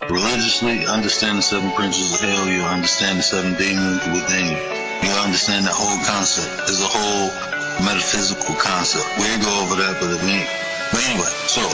Religiously, understand the 7 principles of hell. You'll understand the 7 demons within you. You'll understand that whole concept. There's a whole metaphysical concept. We ain't go over that, but anyway, so.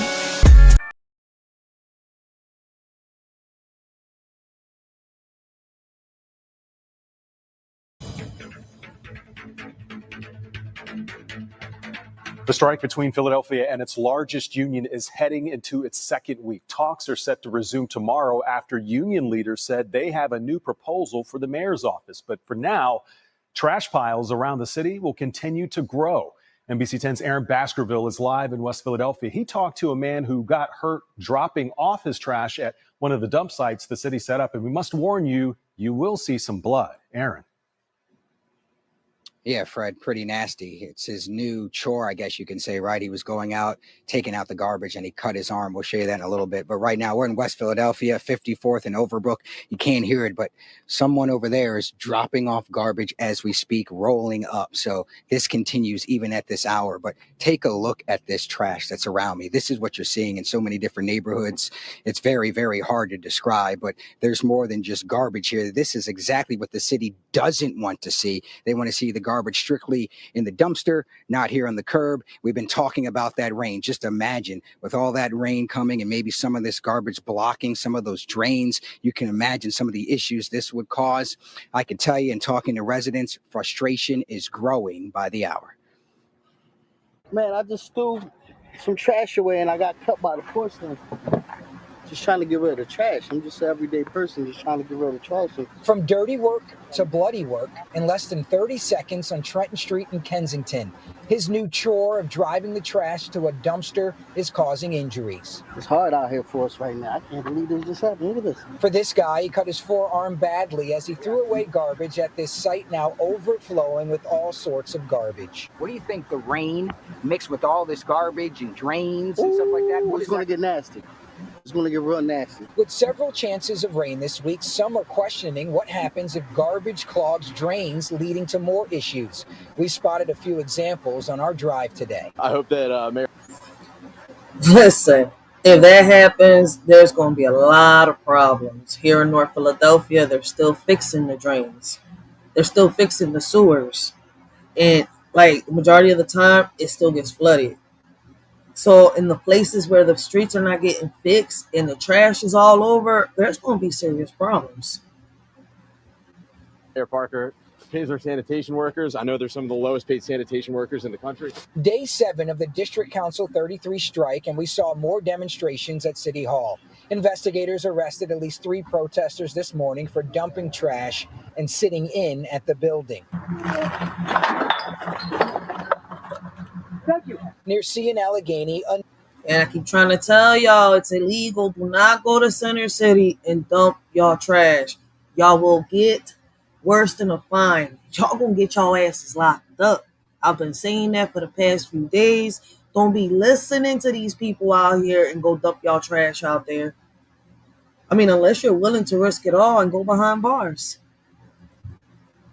The strike between Philadelphia and its largest union is heading into its 2nd week. Talks are set to resume tomorrow after union leaders said they have a new proposal for the mayor's office. But for now, trash piles around the city will continue to grow. NBC 10's Aaron Baskerville is live in West Philadelphia. He talked to a man who got hurt dropping off his trash at one of the dump sites the city set up. And we must warn you, you will see some blood. Aaron. Yeah, Fred, pretty nasty. It's his new chore, I guess you can say, right? He was going out, taking out the garbage, and he cut his arm. We'll show you that in a little bit. But right now, we're in West Philadelphia, 54th and Overbrook. You can't hear it, but someone over there is dropping off garbage as we speak, rolling up. So this continues even at this hour. But take a look at this trash that's around me. This is what you're seeing in so many different neighborhoods. It's very, very hard to describe, but there's more than just garbage here. This is exactly what the city doesn't want to see. They want to see the garbage strictly in the dumpster, not here on the curb. We've been talking about that rain. Just imagine with all that rain coming and maybe some of this garbage blocking some of those drains, you can imagine some of the issues this would cause. I can tell you in talking to residents, frustration is growing by the hour. Man, I just threw some trash away and I got cut by the porcelain. Just trying to get rid of the trash. I'm just an everyday person just trying to get rid of trash. From dirty work to bloody work in less than 30 seconds on Trenton Street in Kensington. His new chore of driving the trash to a dumpster is causing injuries. It's hard out here for us right now. I can't believe this just happened. Look at this. For this guy, he cut his forearm badly as he threw away garbage at this site now overflowing with all sorts of garbage. What do you think, the rain mixed with all this garbage and drains and stuff like that? It's going to get nasty. It's going to get real nasty. With several chances of rain this week, some are questioning what happens if garbage clogs drains, leading to more issues. We spotted a few examples on our drive today. I hope that Mayor... Listen, if that happens, there's going to be a lot of problems. Here in North Philadelphia, they're still fixing the drains. They're still fixing the sewers. And like the majority of the time, it still gets flooded. So in the places where the streets are not getting fixed and the trash is all over, there's going to be serious problems. Mayor Parker pays our sanitation workers. I know they're some of the lowest paid sanitation workers in the country. Day 7 of the District Council 33 strike, and we saw more demonstrations at City Hall. Investigators arrested at least 3 protesters this morning for dumping trash and sitting in at the building. Thank you. Near C and Allegheny. And I keep trying to tell y'all, it's illegal. Do not go to Center City and dump y'all trash. Y'all will get worse than a fine. Y'all gonna get y'all asses locked up. I've been saying that for the past few days. Don't be listening to these people out here and go dump y'all trash out there. I mean, unless you're willing to risk it all and go behind bars.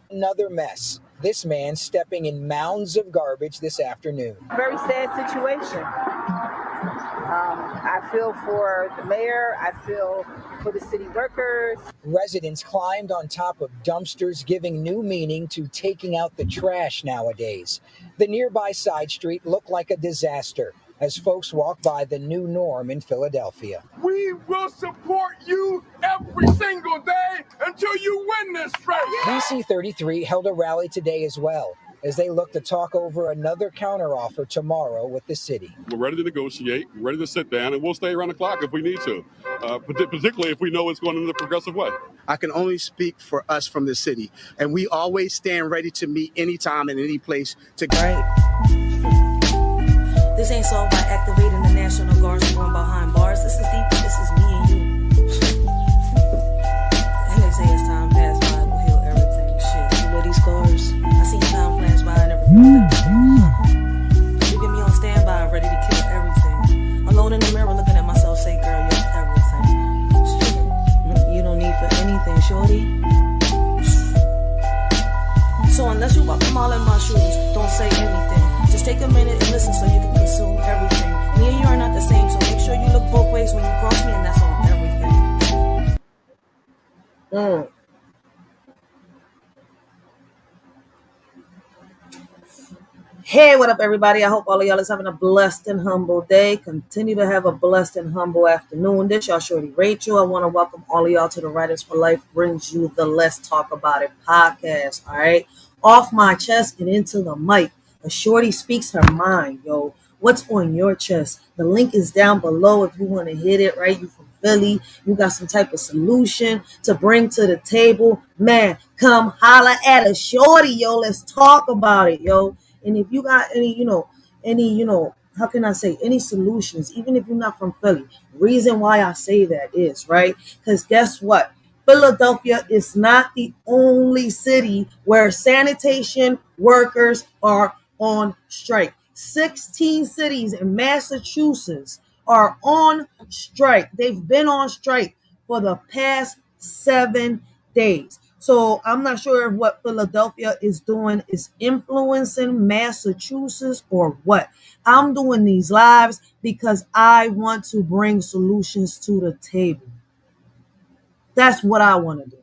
Another mess. This man stepping in mounds of garbage this afternoon. Very sad situation. I feel for the mayor. I feel for the city workers. Residents climbed on top of dumpsters, giving new meaning to taking out the trash nowadays. The nearby side street looked like a disaster as folks walk by the new norm in Philadelphia. We will support you every single day until you win this race. DC 33 held a rally today as well, as they look to talk over another counteroffer tomorrow with the city. We're ready to negotiate, we're ready to sit down, and we'll stay around the clock if we need to, particularly if we know it's going in a progressive way. I can only speak for us from the city, and we always stand ready to meet anytime and any place to go. This ain't solved by activating the National Guard to run behind bars. This is deeper. This is me and you. And they say as time pass by, we'll heal everything. Shit, you know these scars? I seen time flash by and never feel everything. You get me on standby, ready to kill everything. Alone in the mirror, looking at myself, say, girl, you're everything. You don't need for anything, shorty. So unless you walk a mile in my shoes, don't say anything. Just take a minute and listen so you can consume everything. Me and you are not the same, so make sure you look both ways when you cross me, and that's on everything. Mm. Hey, what up, everybody? I hope all of y'all is having a blessed and humble day. Continue to have a blessed and humble afternoon. This y'all Shorty Racheal. I want to welcome all of y'all to the Writers for Life brings you the Let's Talk About It podcast. All right, off my chest and into the mic. A Shorty speaks her mind, yo. What's on your chest? The link is down below if you want to hit it. Right, you from Philly, you got some type of solution to bring to the table, man. Come holla at a Shorty, yo. Let's talk about it, yo. And if you got any, how can I say, any solutions, even if you're not from Philly, reason why I say that is, right? Because guess what? Philadelphia is not the only city where sanitation workers are on strike. 16 cities in Massachusetts are on strike. They've been on strike for the past 7 days. So I'm not sure if what Philadelphia is doing is influencing Massachusetts or what. I'm doing these lives because I want to bring solutions to the table. That's what I want to do.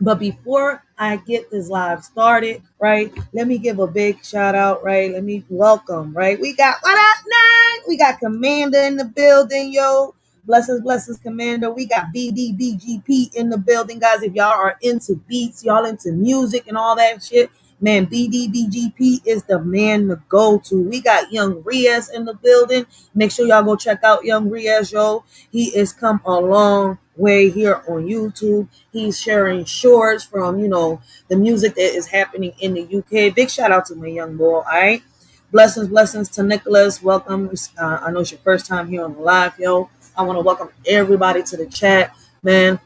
But before I get this live started, right, let me give a big shout out, right? Let me welcome, right? We got, what up, Nine? We got Commander in the building, yo. Blessings, Commander. We got BDBGP in the building, guys. If y'all are into beats, y'all into music and all that shit, man, BDBGP is the man to go to. We got Young Riaz in the building. Make sure y'all go check out Young Riaz, yo. He has come a long way here on YouTube. He's sharing shorts from, the music that is happening in the UK. Big shout out to my young boy, all right? Blessings to Nicholas. Welcome. I know it's your first time here on the live, yo. I want to welcome everybody to the chat, man.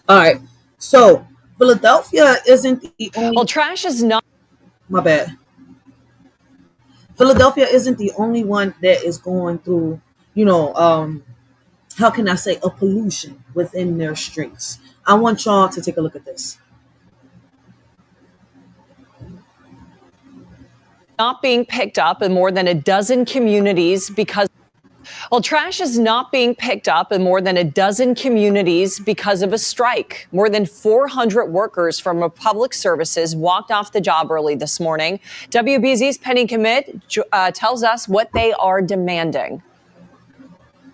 All right. So, Philadelphia isn't the only... Well, trash is not... My bad. Philadelphia isn't the only one that is going through, how can I say, a pollution within their streets. I want y'all to take a look at this. Not being picked up in more than a dozen communities because... Well, trash is not being picked up in more than a dozen communities because of a strike. More than 400 workers from Republic Services walked off the job early this morning. WBZ's Penny Commit tells us what they are demanding.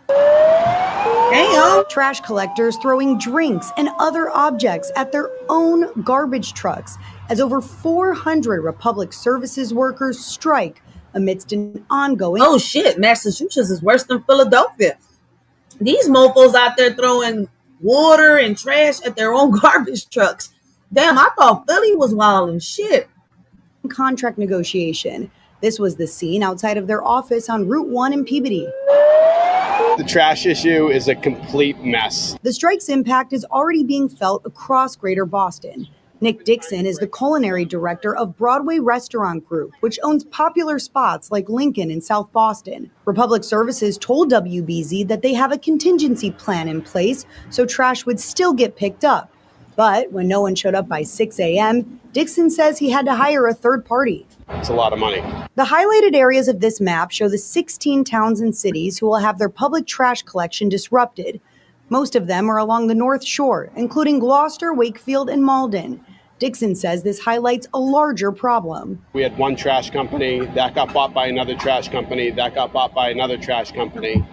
Damn. Trash collectors throwing drinks and other objects at their own garbage trucks as over 400 Republic Services workers strike amidst an ongoing... Oh shit, Massachusetts is worse than Philadelphia. These mofos out there throwing water and trash at their own garbage trucks. Damn, I thought Philly was wild and shit. Contract negotiation. This was the scene outside of their office on Route 1 in Peabody. The trash issue is a complete mess. The strike's impact is already being felt across Greater Boston. Nick Dixon is the culinary director of Broadway Restaurant Group, which owns popular spots like Lincoln in South Boston. Republic Services told WBZ that they have a contingency plan in place so trash would still get picked up. But when no one showed up by 6 a.m., Dixon says he had to hire a third party. It's a lot of money. The highlighted areas of this map show the 16 towns and cities who will have their public trash collection disrupted. Most of them are along the North Shore, including Gloucester, Wakefield, and Malden. Dixon says this highlights a larger problem. We had one trash company that got bought by another trash company that got bought by another trash company.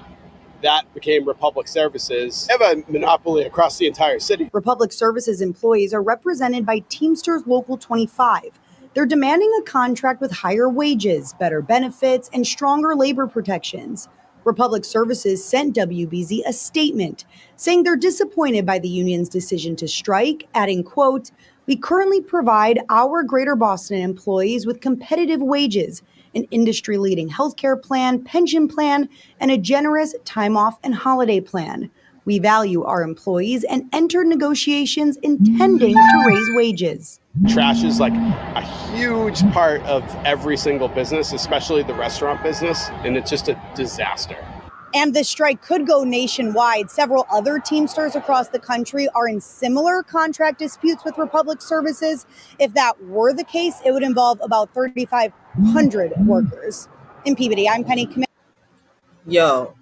That became Republic Services. They have a monopoly across the entire city. Republic Services employees are represented by Teamsters Local 25. They're demanding a contract with higher wages, better benefits, and stronger labor protections. Republic Services sent WBZ a statement saying they're disappointed by the union's decision to strike, adding, quote, "We currently provide our Greater Boston employees with competitive wages, an industry-leading healthcare plan, pension plan, and a generous time off and holiday plan. We value our employees and entered negotiations intending to raise wages." Trash is like a huge part of every single business, especially the restaurant business, and it's just a disaster. And this strike could go nationwide. Several other Teamsters across the country are in similar contract disputes with Republic Services. If that were the case, it would involve about 3,500 workers. In Peabody, I'm Penny Commit. Yo,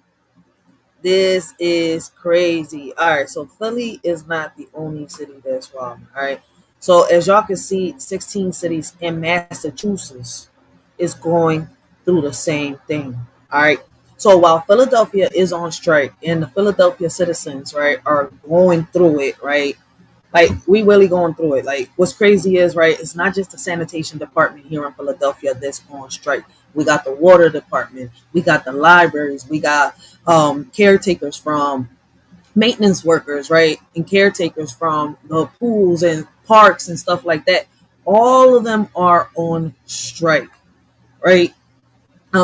This is crazy. All right, so Philly is not the only city that's wrong. All right, so as y'all can see, 16 cities in Massachusetts is going through the same thing. All right, so while Philadelphia is on strike and the Philadelphia citizens, right, are going through it, right, like we really going through it. Like what's crazy is, right, it's not just the sanitation department here in Philadelphia that's on strike. We got the water department, we got the libraries, we got caretakers from maintenance workers, right, and caretakers from the pools and parks and stuff like that. All of them are on strike, right?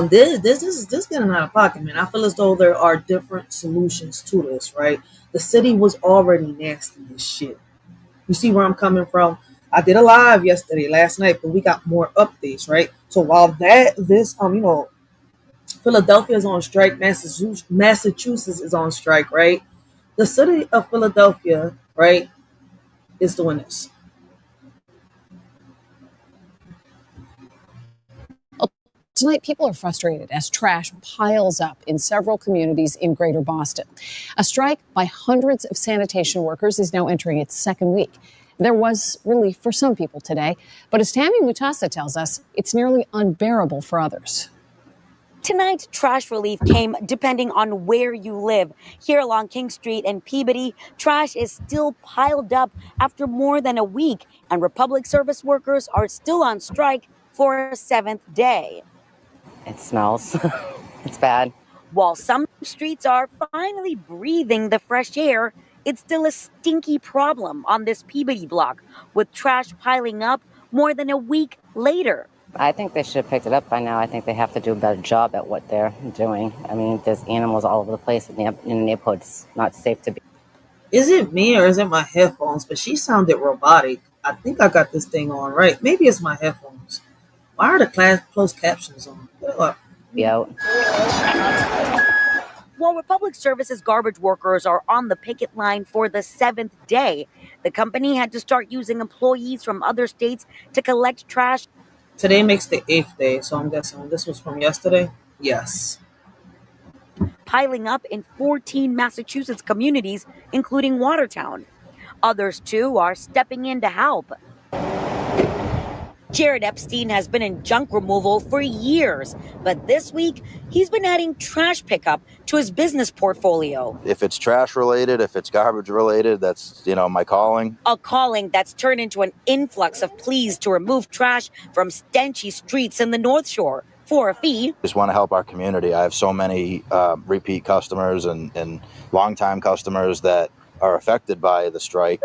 This is getting out of pocket, man. I feel as though there are different solutions to this, right? The city was already nasty as shit. You see where I'm coming from? I did a live last night, but we got more updates, right? So while Philadelphia is on strike, Massachusetts is on strike, right? The city of Philadelphia, right, is doing this. Tonight, people are frustrated as trash piles up in several communities in Greater Boston. A strike by hundreds of sanitation workers is now entering its second week. There was relief for some people today, but as Tammy Mutasa tells us, it's nearly unbearable for others. Tonight, trash relief came depending on where you live. Here along King Street and Peabody, trash is still piled up after more than a week, and Republic Service workers are still on strike for a seventh day. It smells. It's bad. While some streets are finally breathing the fresh air, it's still a stinky problem on this Peabody block, with trash piling up more than a week later. I think they should have picked it up by now. I think they have to do a better job at what they're doing. I mean, there's animals all over the place in the neighborhood. It's not safe to be. Is it me or is it my headphones? But she sounded robotic. I think I got this thing on right. Maybe it's my headphones. Why are the closed captions on? Yeah. While Republic Services garbage workers are on the picket line for the seventh day, the company had to start using employees from other states to collect trash. Today makes the 8th day, so I'm guessing this was from yesterday? Yes. Piling up in 14 Massachusetts communities, including Watertown. Others, too, are stepping in to help. Jared Epstein has been in junk removal for years, but this week he's been adding trash pickup to his business portfolio. If it's trash related, if it's garbage related, that's, my calling. A calling that's turned into an influx of pleas to remove trash from stenchy streets in the North Shore for a fee. Just want to help our community. I have so many repeat customers and longtime customers that are affected by the strike.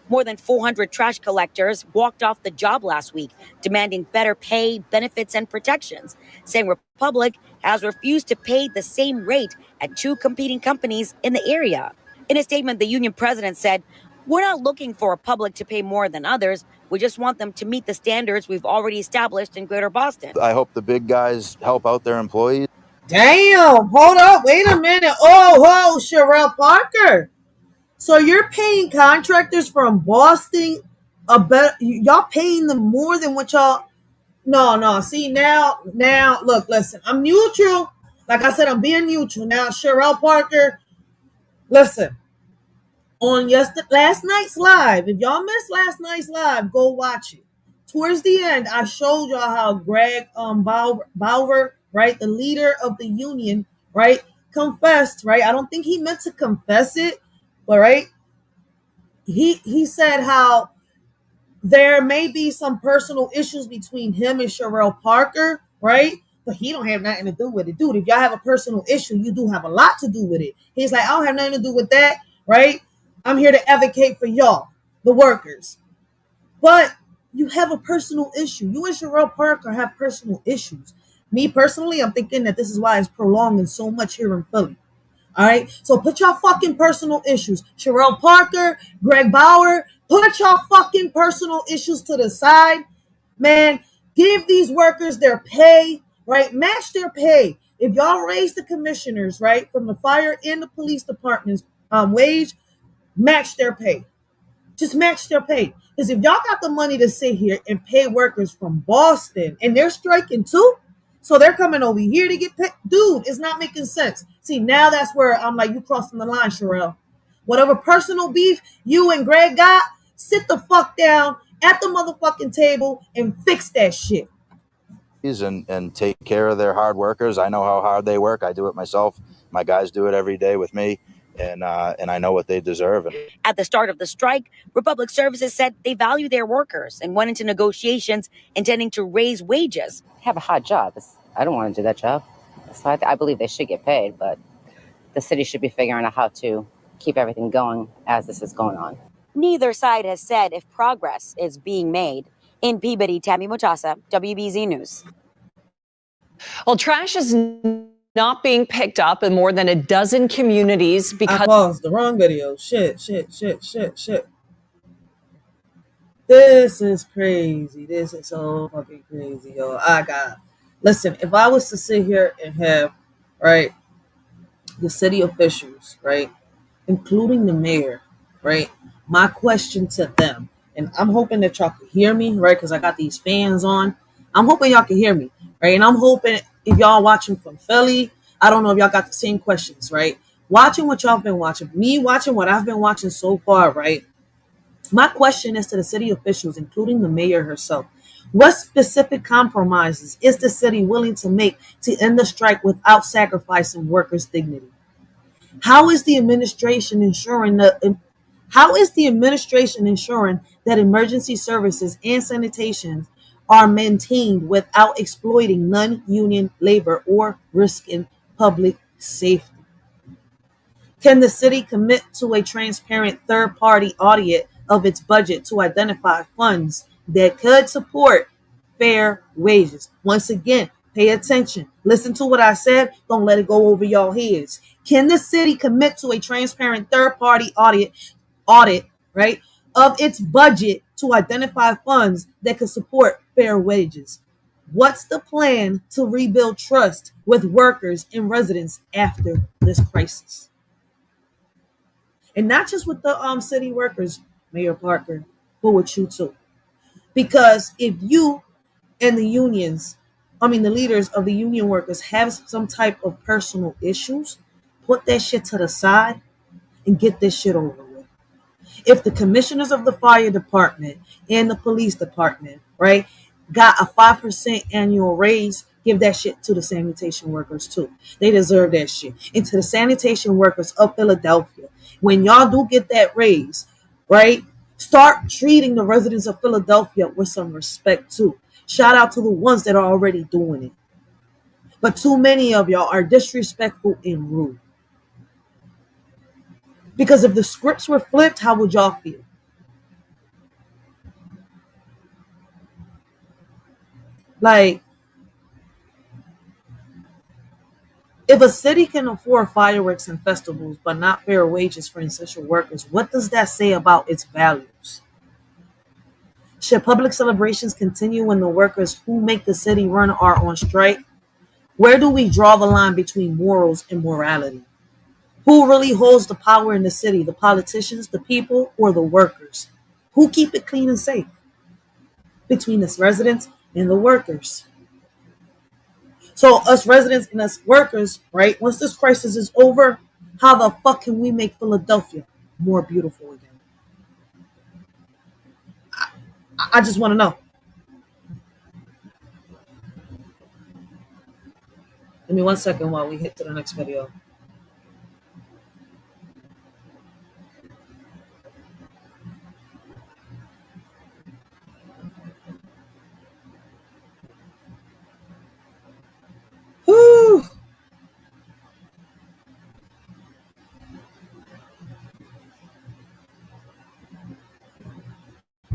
More than 400 trash collectors walked off the job last week, demanding better pay, benefits, and protections, saying Republic has refused to pay the same rate at two competing companies in the area. In a statement, the union president said, "We're not looking for Republic to pay more than others. We just want them to meet the standards we've already established in Greater Boston." I hope the big guys help out their employees. Damn, hold up, wait a minute. Oh, Sherelle Parker. So you're paying contractors from Boston y'all paying them more than what y'all. No. See now, look, listen. I'm neutral. Like I said, I'm being neutral now. Sherelle Parker, listen. On last night's live, if y'all missed last night's live, go watch it. Towards the end, I showed y'all how Greg Bauer, right, the leader of the union, right, confessed, right. I don't think he meant to confess it. But right, he said how there may be some personal issues between him and Sherelle Parker, right? But he don't have nothing to do with it. Dude, if y'all have a personal issue, you do have a lot to do with it. He's like, I don't have nothing to do with that, right? I'm here to advocate for y'all, the workers. But you have a personal issue. You and Sherelle Parker have personal issues. Me personally, I'm thinking that this is why it's prolonging so much here in Philly. All right, so put your fucking personal issues. Sherelle Parker, Greg Bauer, put your fucking personal issues to the side. Man, give these workers their pay, right? Match their pay. If y'all raise the commissioners, right, from the fire and the police department's wage, match their pay. Just match their pay. Because if y'all got the money to sit here and pay workers from Boston and they're striking too, So they're coming over here to get paid. Dude, it's not making sense. See, now that's where I'm like, you crossing the line, Sherelle. Whatever personal beef you and Greg got, sit the fuck down at the motherfucking table and fix that shit. And take care of their hard workers. I know how hard they work. I do it myself. My guys do it every day with me, and I know what they deserve. At the start of the strike, Republic Services said they value their workers and went into negotiations intending to raise wages. Have a hard job. I don't want to do that job. So I believe they should get paid, but the city should be figuring out how to keep everything going as this is going on. Neither side has said if progress is being made. In Peabody, Tammy Mutasa, WBZ News. Well, trash is not being picked up in more than a dozen communities because... I paused the wrong video. Shit. This is crazy. This is so fucking crazy, yo. Listen, if I was to sit here and have, right, the city officials, right, including the mayor, right, my question to them, and I'm hoping that y'all can hear me, right, because I got these fans on. I'm hoping y'all can hear me, right, and I'm hoping if y'all watching from Philly, I don't know if y'all got the same questions, right, watching what y'all been watching, me watching what I've been watching so far, right, my question is to the city officials, including the mayor herself. What specific compromises is the city willing to make to end the strike without sacrificing workers' dignity? How is the administration ensuring that emergency services and sanitation are maintained without exploiting non-union labor or risking public safety? Can the city commit to a transparent third-party audit of its budget to identify funds that could support fair wages? Once again, pay attention. Listen to what I said. Don't let it go over y'all heads. Can the city commit to a transparent third-party audit, right, of its budget to identify funds that could support fair wages? What's the plan to rebuild trust with workers and residents after this crisis? And not just with the city workers, Mayor Parker, but with you too. Because if you and the leaders of the union workers have some type of personal issues, put that shit to the side and get this shit over with. If the commissioners of the fire department and the police department, right, got a 5% annual raise, give that shit to the sanitation workers too. They deserve that shit. And to the sanitation workers of Philadelphia, when y'all do get that raise, right, start treating the residents of Philadelphia with some respect too. Shout out to the ones that are already doing it. But too many of y'all are disrespectful and rude. Because if the scripts were flipped, how would y'all feel? Like, if a city can afford fireworks and festivals, but not fair wages for essential workers, what does that say about its values? Should public celebrations continue when the workers who make the city run are on strike? Where do we draw the line between morals and morality? Who really holds the power in the city? The politicians, the people, or the workers? Who keep it clean and safe? Between us residents and the workers. So us residents and us workers, right? Once this crisis is over, how the fuck can we make Philadelphia more beautiful again? I just want to know. Give me 1 second while we hit to the next video. Whew.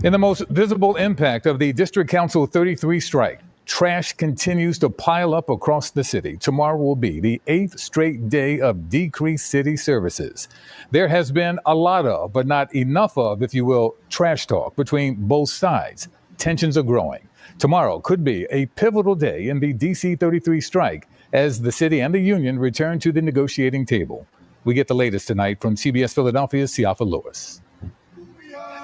In the most visible impact of the District Council 33 strike, trash continues to pile up across the city. Tomorrow will be the 8th straight day of decreased city services. There has been a lot of, but not enough of, if you will, trash talk between both sides. Tensions are growing. Tomorrow could be a pivotal day in the DC 33 strike as the city and the union return to the negotiating table. We get the latest tonight from CBS Philadelphia's Siafa Lewis.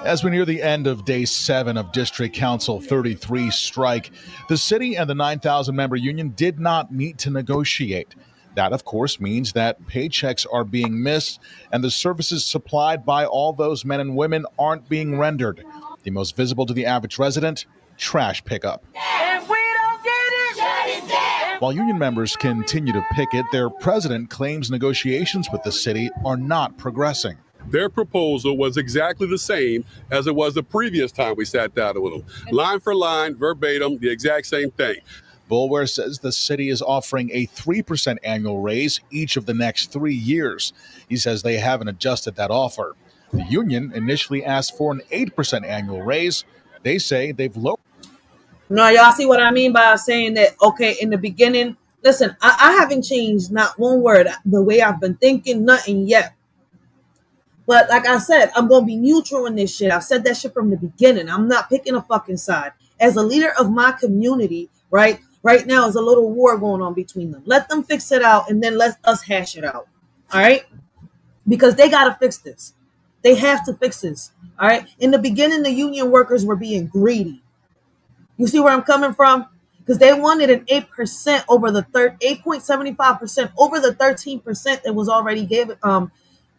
As we near the end of day 7 of District Council 33 strike, the city and the 9,000-member union did not meet to negotiate. That, of course, means that paychecks are being missed and the services supplied by all those men and women aren't being rendered. The most visible to the average resident, trash pickup. If we don't get it, shut it down. While union members continue to picket, their president claims negotiations with the city are not progressing. Their proposal was exactly the same as it was the previous time we sat down with them. Line for line, verbatim, the exact same thing. Boulware says the city is offering a 3% annual raise each of the next 3 years. He says they haven't adjusted that offer. The union initially asked for an 8% annual raise. They say they've lowered. No, y'all see what I mean by saying that, okay, in the beginning, listen, I haven't changed not one word, the way I've been thinking, nothing yet. But like I said, I'm going to be neutral in this shit. I've said that shit from the beginning. I'm not picking a fucking side. As a leader of my community, right now there's a little war going on between them. Let them fix it out and then let us hash it out. All right? Because they got to fix this. They have to fix this. All right? In the beginning, the union workers were being greedy. You see where I'm coming from? Because they wanted an 8% over the 8.75% over the 13% that was already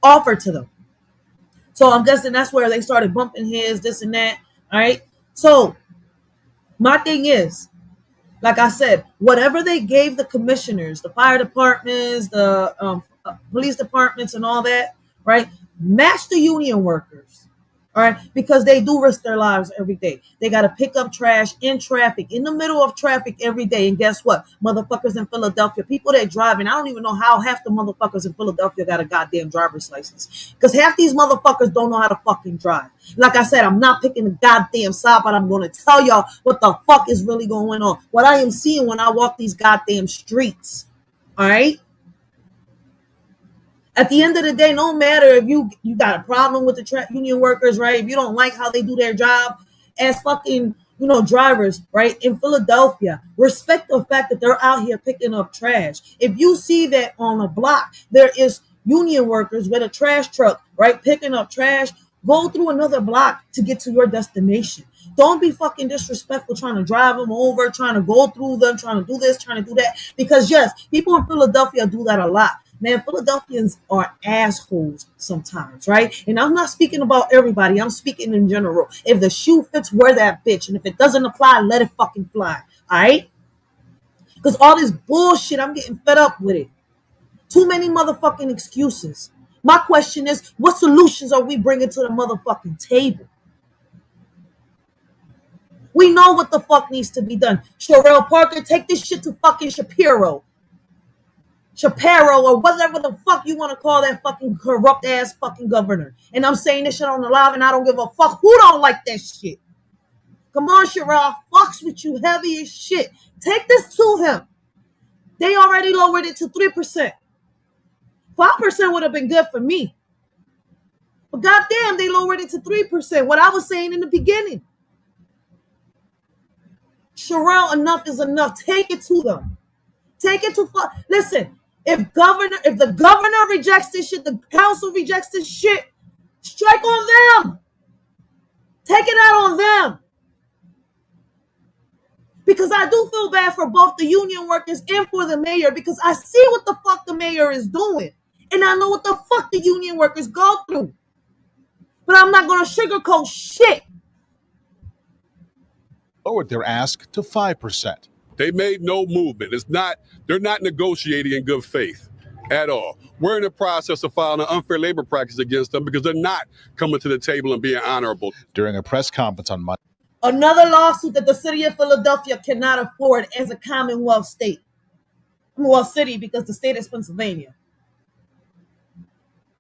offered to them. So I'm guessing that's where they started bumping heads, this and that. All right. So my thing is, like I said, whatever they gave the commissioners, the fire departments, the police departments and all that, right? Match the union workers. All right, because they do risk their lives every day. They got to pick up trash in traffic, in the middle of traffic every day. And guess what? Motherfuckers in Philadelphia, people that drive, and I don't even know how half the motherfuckers in Philadelphia got a goddamn driver's license. Because half these motherfuckers don't know how to fucking drive. Like I said, I'm not picking a goddamn side, but I'm going to tell y'all what the fuck is really going on. What I am seeing when I walk these goddamn streets. All right? At the end of the day, no matter if you got a problem with the union workers, right? If you don't like how they do their job as fucking, drivers, right? In Philadelphia, respect the fact that they're out here picking up trash. If you see that on a block, there is union workers with a trash truck, right? Picking up trash, go through another block to get to your destination. Don't be fucking disrespectful trying to drive them over, trying to go through them, trying to do this, trying to do that. Because yes, people in Philadelphia do that a lot. Man, Philadelphians are assholes sometimes, right? And I'm not speaking about everybody. I'm speaking in general. If the shoe fits, wear that bitch. And if it doesn't apply, let it fucking fly, all right? Because all this bullshit, I'm getting fed up with it. Too many motherfucking excuses. My question is, what solutions are we bringing to the motherfucking table? We know what the fuck needs to be done. Sherelle Parker, take this shit to fucking Shapiro, or whatever the fuck you want to call that fucking corrupt ass fucking governor. And I'm saying this shit on the live and I don't give a fuck who don't like that shit. Come on, Sherelle, fucks with you heavy as shit. Take this to him. They already lowered it to 3%. 5% would have been good for me. But goddamn, they lowered it to 3%. What I was saying in the beginning. Sherelle, enough is enough. Take it to them. Take it to listen. If the governor rejects this shit, the council rejects this shit, strike on them. Take it out on them. Because I do feel bad for both the union workers and for the mayor, because I see what the fuck the mayor is doing. And I know what the fuck the union workers go through. But I'm not going to sugarcoat shit. Lowered their ask to 5%. They made no movement. They're not negotiating in good faith at all. We're in the process of filing an unfair labor practice against them because they're not coming to the table and being honorable. During a press conference on Monday. Another lawsuit that the city of Philadelphia cannot afford as a Commonwealth state. Well, city, because the state is Pennsylvania.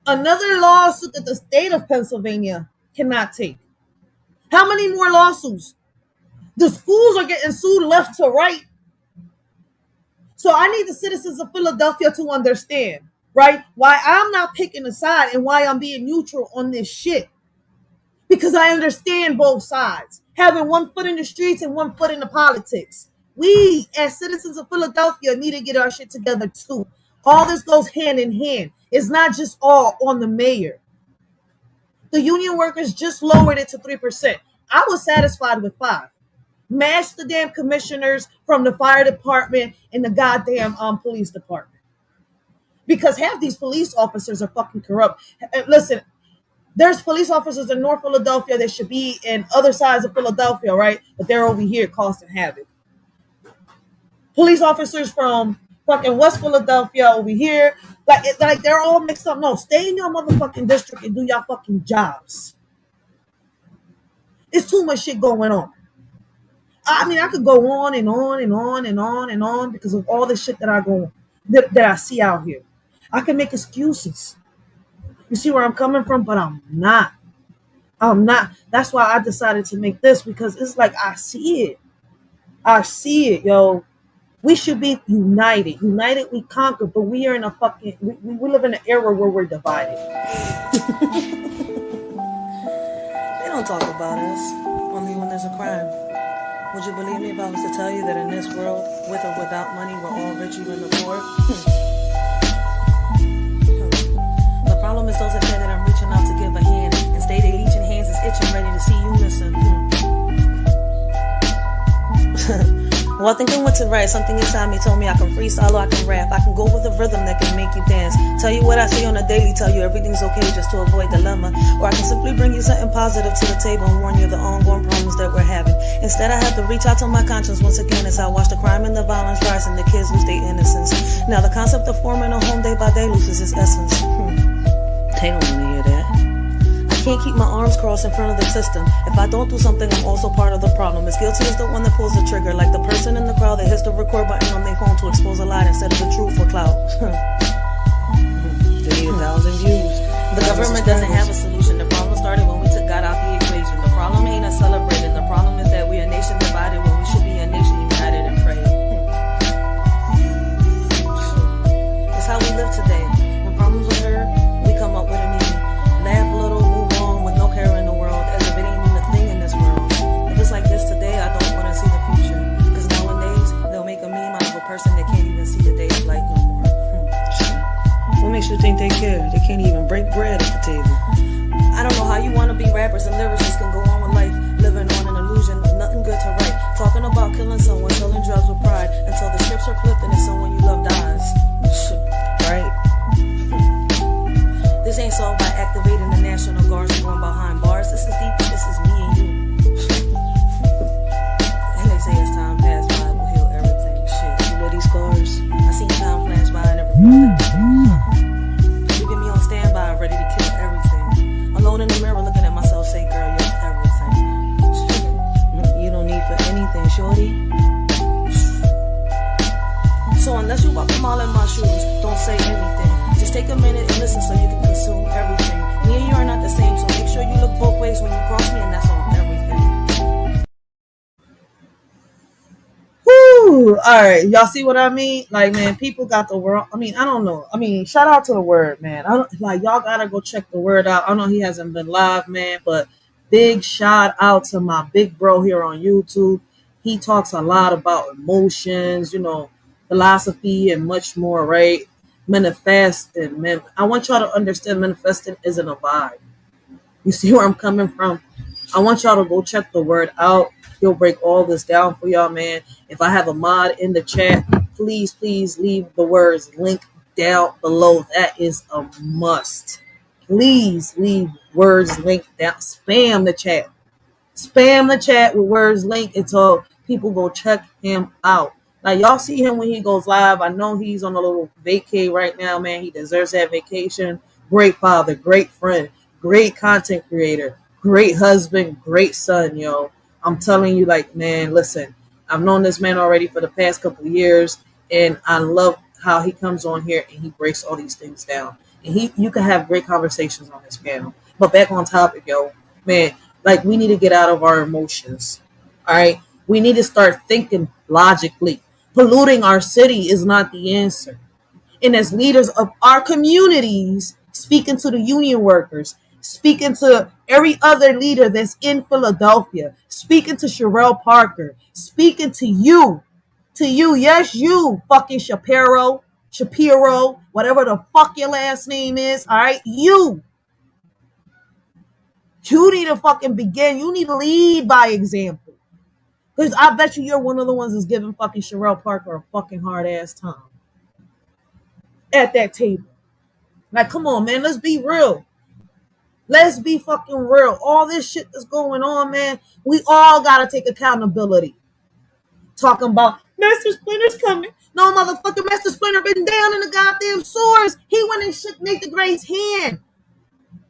Another lawsuit that the state of Pennsylvania cannot take. How many more lawsuits? The schools are getting sued left to right. So I need the citizens of Philadelphia to understand, right, why I'm not picking a side and why I'm being neutral on this shit. Because I understand both sides. Having one foot in the streets and one foot in the politics. We, as citizens of Philadelphia, need to get our shit together too. All this goes hand in hand. It's not just all on the mayor. The union workers just lowered it to 3%. I was satisfied with 5%. Mash the damn commissioners from the fire department and the goddamn police department. Because half these police officers are fucking corrupt. Listen, there's police officers in North Philadelphia that should be in other sides of Philadelphia, right? But they're over here causing havoc. Police officers from fucking West Philadelphia over here, like they're all mixed up. No, stay in your motherfucking district and do your fucking jobs. It's too much shit going on. I mean, I could go on and on and on and on and on because of all the shit that I see out here. I can make excuses. You see where I'm coming from, but I'm not. That's why I decided to make this, because it's like I see it, yo. We should be united. United we conquer, but we are in a fucking we live in an era where we're divided. They don't talk about us, only when there's a crime. Would you believe me if I was to tell you that in this world, with or without money, we're all rich, even the poor? The problem is those that say that I'm reaching out to give a hand and stay they leeching hands is itching, ready to see you missing. Well, thinking what to write, something inside me told me I can freestyle or I can rap. I can go with a rhythm that can make you dance. Tell you what I see on a daily, tell you everything's okay just to avoid dilemma. Or I can simply bring you something positive to the table and warn you of the ongoing problems that we're having. Instead, I have to reach out to my conscience once again as I watch the crime and the violence rise and the kids lose their innocence. Now the concept of forming a home day by day loses its essence. They don't want to hear that. I can't keep my arms crossed in front of the system. If I don't do something, I'm also part of the problem. As guilty as the one that pulls the trigger, like the person in the crowd that hits the record button on their phone to expose a lie instead of the truth for clout. They need 1,000 views. The government doesn't have a solution. The problem started when we took God out the equation. The problem ain't us celebrating. The problem is that we a nation divided when we should be a nation united and praying. That's how we live today. When problems occur, we come up with a meaning. Laugh a little, move on with no care in the world, as if it ain't even a thing in this world. If it's like this today, I don't want to see the future. Because nowadays, they'll make a meme out of a person that can't even see the day of light no more. What makes you think they care? They can't even break bread at the table. I don't know how you want to be rappers and lyricists can go on with life, living on an illusion of nothing good to write. Talking about killing someone, selling drugs with pride, until the scripts are flipped and it's someone you love dies. Right? This ain't solved by activating the National Guards and going behind bars. This is deep, this is me and you. And they say as time passed by, we'll heal everything. Shit, you know these scars? I seen time flash by and never felt that. You get me on standby, ready to kill everything. Alone in the mirror looking at myself, say, girl, you're everything. You don't need for anything, shorty. So unless you walk a mile in my shoes, don't say anything. Just take a minute and listen so you can consume everything. Me and you are not the same, so make sure you look both ways when you cross me, and that's on everything. Woo! All right, y'all see what I mean? Like, man, people got the word. I mean, I don't know. I mean, shout out to the word, man. I don't like y'all gotta go check the word out. I know he hasn't been live, man, but big shout out to my big bro here on YouTube. He talks a lot about emotions, you know, philosophy and much more, right? Manifesting, man. I want y'all to understand manifesting isn't a vibe. You see where I'm coming from? I want y'all to go check the word out. He'll break all this down for y'all, man. If I have a mod in the chat, please leave the words link down below. That is a must. Please leave words link down. Spam the chat. Spam the chat with words link until people go check him out. Now, y'all see him when he goes live. I know he's on a little vacay right now, man. He deserves that vacation. Great father, great friend, great content creator, great husband, great son, yo. I'm telling you, like, man, listen, I've known this man already for the past couple of years, and I love how he comes on here and he breaks all these things down. And you can have great conversations on this panel. But back on topic, yo, man, like, we need to get out of our emotions, all right? We need to start thinking logically. Polluting our city is not the answer. And as leaders of our communities, speaking to the union workers, speaking to every other leader that's in Philadelphia, speaking to Sherelle Parker, speaking to you, yes, you, fucking Shapiro, whatever the fuck your last name is, all right, you. You need to fucking begin. You need to lead by example. Because I bet you're one of the ones that's giving fucking Sherelle Parker a fucking hard ass time at that table. Like, come on, man. Let's be real. Let's be fucking real. All this shit that's going on, man, we all got to take accountability. Talking about Master Splinter's coming. No, motherfucker, Master Splinter been down in the goddamn sewers. He went and shook Nathan Gray's hand.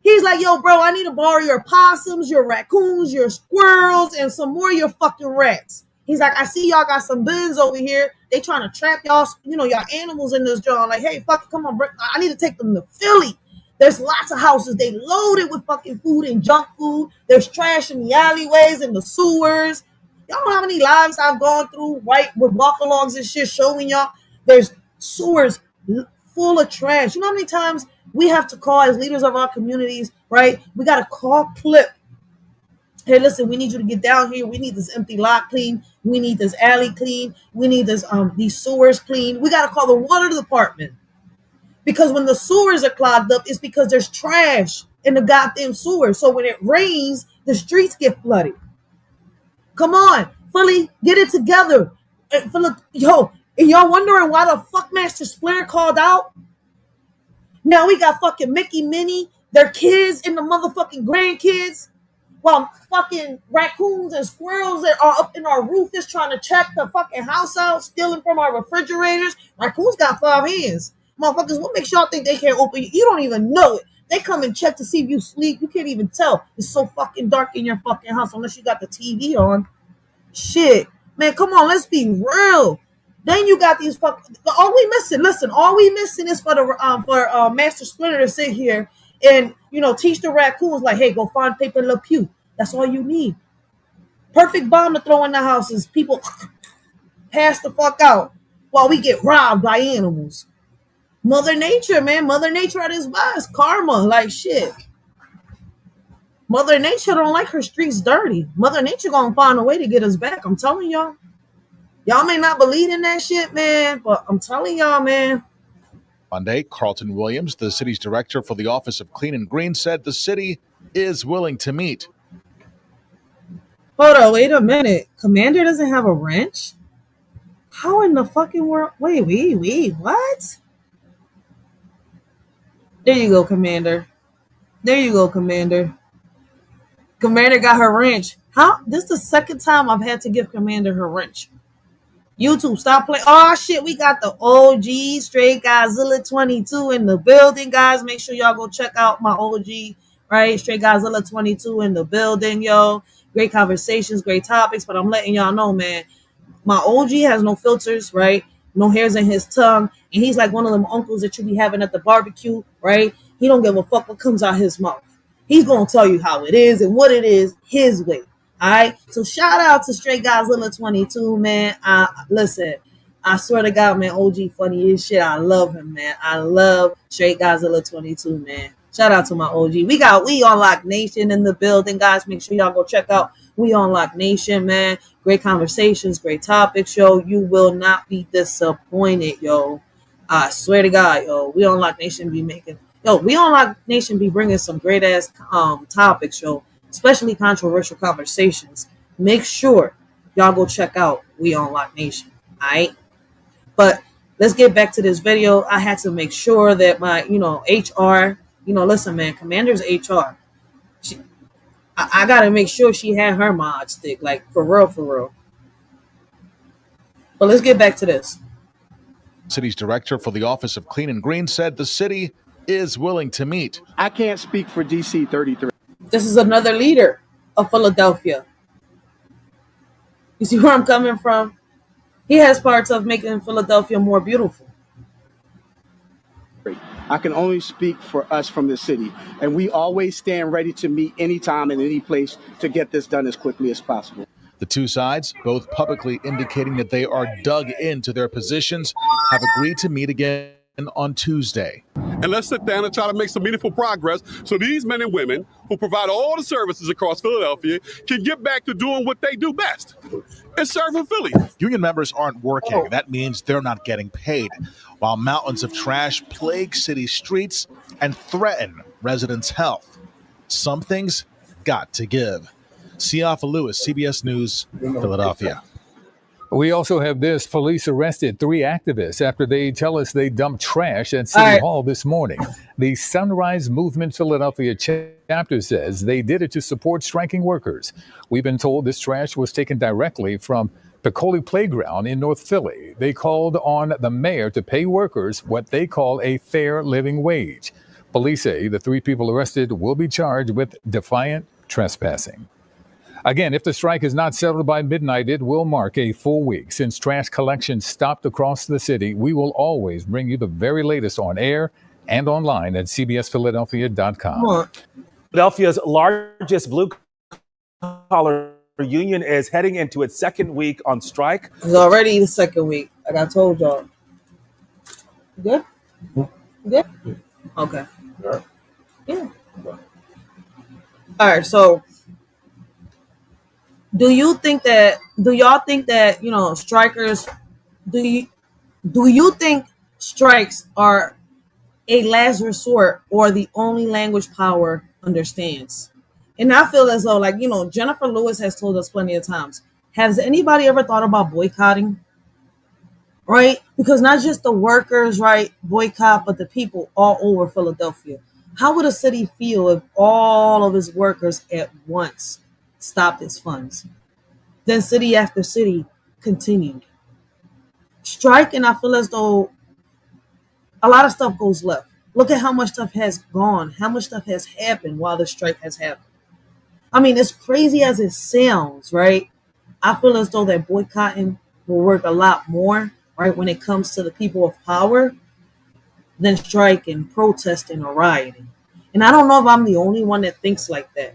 He's like, yo, bro, I need to borrow your possums, your raccoons, your squirrels, and some more of your fucking rats. He's like, I see y'all got some bins over here. They trying to trap y'all, y'all animals in this jar. Like, hey, fuck it, come on, bro. I need to take them to Philly. There's lots of houses. They loaded with fucking food and junk food. There's trash in the alleyways and the sewers. Y'all know how many lives I've gone through, right, with walk-alongs and shit, showing y'all there's sewers full of trash. You know how many times we have to call as leaders of our communities, right? We got to call Clip. Hey, listen, we need you to get down here. We need this empty lot clean. We need this alley clean. We need this these sewers clean. We got to call the water department. Because when the sewers are clogged up, it's because there's trash in the goddamn sewers. So when it rains, the streets get flooded. Come on, Philly, get it together. And y'all wondering why the fuck Master Splinter called out? Now we got fucking Mickey, Minnie, their kids, and the motherfucking grandkids, while fucking raccoons and squirrels that are up in our roof is trying to check the fucking house out, stealing from our refrigerators. Raccoons got 5 hands. Motherfuckers, what makes y'all think they can't open you? You don't even know it. They come and check to see if you sleep. You can't even tell. It's so fucking dark in your fucking house unless you got the TV on. Shit. Man, come on, let's be real. Then you got these fucking... All we missing is for the Master Splinter to sit here and, teach the raccoons like, hey, go find Paper Le Pew. That's all you need. Perfect bomb to throw in the houses. People pass the fuck out while we get robbed by animals. Mother Nature, man. Mother Nature at his best. Karma, like shit. Mother Nature don't like her streets dirty. Mother Nature gonna find a way to get us back. I'm telling y'all. Y'all may not believe in that shit, man, but I'm telling y'all, man. Monday, Carlton Williams, the city's director for the Office of Clean and Green, said the city is willing to meet. Hold on, wait a minute. Commander doesn't have a wrench? How in the fucking world? Wait, what? There you go, Commander. There you go, Commander. Commander got her wrench. How? This is the second time I've had to give Commander her wrench. YouTube, stop playing. Oh, shit, we got the OG Straight Godzilla 22 in the building, guys. Make sure y'all go check out my OG, right? Straight Godzilla 22 in the building, yo. Great conversations, great topics, but I'm letting y'all know, man, my OG has no filters, right? No hairs in his tongue. And he's like one of them uncles that you be having at the barbecue, right? He don't give a fuck what comes out his mouth. He's going to tell you how it is and what it is his way. All right. So shout out to Straight Godzilla 22, man. Listen, I swear to God, man, OG funny as shit. I love him, man. I love Straight Godzilla 22, man. Shout out to my OG. We got We Unlock Nation in the building, guys. Make sure y'all go check out We Unlock Nation, man. Great conversations, great topics, yo. You will not be disappointed, yo. I swear to God, yo. We Unlock Nation be making... Yo, We Unlock Nation be bringing some great-ass topics, yo. Especially controversial conversations. Make sure y'all go check out We Unlock Nation, all right? But let's get back to this video. I had to make sure that my, HR... listen, man, Commander's HR. I got to make sure she had her mod stick, like, for real. But let's get back to this. City's director for the Office of Clean and Green said the city is willing to meet. I can't speak for DC 33. This is another leader of Philadelphia. You see where I'm coming from? He has parts of making Philadelphia more beautiful. I can only speak for us from the city, and we always stand ready to meet anytime and any place to get this done as quickly as possible. The two sides, both publicly indicating that they are dug into their positions, have agreed to meet again on Tuesday. And let's sit down and try to make some meaningful progress so these men and women who provide all the services across Philadelphia can get back to doing what they do best, and serving Philly. Union members aren't working. That means they're not getting paid, while mountains of trash plague city streets and threaten residents' health. Some things got to give. Siafa Lewis, CBS News, Philadelphia. We also have this. Police arrested 3 activists after they tell us they dumped trash at City Hall this morning. The Sunrise Movement Philadelphia chapter says they did it to support striking workers. We've been told this trash was taken directly from Piccoli Playground in North Philly. They called on the mayor to pay workers what they call a fair living wage. Police say the 3 people arrested will be charged with defiant trespassing. Again, if the strike is not settled by midnight, it will mark a full week. Since trash collection stopped across the city, we will always bring you the very latest on air and online at cbsphiladelphia.com. Philadelphia's largest blue-collar union is heading into its second week on strike. It's already the second week, like I told y'all. Good? Good? Okay. Yeah. All right, so do y'all think that, you know, strikers, do you think strikes are a last resort or the only language power understands? And I feel as though, like, you know, Jennifer Lewis has told us plenty of times, has anybody ever thought about boycotting? Right? Because not just the workers, right, boycott, but the people all over Philadelphia. How would a city feel if all of its workers at once stopped its funds? Then city after city continued. Striking, I feel as though a lot of stuff goes left. Look at how much stuff has gone, how much stuff has happened while the strike has happened. I mean, as crazy as it sounds, right? I feel as though that boycotting will work a lot more, right, when it comes to the people of power than striking, protesting, or rioting. And I don't know if I'm the only one that thinks like that,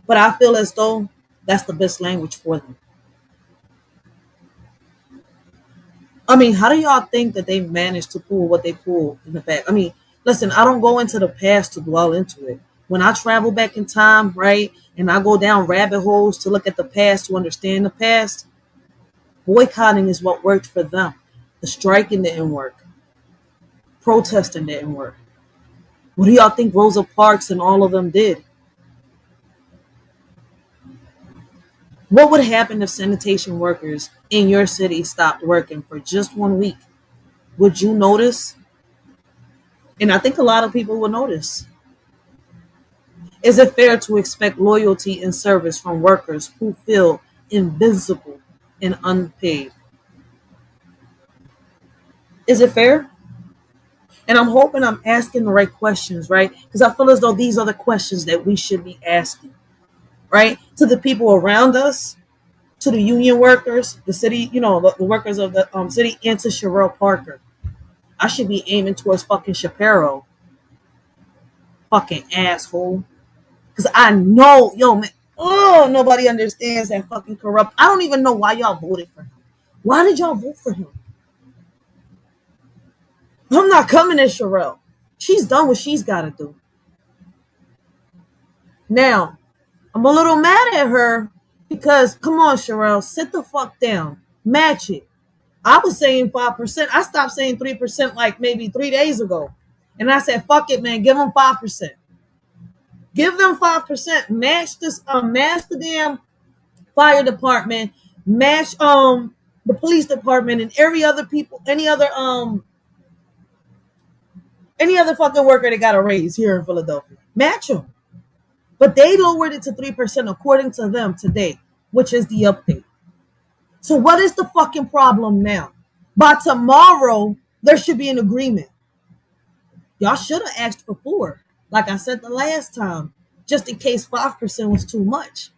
but I feel as though that's the best language for them. I mean, how do y'all think that they managed to pull what they pulled in the back? I mean, listen, I don't go into the past to dwell into it. When I travel back in time, right, and I go down rabbit holes to look at the past, to understand the past, boycotting is what worked for them. The striking didn't work. Protesting didn't work. What do y'all think Rosa Parks and all of them did? What would happen if sanitation workers in your city stopped working for just 1 week? Would you notice? And I think a lot of people will notice. Is it fair to expect loyalty and service from workers who feel invisible and unpaid? Is it fair? And I'm hoping I'm asking the right questions, right? Because I feel as though these are the questions that we should be asking, right? To the people around us, to the union workers, the city, you know, the workers of the city, and to Sherelle Parker. I should be aiming towards fucking Shapiro. Fucking asshole. Because I know, yo, man, oh, nobody understands that fucking corrupt. I don't even know why y'all voted for him. Why did y'all vote for him? I'm not coming at Sherelle. She's done what she's got to do. Now, I'm a little mad at her because, come on, Sherelle, sit the fuck down. Match it. I was saying 5%. I stopped saying 3% like maybe 3 days ago. And I said, fuck it, man. Give them 5%. Give them 5%. Match this. Match the damn fire department. Match the police department and every other people. Any other fucking worker that got a raise here in Philadelphia. Match them. But they lowered it to 3% according to them today, which is the update. So what is the fucking problem now? By tomorrow, there should be an agreement. Y'all should have asked for 4%. Like I said the last time, just in case 5% was too much.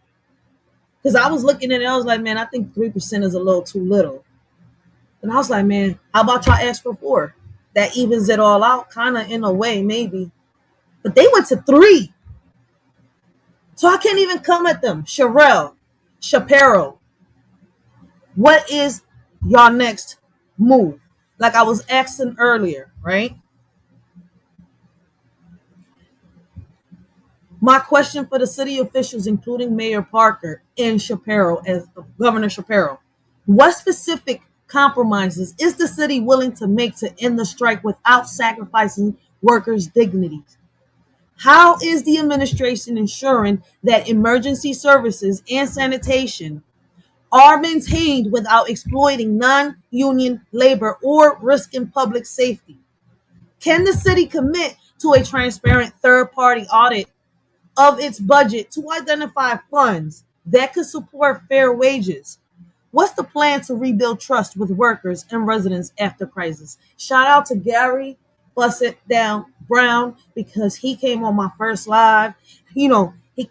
Because I was looking at it, I was like, man, I think 3% is a little too little. And I was like, man, how about y'all ask for 4%? That evens it all out, kind of in a way, maybe. But they went to 3%. So I can't even come at them. Sherelle, Shapiro, what is your next move? Like I was asking earlier, right? My question for the city officials, including Mayor Parker and Shapiro, as Governor Shapiro, what specific compromises is the city willing to make to end the strike without sacrificing workers' dignities? How is the administration ensuring that emergency services and sanitation are maintained without exploiting non-union labor or risking public safety? Can the city commit to a transparent third-party audit of its budget to identify funds that could support fair wages? What's the plan to rebuild trust with workers and residents after crisis? Shout out to Gary Busset Down Brown, because he came on my first live. He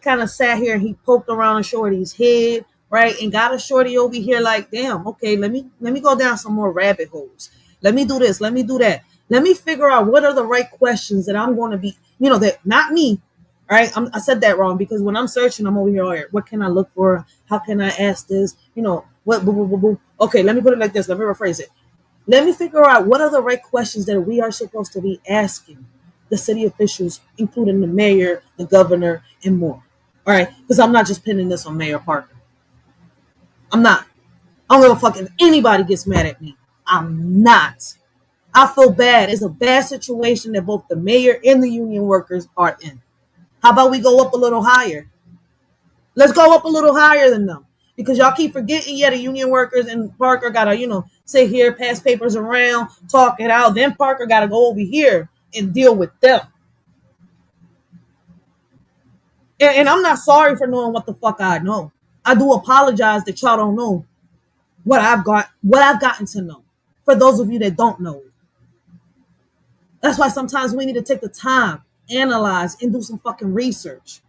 kind of sat here and he poked around a Shorty's head, right? And got a Shorty over here like, damn, okay, let me go down some more rabbit holes. Let me do this, let me do that. Let me figure out what are the right questions that I'm going to be, that not me, right? I said that wrong, because when I'm searching, I'm over here, all right, what can I look for? How can I ask this? What? Okay, let me put it like this. Let me rephrase it. Let me figure out what are the right questions that we are supposed to be asking the city officials, including the mayor, the governor, and more. All right, because I'm not just pinning this on Mayor Parker. I'm not. I don't give a fuck if anybody gets mad at me. I'm not. I feel bad. It's a bad situation that both the mayor and the union workers are in. How about we go up a little higher? Let's go up a little higher than them. Because y'all keep forgetting, the union workers and Parker gotta, sit here, pass papers around, talk it out. Then Parker gotta go over here and deal with them. And I'm not sorry for knowing what the fuck I know. I do apologize that y'all don't know what I've gotten to know. For those of you that don't know it. That's why sometimes we need to take the time, analyze, and do some fucking research.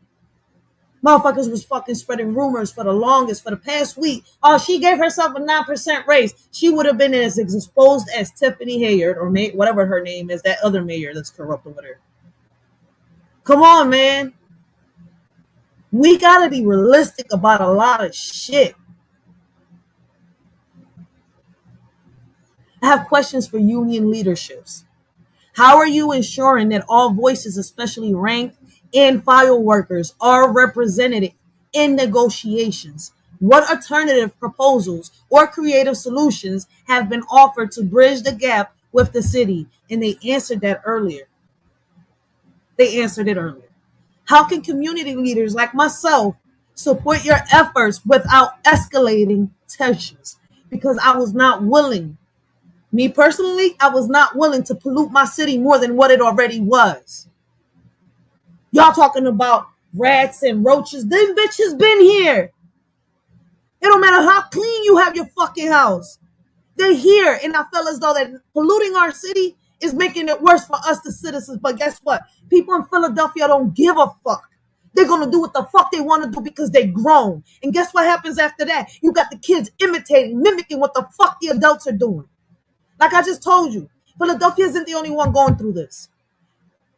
Motherfuckers was fucking spreading rumors for the longest, for the past week. Oh, she gave herself a 9% raise. She would have been as exposed as Tiffany Hayard, or whatever her name is, that other mayor that's corrupt over there. Come on, man. We gotta be realistic about a lot of shit. I have questions for union leaderships. How are you ensuring that all voices, especially rank and file workers, are represented in negotiations? What alternative proposals or creative solutions have been offered to bridge the gap with the city? And they answered that earlier. How can community leaders like myself support your efforts without escalating tensions? Because I was not willing. Me personally, I was not willing to pollute my city more than what it already was. Y'all talking about rats and roaches. Them bitches been here. It don't matter how clean you have your fucking house. They're here. And I feel as though that polluting our city is making it worse for us, the citizens. But guess what? People in Philadelphia don't give a fuck. They're going to do what the fuck they want to do because they grown. And guess what happens after that? You got the kids imitating, mimicking what the fuck the adults are doing. Like I just told you, Philadelphia isn't the only one going through this,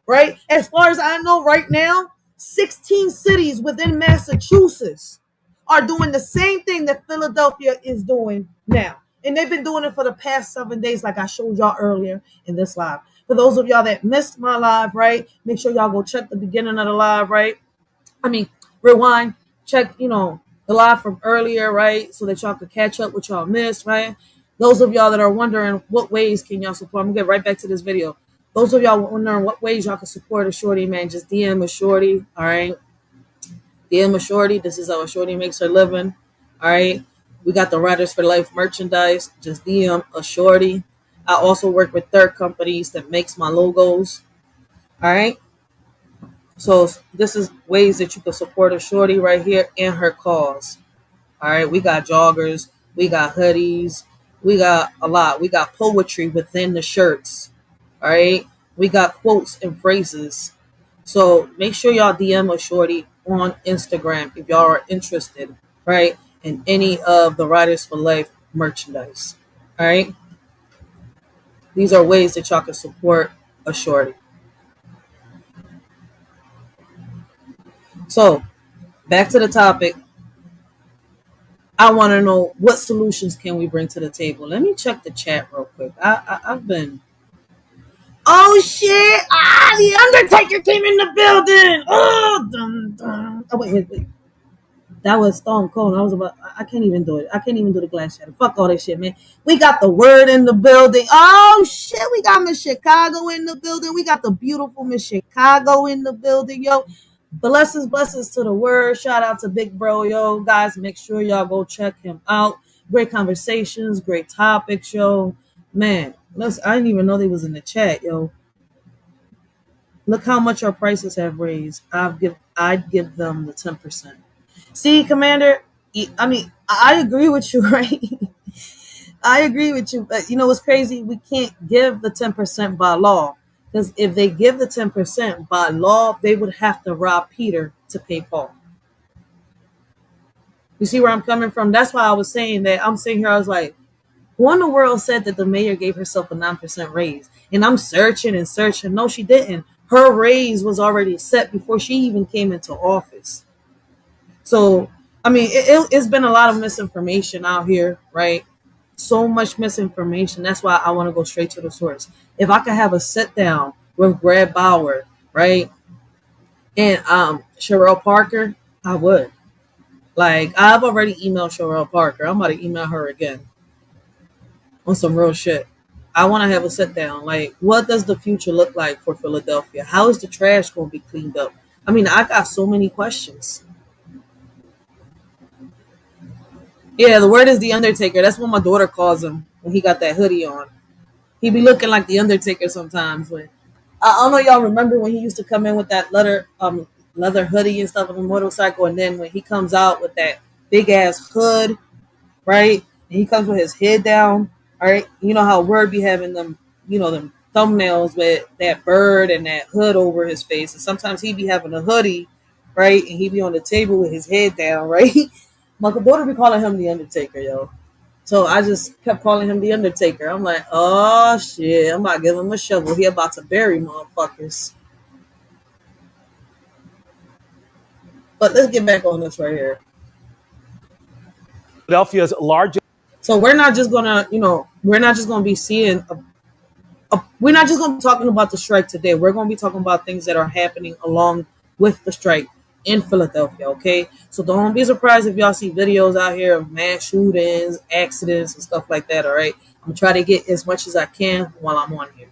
right? As far as I know right now, 16 cities within Massachusetts are doing the same thing that Philadelphia is doing now. And they've been doing it for the past 7 days, like I showed y'all earlier in this live. For those of y'all that missed my live, right, make sure y'all go check the beginning of the live, right? Rewind, check, the live from earlier, right? So that y'all could catch up what y'all missed, right? Those of y'all that are wondering what ways can y'all support, I'm going to get right back to this video. Those of y'all wondering what ways y'all can support a Shorty, man, just DM a Shorty, all right? DM a Shorty. This is how a Shorty makes her living, all right? We got the Riders for Life merchandise. Just DM a Shorty. I also work with third companies that makes my logos, all right? So this is ways that you can support a Shorty right here and her cause, all right? We got joggers. We got hoodies. We got a lot. We got poetry within the shirts. All right. We got quotes and phrases. So make sure y'all DM a Shorty on Instagram if y'all are interested, right, in any of the Riders for Life merchandise. All right. These are ways that y'all can support a Shorty. So back to the topic. I want to know what solutions can we bring to the table. Let me check the chat real quick. I've been. Oh shit! The Undertaker came in the building. Oh, dum, dum. Oh wait. That was Stone Cold. I can't even do it. I can't even do the glass shatter. Fuck all that shit, man. We got the word in the building. Oh shit, we got Miss Chicago in the building. We got the beautiful Miss Chicago in the building, yo. Blessings to the word. Shout out to Big Bro, yo. Guys, make sure y'all go check him out. Great conversations, great topics, yo. Man, listen, I didn't even know they was in the chat, yo. Look how much our prices have raised. I'd give them the 10%. See, Commander, I mean, I agree with you, right? I agree with you. But you know what's crazy? We can't give the 10% by law. Because if they give the 10% by law, they would have to rob Peter to pay Paul. You see where I'm coming from? That's why I was saying that. I'm sitting here, I was like, who in the world said that the mayor gave herself a 9% raise? And I'm searching and searching. No, she didn't. Her raise was already set before she even came into office. So, I mean, it's been a lot of misinformation out here, right? So much misinformation. That's why I want to go straight to the source. If I could have a sit down with Brad Bauer, right, and Sherelle Parker, I would. Like, I've already emailed Sherelle Parker. I'm about to email her again on some real shit. I want to have a sit down. Like, what does the future look like for Philadelphia? How is the trash going to be cleaned up? I mean, I got so many questions. Yeah, the word is the Undertaker. That's what my daughter calls him when he got that hoodie on. He be looking like the Undertaker sometimes. But I don't know, y'all remember when he used to come in with that leather hoodie and stuff on the motorcycle, and then when he comes out with that big ass hood, right? And he comes with his head down, all right? You know how Word be having them, you know, them thumbnails with that bird and that hood over his face, and sometimes he be having a hoodie, right? And he be on the table with his head down, right? My daughter be calling him the Undertaker, yo. So I just kept calling him the Undertaker. I'm like, oh shit, I'm about to give him a shovel. He about to bury motherfuckers. But let's get back on this right here. Philadelphia's largest. So we're not just gonna, we're not just gonna be seeing. We're not just gonna be talking about the strike today. We're gonna be talking about things that are happening along with the strike in Philadelphia, okay? So don't be surprised if y'all see videos out here of mass shootings, accidents, and stuff like that, all right? I'm gonna try to get as much as I can while I'm on here.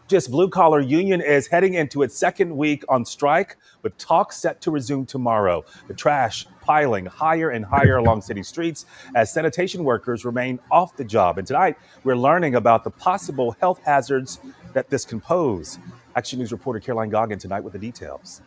Just blue-collar union is heading into its second week on strike, with talks set to resume tomorrow. The trash piling higher and higher along city streets as sanitation workers remain off the job. And tonight, we're learning about the possible health hazards that this can pose. Action News reporter Caroline Goggin tonight with the details.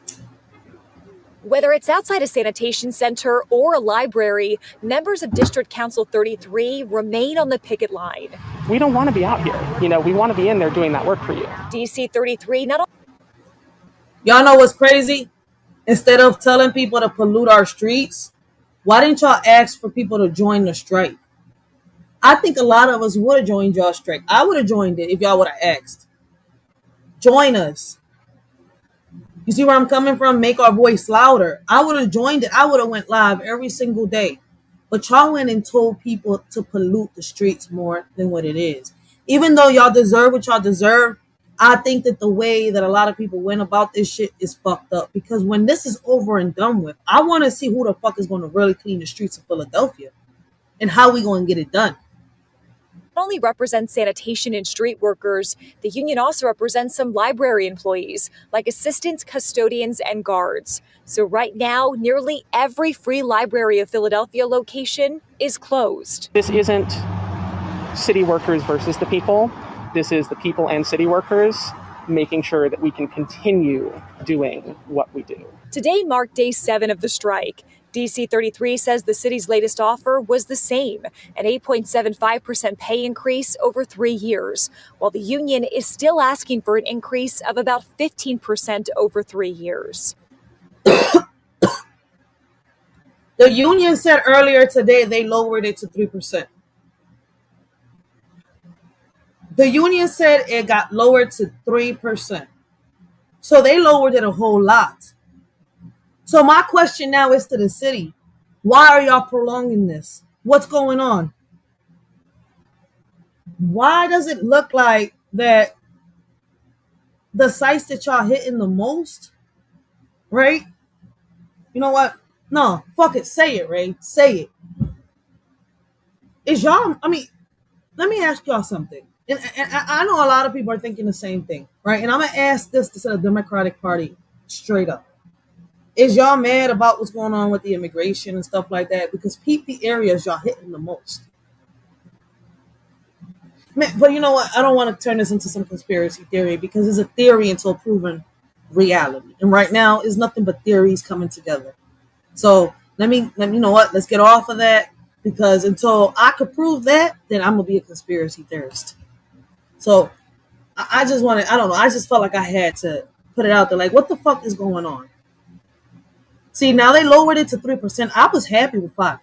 Whether it's outside a sanitation center or a library, members of District Council 33 remain on the picket line. We don't want to be out here. We want to be in there doing that work for you. DC 33 not only. Y'all know what's crazy? Instead of telling people to pollute our streets, why didn't y'all ask for people to join the strike? I think a lot of us would have joined y'all strike. I would have joined it if y'all would have asked. Join us. You see where I'm coming from? Make our voice louder. I would have joined it. I would have went live every single day. But y'all went and told people to pollute the streets more than what it is. Even though y'all deserve what y'all deserve, I think that the way that a lot of people went about this shit is fucked up. Because when this is over and done with, I want to see who the fuck is going to really clean the streets of Philadelphia. And how we going to get it done. Not only represents sanitation and street workers, the union also represents some library employees, like assistants, custodians, and guards. So right now, nearly every free library of Philadelphia location is closed. This isn't city workers versus the people. This is the people and city workers making sure that we can continue doing what we do. Today marked day 7 of the strike. DC 33 says the city's latest offer was the same, an 8.75% pay increase over 3 years, while the union is still asking for an increase of about 15% over 3 years. The union said earlier today they lowered it to 3%. The union said it got lowered to 3%. So they lowered it a whole lot. So my question now is to the city. Why are y'all prolonging this? What's going on? Why does it look like that the sites that y'all hitting the most, right? You know what? No, fuck it. Say it, Ray. Say it. Is y'all, I mean, let me ask y'all something. And I know a lot of people are thinking the same thing, right? And I'm going to ask this to the Democratic Party straight up. Is y'all mad about what's going on with the immigration and stuff like that? Because peep the areas y'all hitting the most. Man, but you know what? I don't want to turn this into some conspiracy theory because it's a theory until proven reality. And right now, it's nothing but theories coming together. So let me you know what? Let's get off of that because until I could prove that, then I'm gonna be a conspiracy theorist. So I just wanted, I don't know, I just felt like I had to put it out there. Like, what the fuck is going on? See, now they lowered it to 3%. I was happy with 5%.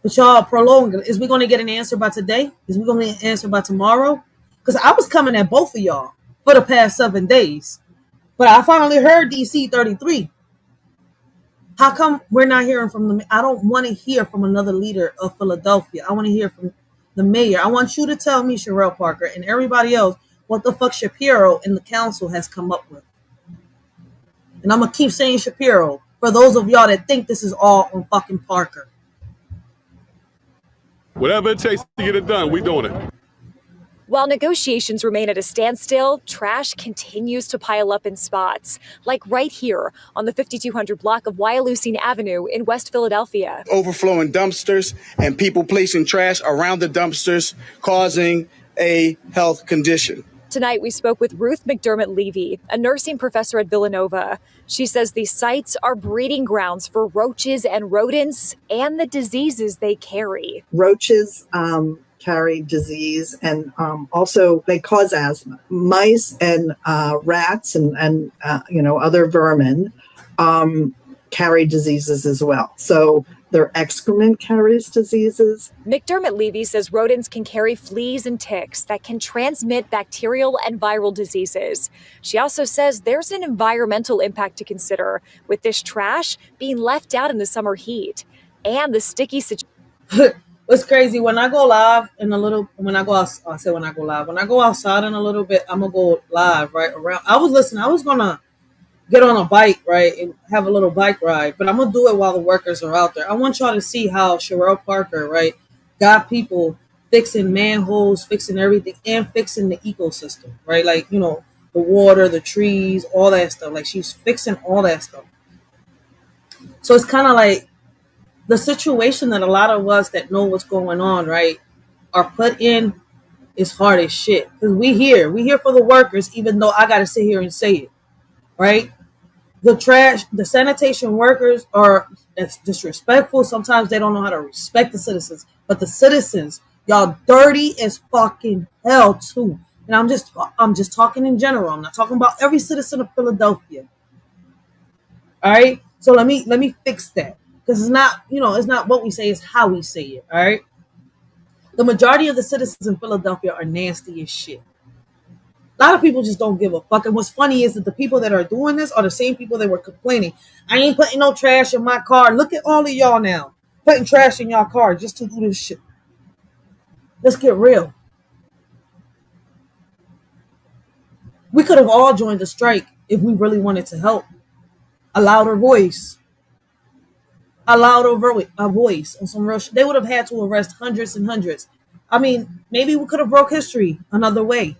But y'all prolonging. Is we gonna get an answer by today? Is we gonna get an answer by tomorrow? Because I was coming at both of y'all for the past 7 days. But I finally heard DC 33. How come we're not hearing from them? I don't want to hear from another leader of Philadelphia. I want to hear from the mayor. I want you to tell me, Sherelle Parker, and everybody else, what the fuck Shapiro and the council has come up with. And I'm going to keep saying Shapiro for those of y'all that think this is all on fucking Parker. Whatever it takes to get it done, we doing it. While negotiations remain at a standstill, trash continues to pile up in spots, like right here on the 5200 block of Wyalusing Avenue in West Philadelphia. Overflowing dumpsters and people placing trash around the dumpsters, causing a health condition. Tonight, we spoke with Ruth McDermott Levy, a nursing professor at Villanova. She says these sites are breeding grounds for roaches and rodents and the diseases they carry. Roaches carry disease, and also they cause asthma. Mice and rats and other vermin carry diseases as well. So their excrement carries diseases. McDermott Levy says rodents can carry fleas and ticks that can transmit bacterial and viral diseases. She also says there's an environmental impact to consider with this trash being left out in the summer heat and the sticky situation. What's crazy, when I go live in a little, when I go outside in a little bit, I'm gonna go live right around. I was gonna get on a bike, right, and have a little bike ride, but I'm gonna do it while the workers are out there. I want y'all to see how Sherelle Parker, right, got people fixing manholes, fixing everything, and fixing the ecosystem, right? Like, the water, the trees, all that stuff. Like, she's fixing all that stuff. So it's kind of like the situation that a lot of us that know what's going on, right, are put in is hard as shit. Because we here for the workers, even though I got to sit here and say it, right? The sanitation workers are disrespectful. Sometimes they don't know how to respect the citizens. But the citizens, y'all dirty as fucking hell too. And I'm just talking in general. I'm not talking about every citizen of Philadelphia. All right? So let me fix that. Because it's not what we say, it's how we say it, all right? The majority of the citizens in Philadelphia are nasty as shit. A lot of people just don't give a fuck. And what's funny is that the people that are doing this are the same people that were complaining. I ain't putting no trash in my car. Look at all of y'all now putting trash in y'all car just to do this shit. Let's get real. We could have all joined the strike if we really wanted to help. A louder voice. A voice on some real shit. They would have had to arrest hundreds and hundreds. I mean, maybe we could have broke history another way.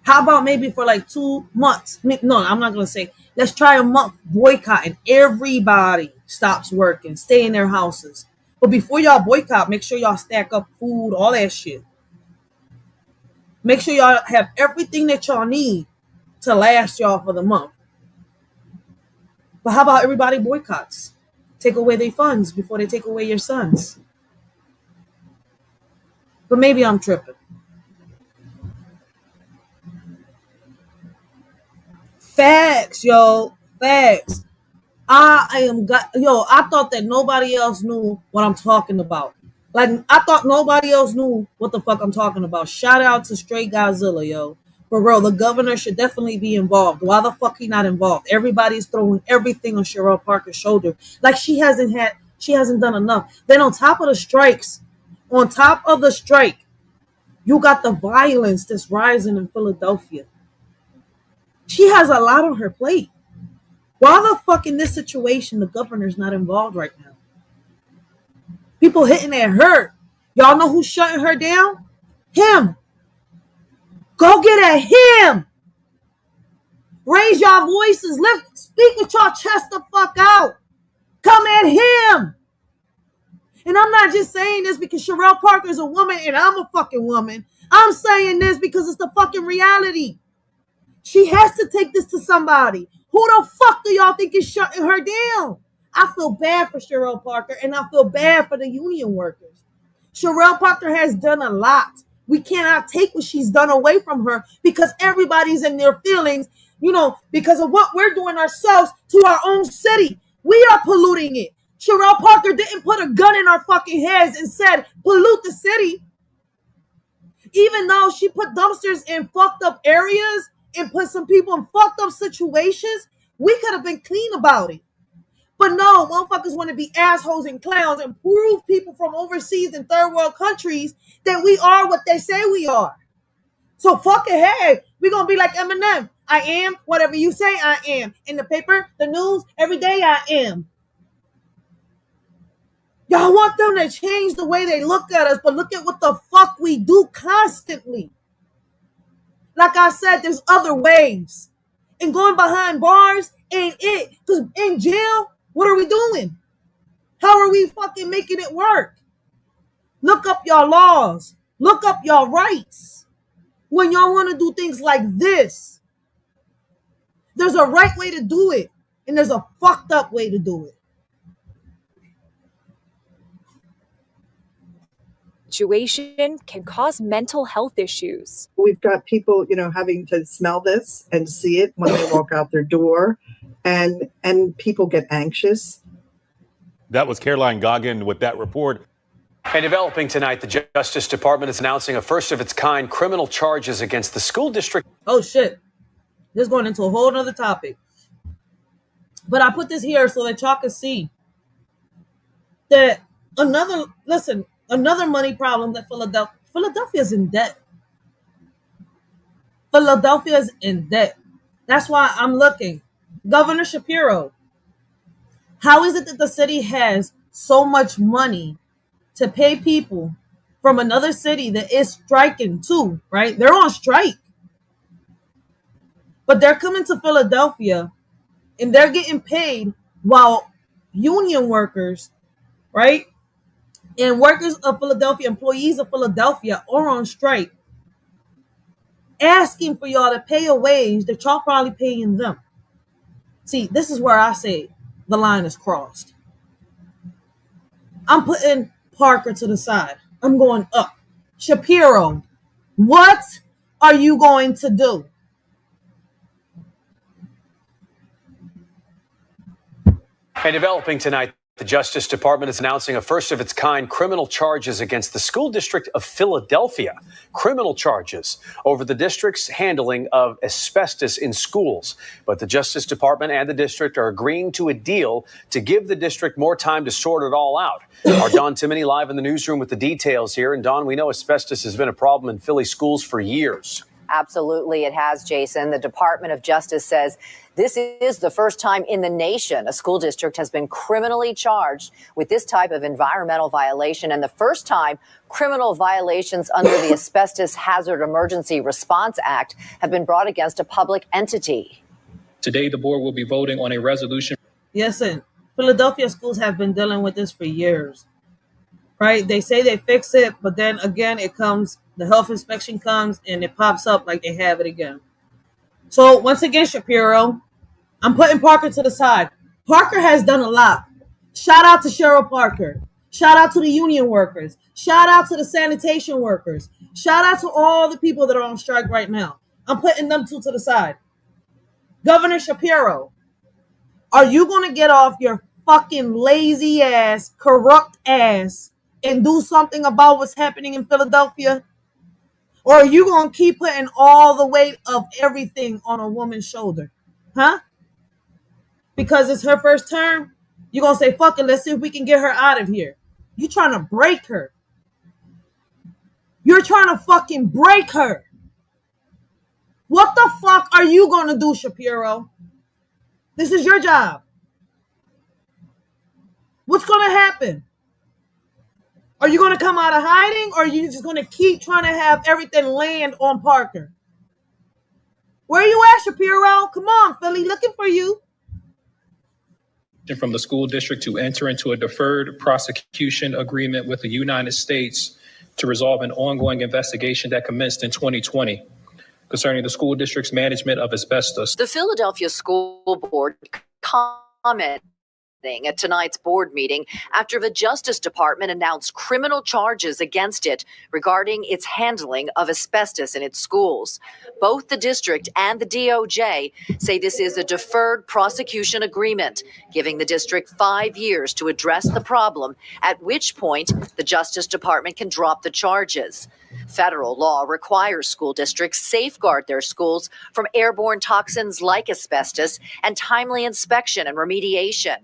How about maybe for like 2 months? No, I'm not going to say. Let's try a month boycott and everybody stops working, stay in their houses. But before y'all boycott, make sure y'all stack up food, all that shit. Make sure y'all have everything that y'all need to last y'all for the month. But how about everybody boycotts? Take away their funds before they take away your sons. But maybe I'm tripping. Facts, yo. Facts. I thought that nobody else knew what I'm talking about. Like, I thought nobody else knew what the fuck I'm talking about. Shout out to Straight Godzilla, yo. For real, the governor should definitely be involved. Why the fuck he not involved? Everybody's throwing everything on Sherelle Parker's shoulder. Like she hasn't done enough. Then on top of the strike, you got the violence that's rising in Philadelphia. She has a lot on her plate. Why the fuck in this situation the governor's not involved right now? People hitting at her. Y'all know who's shutting her down? Him. Go get at him. Raise your voices. Speak with your chest the fuck out. Come at him. And I'm not just saying this because Sherelle Parker is a woman and I'm a fucking woman. I'm saying this because it's the fucking reality. She has to take this to somebody. Who the fuck do y'all think is shutting her down? I feel bad for Sherelle Parker and I feel bad for the union workers. Sherelle Parker has done a lot. We cannot take what she's done away from her because everybody's in their feelings, because of what we're doing ourselves to our own city. We are polluting it. Sherelle Parker didn't put a gun in our fucking heads and said, pollute the city. Even though she put dumpsters in fucked up areas and put some people in fucked up situations, we could have been clean about it. But no, motherfuckers want to be assholes and clowns and prove people from overseas and third world countries that we are what they say we are. So fuck it, hey, we're going to be like Eminem. I am whatever you say I am. In the paper, the news, every day I am. Y'all want them to change the way they look at us, but look at what the fuck we do constantly. Like I said, there's other ways. And going behind bars ain't it. Because in jail, what are we doing? How are we fucking making it work? Look up your laws. Look up your rights. When y'all want to do things like this, there's a right way to do it. And there's a fucked up way to do it. Situation can cause mental health issues. We've got people, having to smell this and see it when they walk out their door, and people get anxious. That was Caroline Goggin with that report. And developing tonight, the Justice Department is announcing a first-of-its-kind criminal charges against the school district. Oh, shit. This is going into a whole other topic. But I put this here so that y'all can see that another money problem that Philadelphia's in debt. Philadelphia's in debt. That's why I'm looking. Governor Shapiro, how is it that the city has so much money to pay people from another city that is striking too, right? They're on strike. But they're coming to Philadelphia and they're getting paid while union workers, right? And workers of Philadelphia, employees of Philadelphia are on strike, asking for y'all to pay a wage that y'all probably paying them. See, this is where I say the line is crossed. I'm putting Parker to the side. I'm going up. Shapiro, what are you going to do? And developing tonight, the Justice Department is announcing a first-of-its-kind criminal charges against the school district of Philadelphia. Criminal charges over the district's handling of asbestos in schools. But the Justice Department and the district are agreeing to a deal to give the district more time to sort it all out. Our Don Timoney live in the newsroom with the details here. And Don, we know asbestos has been a problem in Philly schools for years. Absolutely, it has, Jason. The Department of Justice says this is the first time in the nation a school district has been criminally charged with this type of environmental violation, and the first time criminal violations under the Asbestos Hazard Emergency Response Act have been brought against a public entity. Today, the board will be voting on a resolution. Yes, and Philadelphia schools have been dealing with this for years, right? They say they fix it, but then again, the health inspection comes and it pops up like they have it again. So once again, Shapiro, I'm putting Parker to the side. Parker has done a lot. Shout out to Cheryl Parker. Shout out to the union workers. Shout out to the sanitation workers. Shout out to all the people that are on strike right now. I'm putting them two to the side. Governor Shapiro, are you going to get off your fucking lazy ass, corrupt ass, and do something about what's happening in Philadelphia? Or are you going to keep putting all the weight of everything on a woman's shoulder? Huh? Because it's her first term? You're going to say, fuck it, let's see if we can get her out of here. You're trying to break her. You're trying to fucking break her. What the fuck are you going to do, Shapiro? This is your job. What's going to happen? Are you going to come out of hiding, or are you just going to keep trying to have everything land on Parker? Where are you at, Shapiro? Come on, Philly, looking for you. From the school district to enter into a deferred prosecution agreement with the United States to resolve an ongoing investigation that commenced in 2020 concerning the school district's management of asbestos. The Philadelphia School Board commented at tonight's board meeting after the Justice Department announced criminal charges against it regarding its handling of asbestos in its schools. Both the district and the DOJ say this is a deferred prosecution agreement, giving the district 5 years to address the problem, at which point the Justice Department can drop the charges. Federal law requires school districts safeguard their schools from airborne toxins like asbestos and timely inspection and remediation.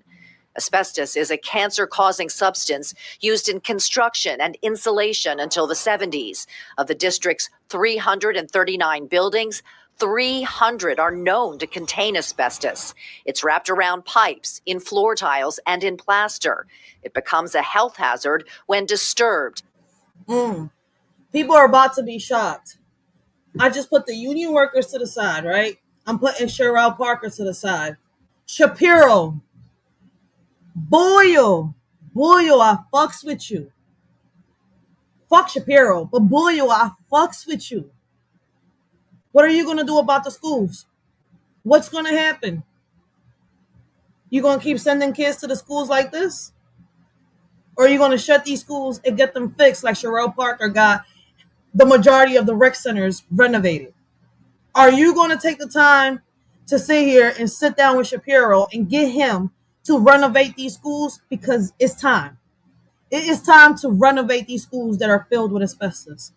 Asbestos is a cancer-causing substance used in construction and insulation until the 70s. Of the district's 339 buildings, 300 are known to contain asbestos. It's wrapped around pipes, in floor tiles, and in plaster. It becomes a health hazard when disturbed. People are about to be shocked. I just put the union workers to the side, right? I'm putting Sherelle Parker to the side. Shapiro. Boyle, I fucks with you. Fuck Shapiro, but Boyle, I fucks with you. What are you going to do about the schools? What's going to happen? You going to keep sending kids to the schools like this? Or are you going to shut these schools and get them fixed like Sherelle Parker got the majority of the rec centers renovated? Are you going to take the time to sit here and sit down with Shapiro and get him to renovate these schools? Because it's time. It is time to renovate these schools that are filled with asbestos.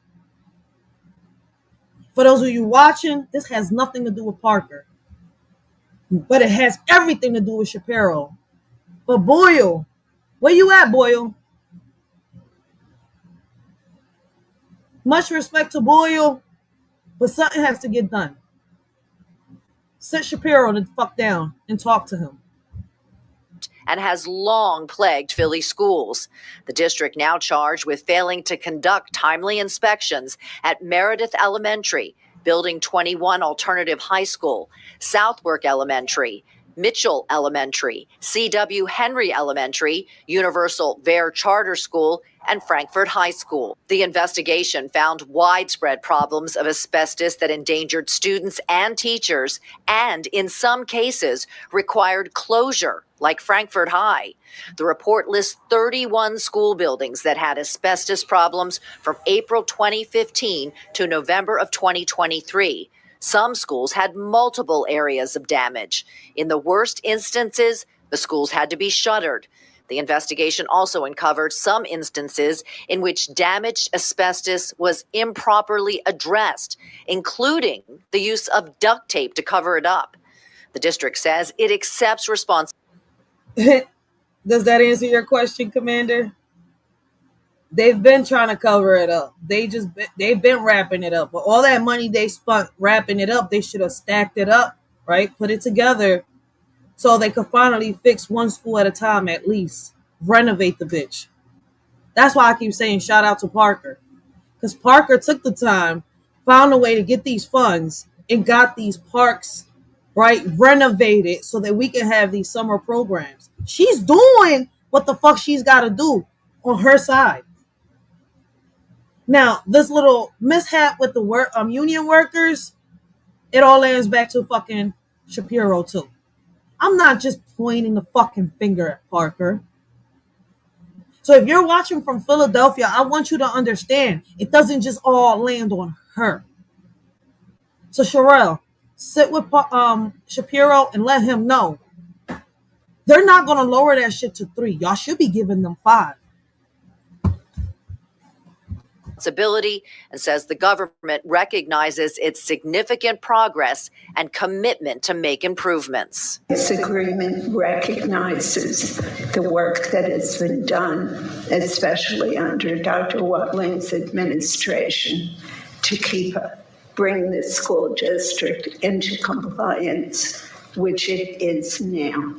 For those of you watching, this has nothing to do with Parker, but it has everything to do with Shapiro. But Boyle, where you at, Boyle? Much respect to Boyle, but something has to get done. Sit Shapiro the fuck down and talk to him. And has long plagued Philly schools. The district now charged with failing to conduct timely inspections at Meredith Elementary, Building 21 Alternative High School, Southwark Elementary, Mitchell Elementary, C.W. Henry Elementary, Universal Vare Charter School, and Frankfurt High School. The investigation found widespread problems of asbestos that endangered students and teachers, and in some cases required closure, like Frankfurt High. The report lists 31 school buildings that had asbestos problems from April 2015 to November of 2023. Some schools had multiple areas of damage. In the worst instances, the schools had to be shuttered. The investigation also uncovered some instances in which damaged asbestos was improperly addressed, including the use of duct tape to cover it up. The district says it accepts responsibility. Does that answer your question, Commander? They've been trying to cover it up. They've been wrapping it up. But all that money they spent wrapping it up, they should have stacked it up, right? Put it together so they could finally fix one school at a time at least. Renovate the bitch. That's why I keep saying shout out to Parker. Because Parker took the time, found a way to get these funds, and got these parks, right, renovated so that we can have these summer programs. She's doing what the fuck she's got to do on her side. Now, this little mishap with the union workers, it all lands back to fucking Shapiro too. I'm not just pointing the fucking finger at Parker. So if you're watching from Philadelphia, I want you to understand it doesn't just all land on her. So Sherelle, sit with Shapiro and let him know they're not going to lower that shit to 3. Y'all should be giving them 5. And says the government recognizes its significant progress and commitment to make improvements. This agreement recognizes the work that has been done, especially under Dr. Watling's administration, to bring the school district into compliance which it is now.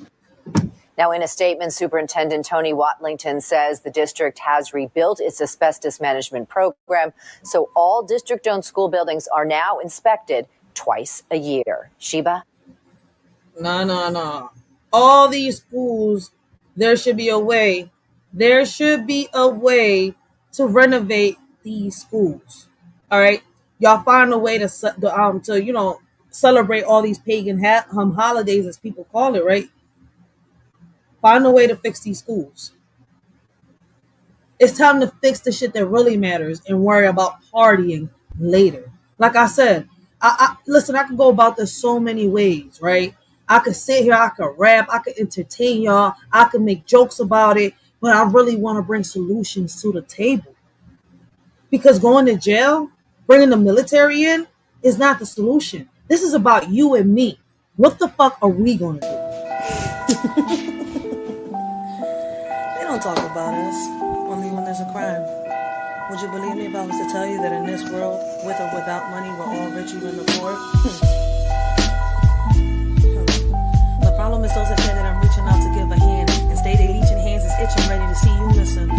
Now, in a statement, Superintendent Tony Watlington says the district has rebuilt its asbestos management program, so all district-owned school buildings are now inspected twice a year. Sheba? No. All these schools, there should be a way. There should be a way to renovate these schools. All right, y'all find a way to celebrate all these pagan holidays, as people call it. Right, find a way to fix these schools. It's time to fix the shit that really matters and worry about partying later. Like I said, listen, I could go about this so many ways, right? I could sit here, I could rap, I could entertain y'all, I could make jokes about it, but I really want to bring solutions to the table. Because going to jail, bringing the military in, is not the solution. This is about you and me. What the fuck are we going to do? They don't talk about us, only when there's a crime. Would you believe me if I was to tell you that in this world, with or without money, we're all rich, even the poor? The problem is those that say that I'm reaching out to give a hand and stay they leeching hands is itching, ready to see you missing.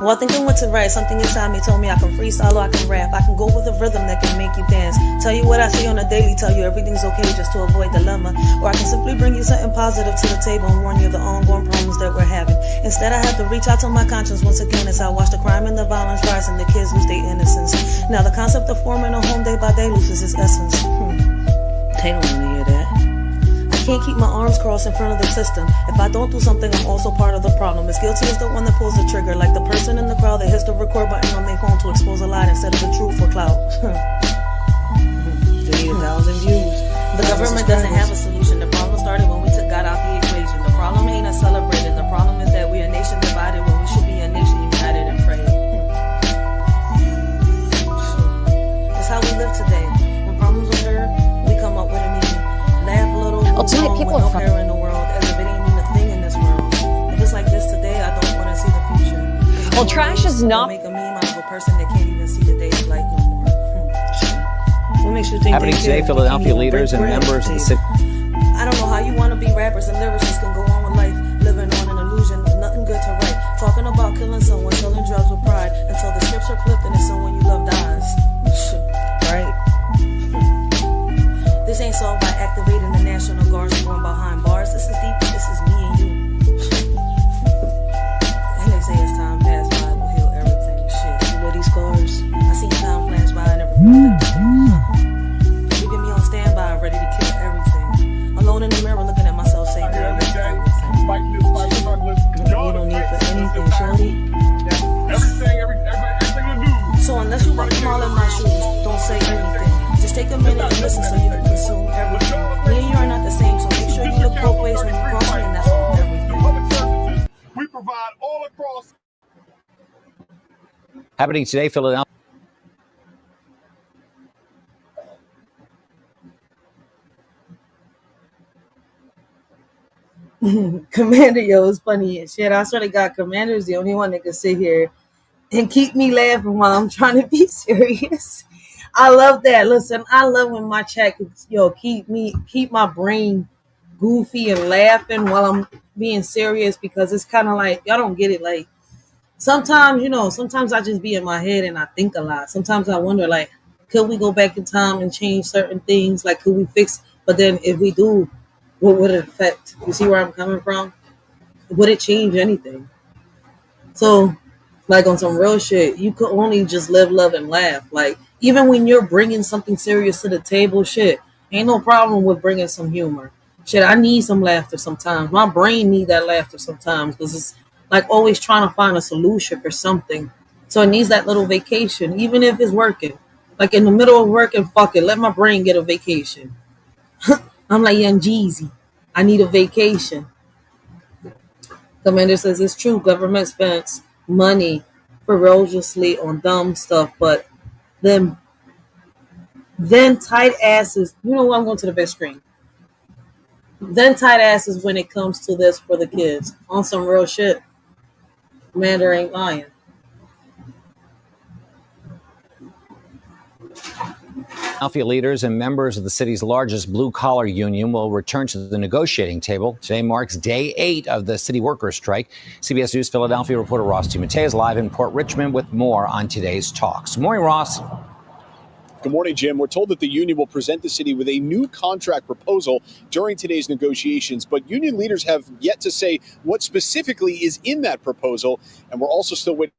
Well, thinking what to write, something inside me told me I can freestyle or I can rap. I can go with a rhythm that can make you dance. Tell you what I see on a daily, tell you everything's okay just to avoid dilemma. Or I can simply bring you something positive to the table and warn you of the ongoing problems that we're having. Instead, I have to reach out to my conscience once again as I watch the crime and the violence rise and the kids lose their innocence. Now the concept of forming a home day by day loses its essence. They don't want to hear that. I can't keep my arms crossed in front of the system. If I don't do something, I'm also part of the problem. As guilty as the one that pulls the trigger, like the person in the crowd that hits the record button on their phone to expose a lie instead of the truth for clout. They need 1,000 views. The government doesn't have a solution. The problem started when we took God out the equation. The problem ain't us celebrating. The problem is that we're a nation divided when we should be a nation united and praying. That's how we live today. When problems occur, we come up with a meaning. Laugh a little, Ultimately, people with no are care in the world, as if it ain't even a thing in this world. If it's like this today, I don't want to see the future. Well, trash is not. Make a meme out of a person that can't even see the daylight no more. What makes you think Happening today, Philadelphia leaders and members of the city. I don't know how you want to be rappers and lyricists can go on with life, living on an illusion, nothing good to write. Talking about killing someone, selling drugs with pride, until the scripts are flipped and it's someone you love dies. Right? This ain't solved by activating the National Guards going behind bars. This is deep, this is me and you. And they say as time passed by, we'll heal everything. Shit, you know these scars? I seen time flash by and everything. Leaving me on standby, ready to kill everything. Alone in the mirror, looking at myself, saying, girl, you're everything. You don't need for anything, Shorty. So unless you walk them all in my shoes, don't say anything. Just take a minute and listen so you can consume everything. Me and you are not the same, so make sure you look both ways when you cross me, and that's on everything. We provide all across. Happening today, Philadelphia. Commander, yo, it's funny as shit. I sort of got Commander's the only one that can sit here and keep me laughing while I'm trying to be serious. I love that. Listen, I love when my chat keep my brain goofy and laughing while I'm being serious, because it's kind of like, y'all don't get it. Like, sometimes I just be in my head and I think a lot. Sometimes I wonder, like, could we go back in time and change certain things? Like, could we fix? But then if we do, what would it affect? You see where I'm coming from? Would it change anything? So, like, on some real shit, you could only just live, love, and laugh. Like, even when you're bringing something serious to the table, shit, ain't no problem with bringing some humor. Shit, I need some laughter sometimes. My brain need that laughter sometimes, because it's like always trying to find a solution for something. So it needs that little vacation, even if it's working. Like, in the middle of working, fuck it, let my brain get a vacation. I'm like Young Jeezy. I need a vacation. Commander says it's true. Government spends money ferociously on dumb stuff, but then tight asses. You know what? I'm going to the best screen. Then tight asses when it comes to this for the kids. On some real shit. Commander ain't lying. Philadelphia leaders and members of the city's largest blue-collar union will return to the negotiating table. Today marks day 8 of the city workers' strike. CBS News Philadelphia reporter Ross Dumattea is live in Port Richmond with more on today's talks. Good morning, Ross. Good morning, Jim. We're told that the union will present the city with a new contract proposal during today's negotiations, but union leaders have yet to say what specifically is in that proposal, and we're also still waiting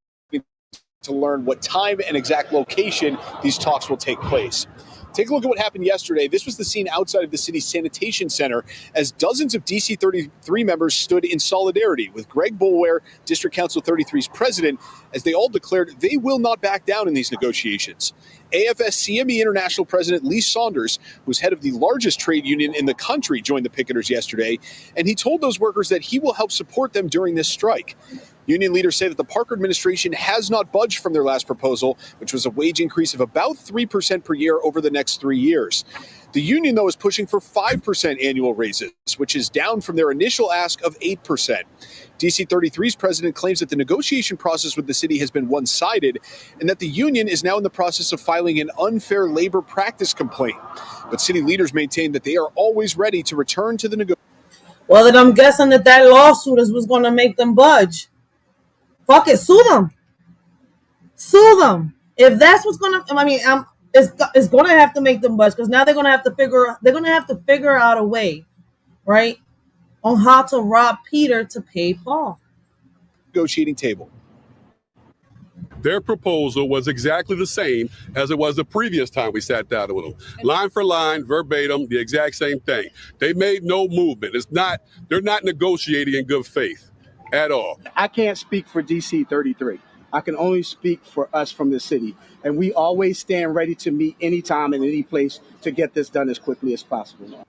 to learn what time and exact location these talks will take place. Take a look at what happened yesterday. This was the scene outside of the city's sanitation center as dozens of DC 33 members stood in solidarity with Greg Boulware, District Council 33's president, as they all declared they will not back down in these negotiations. AFS-CME International President Lee Saunders, who's head of the largest trade union in the country, joined the picketers yesterday, and he told those workers that he will help support them during this strike. Union leaders say that the Parker administration has not budged from their last proposal, which was a wage increase of about 3% per year over the next 3 years. The union, though, is pushing for 5% annual raises, which is down from their initial ask of 8%. DC 33's president claims that the negotiation process with the city has been one-sided and that the union is now in the process of filing an unfair labor practice complaint. But city leaders maintain that they are always ready to return to the negotiation. Well, then I'm guessing that lawsuit is what's going to make them budge. Fuck it, sue them. Sue them. If that's what's gonna, it's gonna have to make them budge because now they're gonna have to figure out a way, right, on how to rob Peter to pay Paul. Negotiating table. Their proposal was exactly the same as it was the previous time we sat down with them. Line for line, verbatim, the exact same thing. They made no movement. They're not negotiating in good faith at all. I can't speak for DC 33. I can only speak for us from the city. And we always stand ready to meet anytime and any place to get this done as quickly as possible.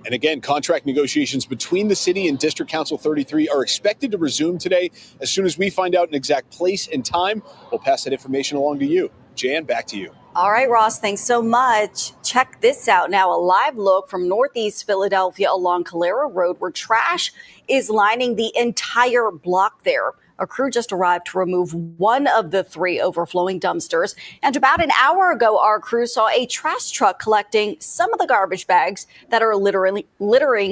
And again, contract negotiations between the city and District Council 33 are expected to resume today. As soon as we find out an exact place and time, we'll pass that information along to you. Jan, back to you. All right, Ross, thanks so much. Check this out now. A live look from Northeast Philadelphia along Calera Road where trash is lining the entire block there. A crew just arrived to remove one of the 3 overflowing dumpsters. And about an hour ago, our crew saw a trash truck collecting some of the garbage bags that are littering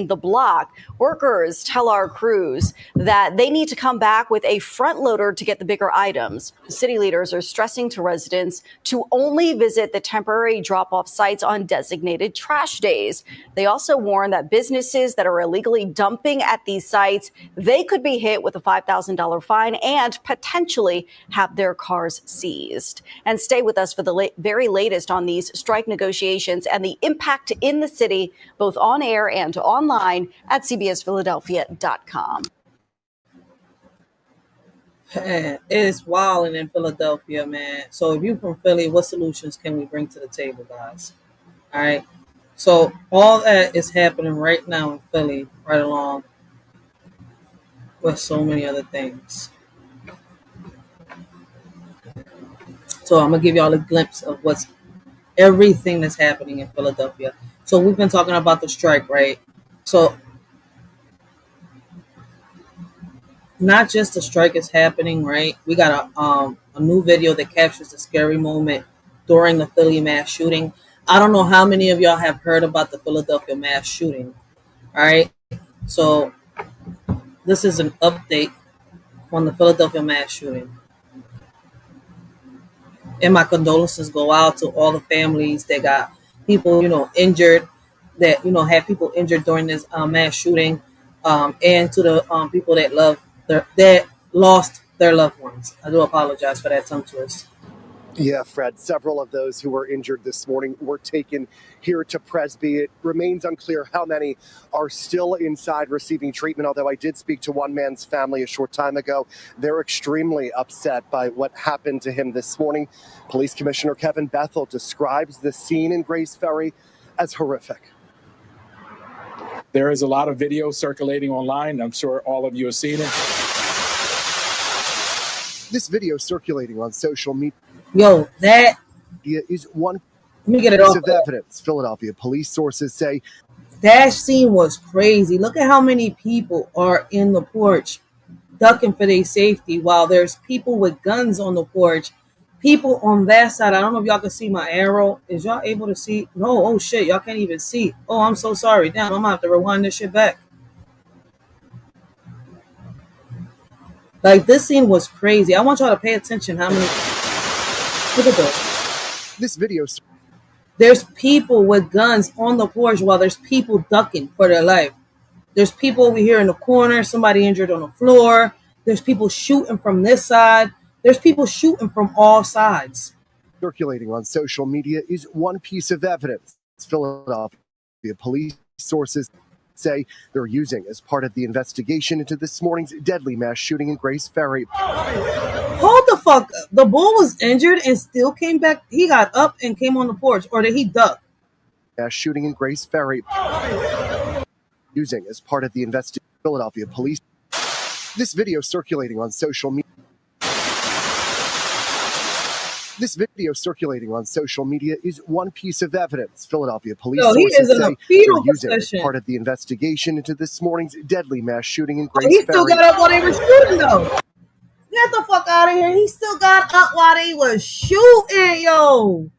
the block. Workers tell our crews that they need to come back with a front loader to get the bigger items. City leaders are stressing to residents to only visit the temporary drop-off sites on designated trash days. They also warn that businesses that are illegally dumping at these sites, they could be hit with a $5,000 fine and potentially have their cars seized. And stay with us for the very latest on these strike negotiations and the impact in the city, both on air and online at cbsphiladelphia.com. Man, it's wilding in Philadelphia, man. So if you're from Philly, what solutions can we bring to the table, guys? All right. So all that is happening right now in Philly, right along with so many other things. So I'm going to give y'all a glimpse of everything that's happening in Philadelphia. So we've been talking about the strike, right? So not just the strike is happening, right? We got a new video that captures the scary moment during the Philly mass shooting. I don't know how many of y'all have heard about the Philadelphia mass shooting, all right? So this is an update on the Philadelphia mass shooting. And my condolences go out to all the families that got people, injured, that, had people injured during this mass shooting, and to the people that lost their loved ones. I do apologize for that tongue twist. Yeah, Fred, several of those who were injured this morning were taken here to Presby. It remains unclear how many are still inside receiving treatment, although I did speak to one man's family a short time ago. They're extremely upset by what happened to him this morning. Police Commissioner Kevin Bethel describes the scene in Grace Ferry as horrific. There is a lot of video circulating online. I'm sure all of you have seen it. This video circulating on social media. Yo, that is one piece of evidence. Philadelphia police sources say that scene was crazy. Look at how many people are in the porch ducking for their safety while there's people with guns on the porch People on that side, I don't know if y'all can see my arrow. Is y'all able to see? No, oh shit, y'all can't even see. Oh, I'm so sorry. Damn, I'm gonna have to rewind this shit back. Like, this scene was crazy. I want y'all to pay attention how many. Look at this. This video. There's people with guns on the porch while there's people ducking for their life. There's people over here in the corner, somebody injured on the floor. There's people shooting from this side. There's people shooting from all sides. Circulating on social media is one piece of evidence Philadelphia police sources say they're using as part of the investigation into this morning's deadly mass shooting in Grace Ferry. Hold the fuck up. The bull was injured and still came back. He got up and came on the porch, or did he duck? Mass shooting in Grace Ferry. Using as part of the investigation, Philadelphia police. This video circulating on social media. This video circulating on social media is one piece of evidence Philadelphia police sources say they're using as part of the investigation into this morning's deadly mass shooting in Grace Ferry. He still got up while they were shooting, though. Get the fuck out of here. He still got up while they was shooting, yo.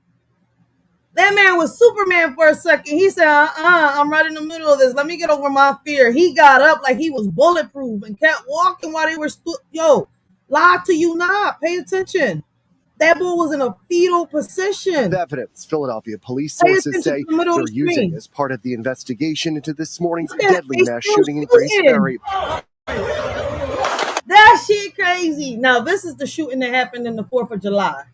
That man was Superman for a second. He said, I'm right in the middle of this. Let me get over my fear. He got up like he was bulletproof and kept walking while they were yo, lie to you not. Pay attention. That bull was in a fetal position. Evidence Philadelphia police sources say they're using as part of the investigation into this morning's deadly mass shooting in Grace Ferry. That shit crazy. Now, this is the shooting that happened in the 4th of July.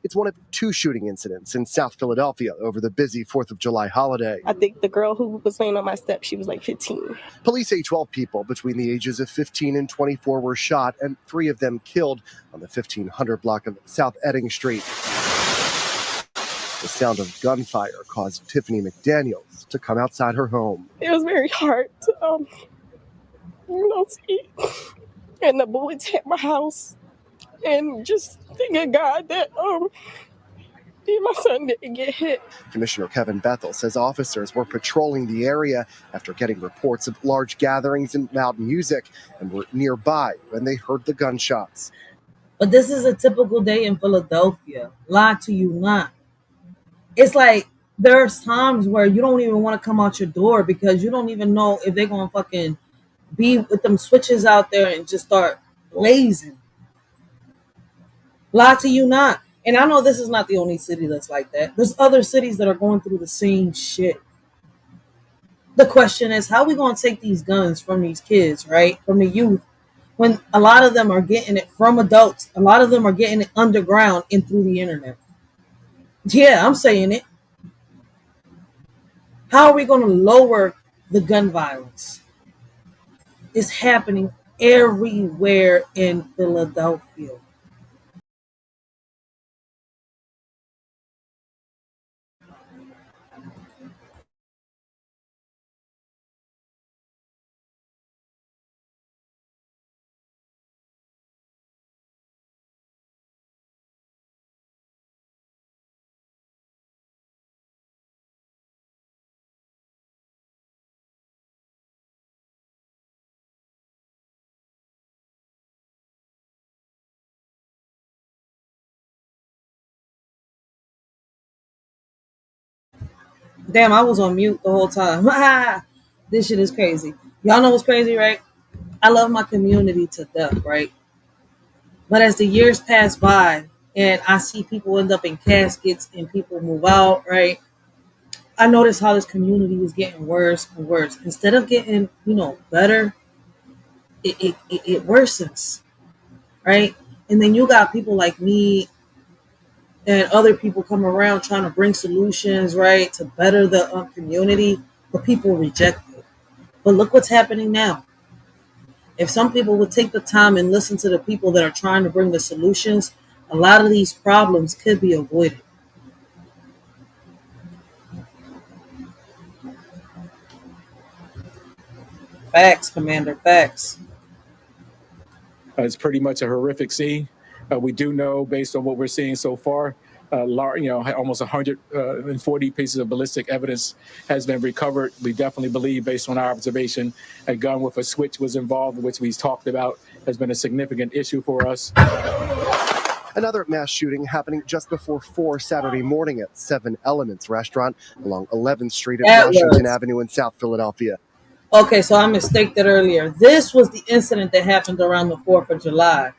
It's one of 2 shooting incidents in South Philadelphia over the busy 4th of July holiday. I think the girl who was laying on my step, she was like 15. Police say 12 people between the ages of 15 and 24 were shot, and 3 of them killed on the 1500 block of South Edding Street. The sound of gunfire caused Tiffany McDaniels to come outside her home. It was very hard to, see. And the bullets hit my house. And just thanking God that my son didn't get hit. Commissioner Kevin Bethel says officers were patrolling the area after getting reports of large gatherings and loud music and were nearby when they heard the gunshots. But this is a typical day in Philadelphia. Lie to you not. It's like there's times where you don't even want to come out your door because you don't even know if they're going to fucking be with them switches out there and just start blazing. Lie to you not. And I know this is not the only city that's like that. There's other cities that are going through the same shit. The question is, how are we going to take these guns from these kids, right? From the youth, when a lot of them are getting it from adults. A lot of them are getting it underground and through the internet. Yeah, I'm saying it. How are we going to lower the gun violence? It's happening everywhere in Philadelphia. Damn, I was on mute the whole time. This shit is crazy. Y'all know what's crazy, right? I love my community to death, right? But as the years pass by and I see people end up in caskets and people move out, right? I notice how this community is getting worse and worse. Instead of getting, better, it worsens, right? And then you got people like me and other people come around trying to bring solutions, right, to better the community, but people reject it. But look what's happening now. If some people would take the time and listen to the people that are trying to bring the solutions, a lot of these problems could be avoided. Facts, Commander, facts. It's pretty much a horrific scene. We do know, based on what we're seeing so far, almost 140 pieces of ballistic evidence has been recovered. We definitely believe, based on our observation, a gun with a switch was involved, which we talked about has been a significant issue for us. Another mass shooting happening just before 4 Saturday morning at 7 Elements restaurant along 11th Street at Washington Avenue in South Philadelphia. Okay, so I mistaked it earlier. This was the incident that happened around the 4th of July.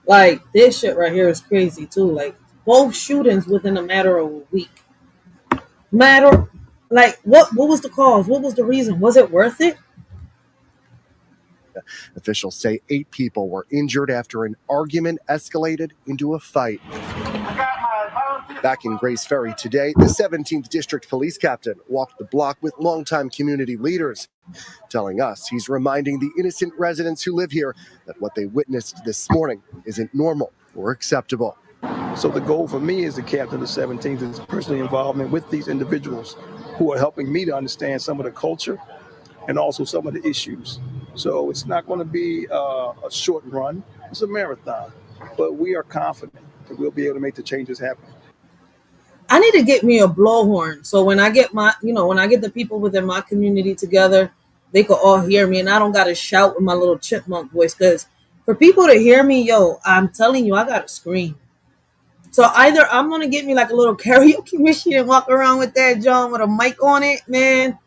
Like, this shit right here is crazy, too. Like, both shootings within a matter of a week. Like, what was the cause? What was the reason? Was it worth it? Officials say 8 people were injured after an argument escalated into a fight. Back in Grace Ferry today, the 17th District Police Captain walked the block with longtime community leaders, telling us he's reminding the innocent residents who live here that what they witnessed this morning isn't normal or acceptable. So the goal for me as the captain of the 17th is personal involvement with these individuals who are helping me to understand some of the culture and also some of the issues. So it's not going to be a short run. It's a marathon. But we are confident that we'll be able to make the changes happen. I need to get me a blowhorn. So when I get when I get the people within my community together, they can all hear me and I don't got to shout with my little chipmunk voice. Because for people to hear me, I'm telling you, I got to scream. So either I'm going to get me like a little karaoke machine and walk around with that John with a mic on it, man.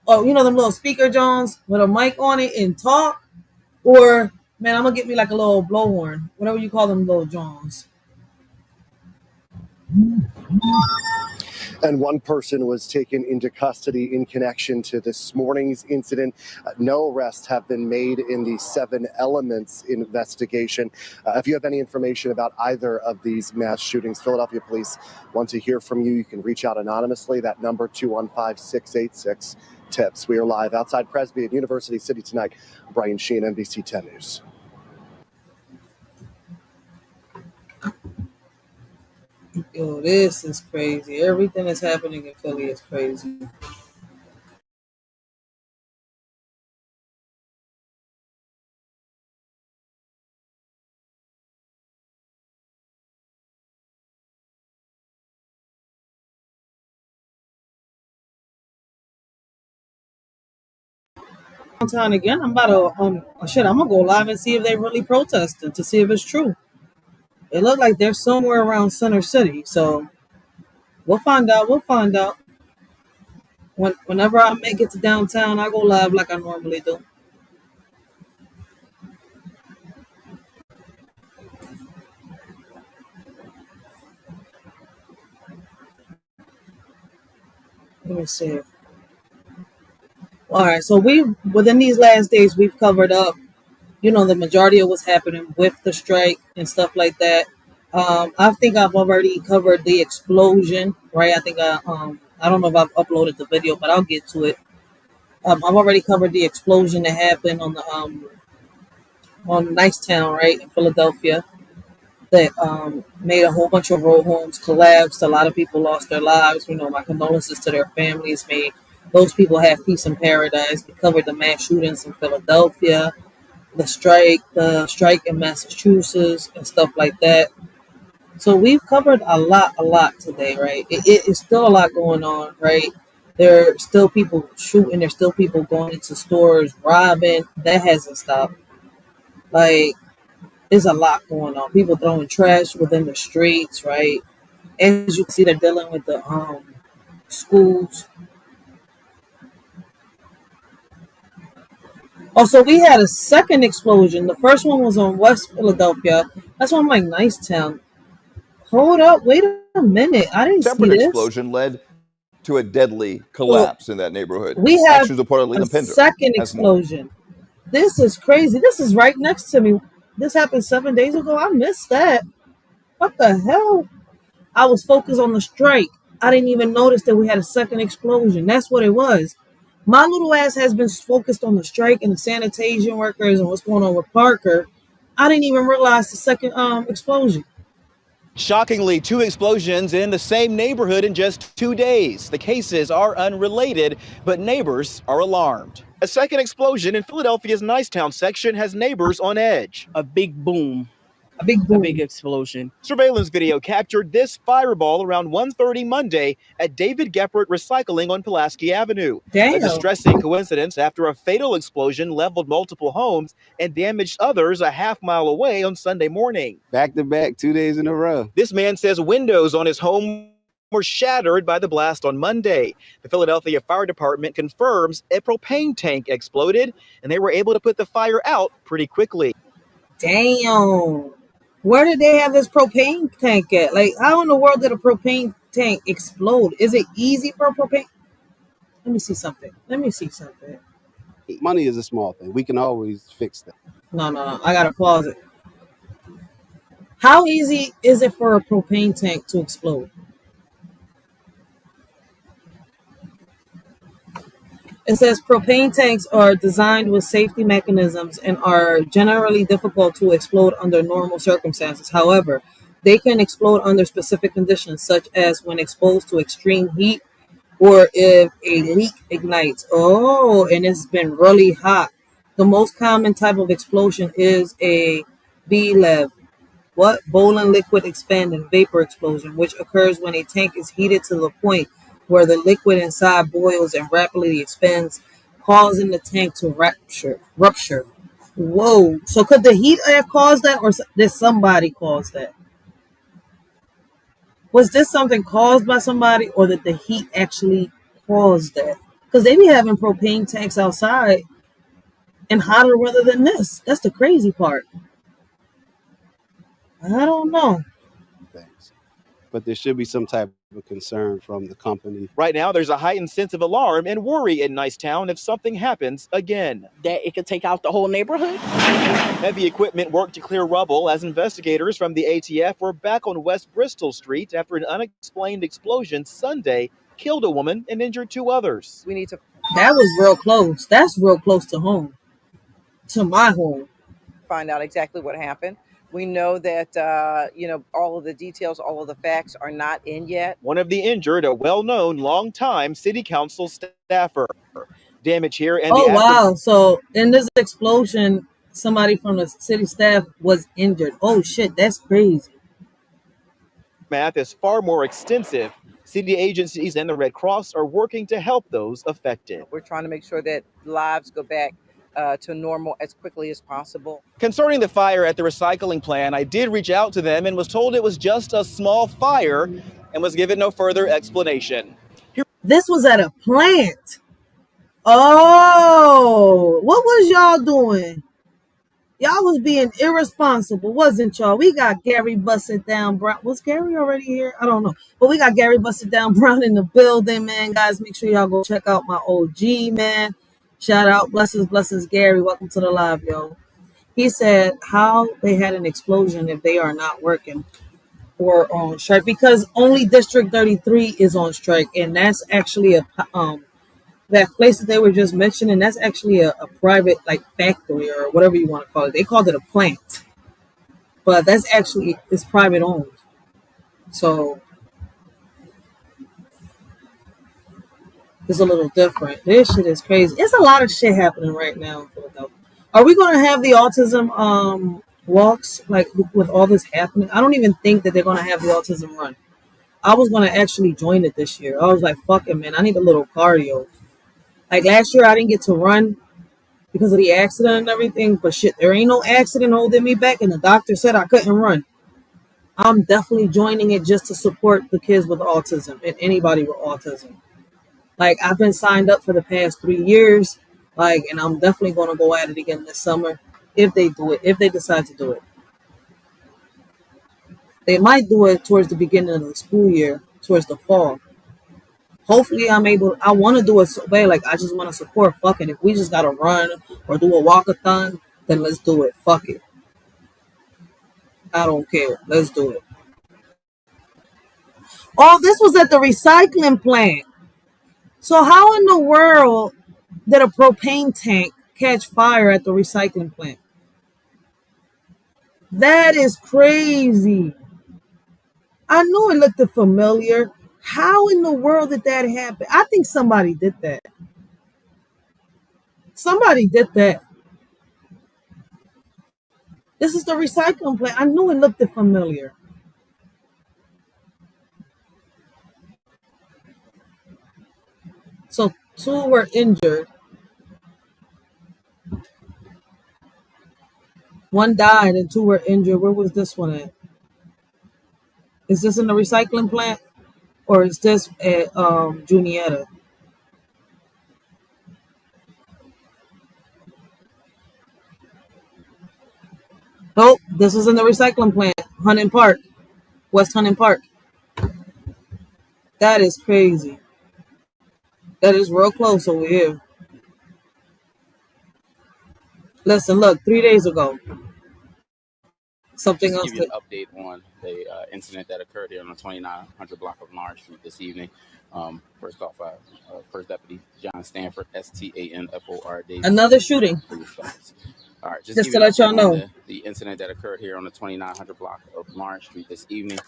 Or, them little speaker Johns with a mic on it and talk. Or, man, I'm going to get me like a little blowhorn. Whatever you call them little Johns. And one person was taken into custody in connection to this morning's incident. No arrests have been made in the 7 Elements investigation. If you have any information about either of these mass shootings, Philadelphia police want to hear from you. You can reach out anonymously. That number, 215-686-TIPS. We are live outside Presby at University City tonight. Brian Sheen, NBC 10 News. Yo, this is crazy. Everything that's happening in Philly is crazy. Downtown again. I'm about to I'm gonna go live and see if they really protested to see if it's true. It looked like they're somewhere around Center City, so we'll find out. Whenever I make it to downtown, I go live like I normally do. Let me see. All right, so within these last days, we've covered up, the majority of what's happening with the strike and stuff like that. I think I've already covered the explosion, right? I think I don't know if I've uploaded the video, but I'll get to it. I've already covered the explosion that happened on Nicetown, right, in Philadelphia, that made a whole bunch of row homes collapse. A lot of people lost their lives. My condolences to their families. May those people have peace in paradise. We covered the mass shootings in Philadelphia, the strike in Massachusetts, and stuff like that. So we've covered a lot today, right? It is still a lot going on, right? There are still people shooting. There's still people going into stores, robbing. That hasn't stopped. Like, there's a lot going on. People throwing trash within the streets, right? As you can see, they're dealing with the schools. Also, we had a second explosion. The first one was on West Philadelphia. That's on like Nicetown. Hold up, wait a minute. I didn't see Separate this. explosion led to a deadly collapse in that neighborhood. We have Actions reported a Leland Pinder second has more. explosion. This is crazy. This is right next to me. This happened 7 days ago. I missed that. What the hell? I was focused on the strike. I didn't even notice that we had a second explosion. That's what it was. My little ass has been focused on the strike and the sanitation workers and what's going on with Parker. I didn't even realize the second explosion. Shockingly, 2 explosions in the same neighborhood in just 2 days. The cases are unrelated, but neighbors are alarmed. A second explosion in Philadelphia's Nicetown section has neighbors on edge. A big boom, A big boom. A big explosion. Surveillance video captured this fireball around 1:30 Monday at David Geppert Recycling on Pulaski Avenue. Damn. A distressing coincidence after a fatal explosion leveled multiple homes and damaged others a half-mile away on Sunday morning. Back to back, 2 days in a row. This man says windows on his home were shattered by the blast on Monday. The Philadelphia Fire Department confirms a propane tank exploded, and they were able to put the fire out pretty quickly. Damn. Where did they have this propane tank at? Like, how in the world did a propane tank explode? Is it easy for a propane? Let me see something. Money is a small thing. We can always fix that. No. I gotta pause it. How easy is it for a propane tank to explode? It says propane tanks are designed with safety mechanisms and are generally difficult to explode under normal circumstances. However, they can explode under specific conditions, such as when exposed to extreme heat or if a leak ignites. Oh, and it's been really hot. The most common type of explosion is a BLEV. Boiling liquid expanding vapor explosion, which occurs when a tank is heated to the point where the liquid inside boils and rapidly expands, causing the tank to rupture. Whoa. So could the heat have caused that, or did somebody cause that? Was this something caused by somebody, or did the heat actually cause that? Because they be having propane tanks outside in hotter weather than this. That's the crazy part. I don't know. Thanks. But there should be some type of concern from the company. Right now, there's a heightened sense of alarm and worry in Nicetown if something happens again. That it could take out the whole neighborhood? Heavy equipment worked to clear rubble as investigators from the ATF were back on West Bristol Street after an unexplained explosion Sunday killed a woman and injured 2 others. We need to... That was real close. That's real close to home. To my home. Find out exactly what happened. We know that, all of the details, all of the facts are not in yet. One of the injured, a well-known, long-time city council staffer. Damage here and wow. So in this explosion, somebody from the city staff was injured. Oh, shit. That's crazy. Math is far more extensive. City agencies and the Red Cross are working to help those affected. We're trying to make sure that lives go back to normal as quickly as possible. Concerning the fire at the recycling plant, I did reach out to them and was told it was just a small fire and was given no further explanation. This was at a plant. Oh, what was y'all doing? Y'all was being irresponsible, wasn't y'all? We got Gary Busted Down Brown. Was Gary already here? I don't know. But we got Gary Busted Down Brown in the building, man. Guys, make sure y'all go check out my OG, man. Shout out, blessings, Gary. Welcome to the live, yo. He said how they had an explosion if they are not working or on strike, because only District 33 is on strike, and that's actually that place that they were just mentioning. That's actually a private factory or whatever you want to call it. They called it a plant, but it's private owned. So it's a little different. This shit is crazy. It's a lot of shit happening right now in Philadelphia. Are we going to have the autism walks with all this happening? I don't even think that they're going to have the autism run. I was going to actually join it this year. I was like, fuck it, man. I need a little cardio. Like last year, I didn't get to run because of the accident and everything. But shit, there ain't no accident holding me back. And the doctor said I couldn't run. I'm definitely joining it just to support the kids with autism and anybody with autism. Like, I've been signed up for the past 3 years, and I'm definitely going to go at it again this summer if they do it, if they decide to do it. They might do it towards the beginning of the school year, towards the fall. Hopefully I want to do it so bad, I just want to support. Fuck it. If we just got to run or do a walkathon, then let's do it. Fuck it. I don't care. Let's do it. Oh, this was at the recycling plant. So how in the world did a propane tank catch fire at the recycling plant? That is crazy. I knew it looked familiar. How in the world did that happen? I think somebody did that. Somebody did that. This is the recycling plant. I knew it looked familiar. So 2 were injured. 1 died and 2 were injured. Where was this one at? Is this in the recycling plant or is this at Junietta? Nope, this is in the recycling plant, Hunting Park, West Hunting Park. That is crazy. That is real close over here. Listen, look, 3 days ago. Something Just to else. give you an update on the incident that occurred here on the 2900 block of Lawrence Street this evening. First off, First Deputy John Stanford, STANFORD. Another shooting. All right, Just to let y'all know. The incident that occurred here on the 2900 block of Lawrence Street this evening,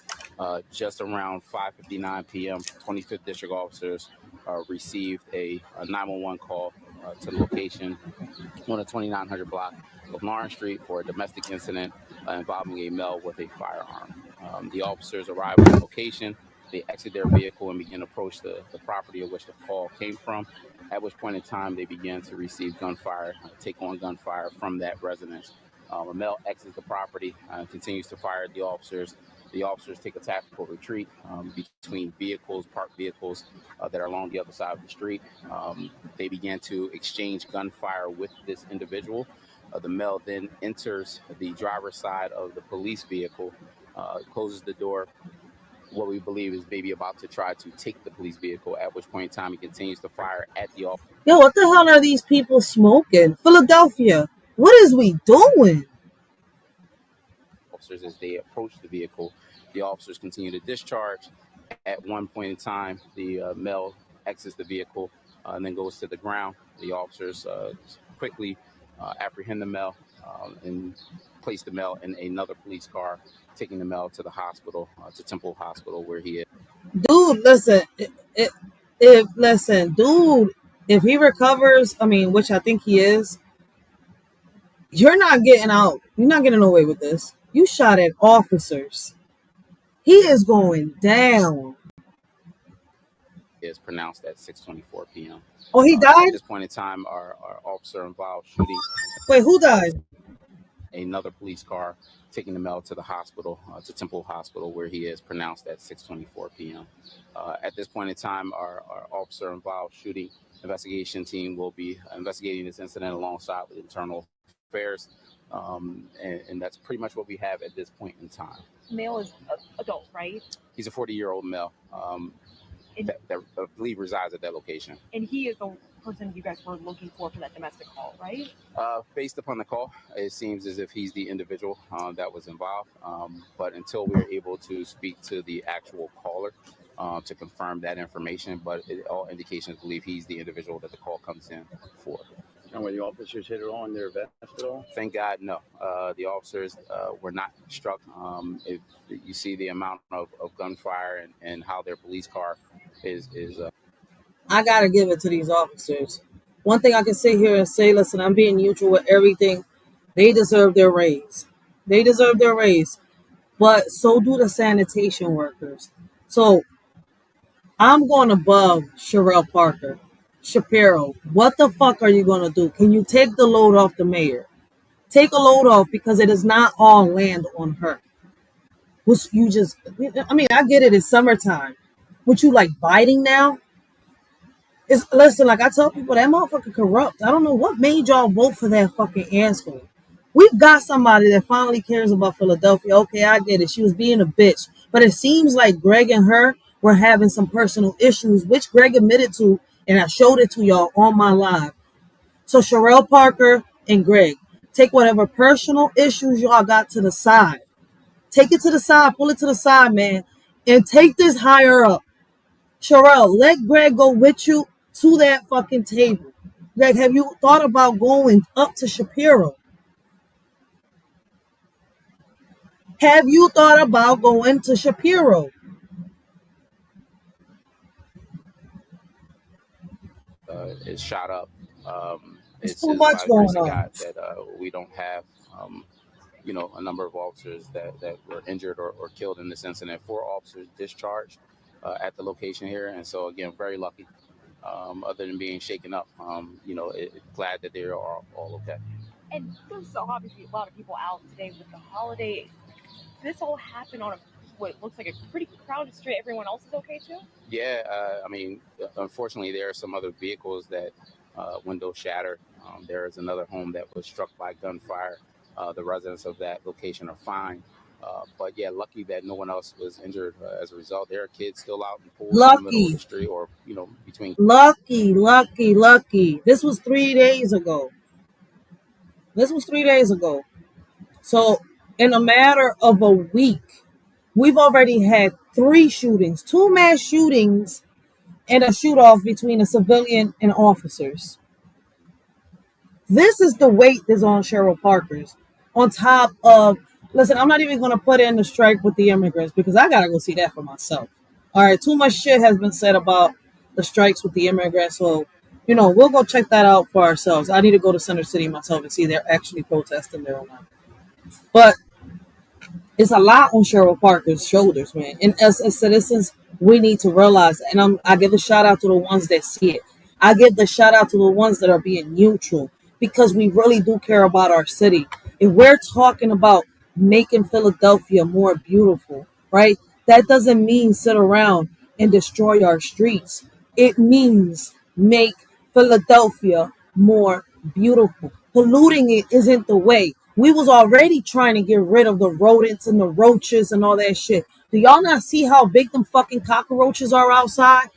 just around 5:59 p.m., 25th District officers received a 911 call to the location on the 2900 block of Lawrence Street for a domestic incident involving a male with a firearm. The officers arrived at the location. They exit their vehicle and begin to approach the property of which the call came from, at which point in time they began to receive gunfire, take on gunfire from that residence. A male exits the property and continues to fire at the officers. The officers take a tactical retreat between vehicles, parked vehicles that are along the other side of the street. They began to exchange gunfire with this individual. The male then enters the driver's side of the police vehicle, closes the door, what we believe is maybe about to try to take the police vehicle, at which point in time he continues to fire at the officer. Yo, what the hell are these people smoking? Philadelphia, what is we doing? Officers, as they approach the vehicle, the officers continue to discharge. At one point in time, the male exits the vehicle and then goes to the ground. The officers quickly apprehend the male and place the male in another police car, taking the male to the hospital, to Temple Hospital, where he is. Dude, listen, if he recovers, I mean, which I think he is, you're not getting out. You're not getting away with this. You shot at officers. He is going down. Is pronounced at 6:24 p.m. Oh, he died? At this point in time, our officer involved shooting. Wait, who died? Another police car, taking the male to the hospital, to Temple Hospital, where he is pronounced at 6:24 p.m. At this point in time, our officer involved shooting investigation team will be investigating this incident alongside with internal affairs, and that's pretty much what we have at this point in time. Male is adult, right? He's a 40-year-old male that I believe resides at that location. And he is the person you guys were looking for that domestic call, right? Based upon the call, it seems as if he's the individual that was involved. But until we're able to speak to the actual caller to confirm that information, but all indications believe he's the individual that the call comes in for. And were the officers hit on their vest at all? Thank God, no. The officers were not struck. If you see the amount of gunfire and how their police car is I gotta give it to these officers. One thing I can sit here and say, listen, I'm being neutral with everything. They deserve their raise. They deserve their raise. But so do the sanitation workers. So I'm going above Sherelle Parker. Shapiro, what the fuck are you going to do? Can you take the load off the mayor? Take a load off, because it is not all land on her. Was you just, I mean, I get it, it's summertime. Would you like biting now? Listen, like I tell people, that motherfucker corrupt. I don't know what made y'all vote for that fucking asshole. We've got somebody that finally cares about Philadelphia. Okay, I get it. She was being a bitch. But it seems like Greg and her were having some personal issues, which Greg admitted to, and I showed it to y'all on my live. So Sherelle Parker and Greg, take whatever personal issues y'all got to the side. Take it to the side. Pull it to the side, man. And take this higher up. Sherelle, let Greg go with you to that fucking table. Greg, have you thought about going up to Shapiro? Have you thought about going to Shapiro? is shot up. It's too much going on. That we don't have a number of officers that were injured or killed in this incident. 4 officers discharged at the location here. And so, again, very lucky, other than being shaken up, glad that they're all okay. And there's obviously a lot of people out today with the holiday. This all happened on what looks like a pretty crowded street. Everyone else is okay too? Yeah, unfortunately, there are some other vehicles that windows shattered. There is another home that was struck by gunfire. The residents of that location are fine. But yeah, lucky that no one else was injured as a result. There are kids still out in pools in the middle of Lucky, the street or, between. lucky. This was 3 days ago. So in a matter of a week, we've already had 3 shootings, 2 mass shootings, and a shoot-off between a civilian and officers. This is the weight that's on Cheryl Parker's. On top of, listen, I'm not even going to put in the strike with the immigrants because I got to go see that for myself. All right, too much shit has been said about the strikes with the immigrants. So, we'll go check that out for ourselves. I need to go to Center City myself and see if they're actually protesting there or not. But it's a lot on Cheryl Parker's shoulders, man. And as citizens, we need to realize, and I give a shout out to the ones that see it. I give the shout out to the ones that are being neutral because we really do care about our city. If we're talking about making Philadelphia more beautiful, right? That doesn't mean sit around and destroy our streets. It means make Philadelphia more beautiful. Polluting it isn't the way. We was already trying to get rid of the rodents and the roaches and all that shit. Do y'all not see how big them fucking cockroaches are outside?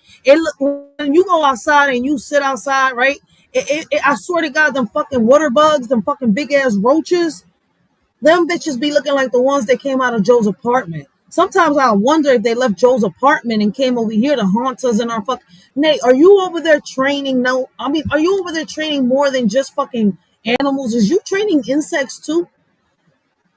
When you go outside and you sit outside, right? I swear to God, them fucking water bugs, them fucking big ass roaches, them bitches be looking like the ones that came out of Joe's apartment. Sometimes I wonder if they left Joe's apartment and came over here to haunt us in our fucking. Nate, are you over there training? No, are you over there training more than just fucking animals? Is you training insects too?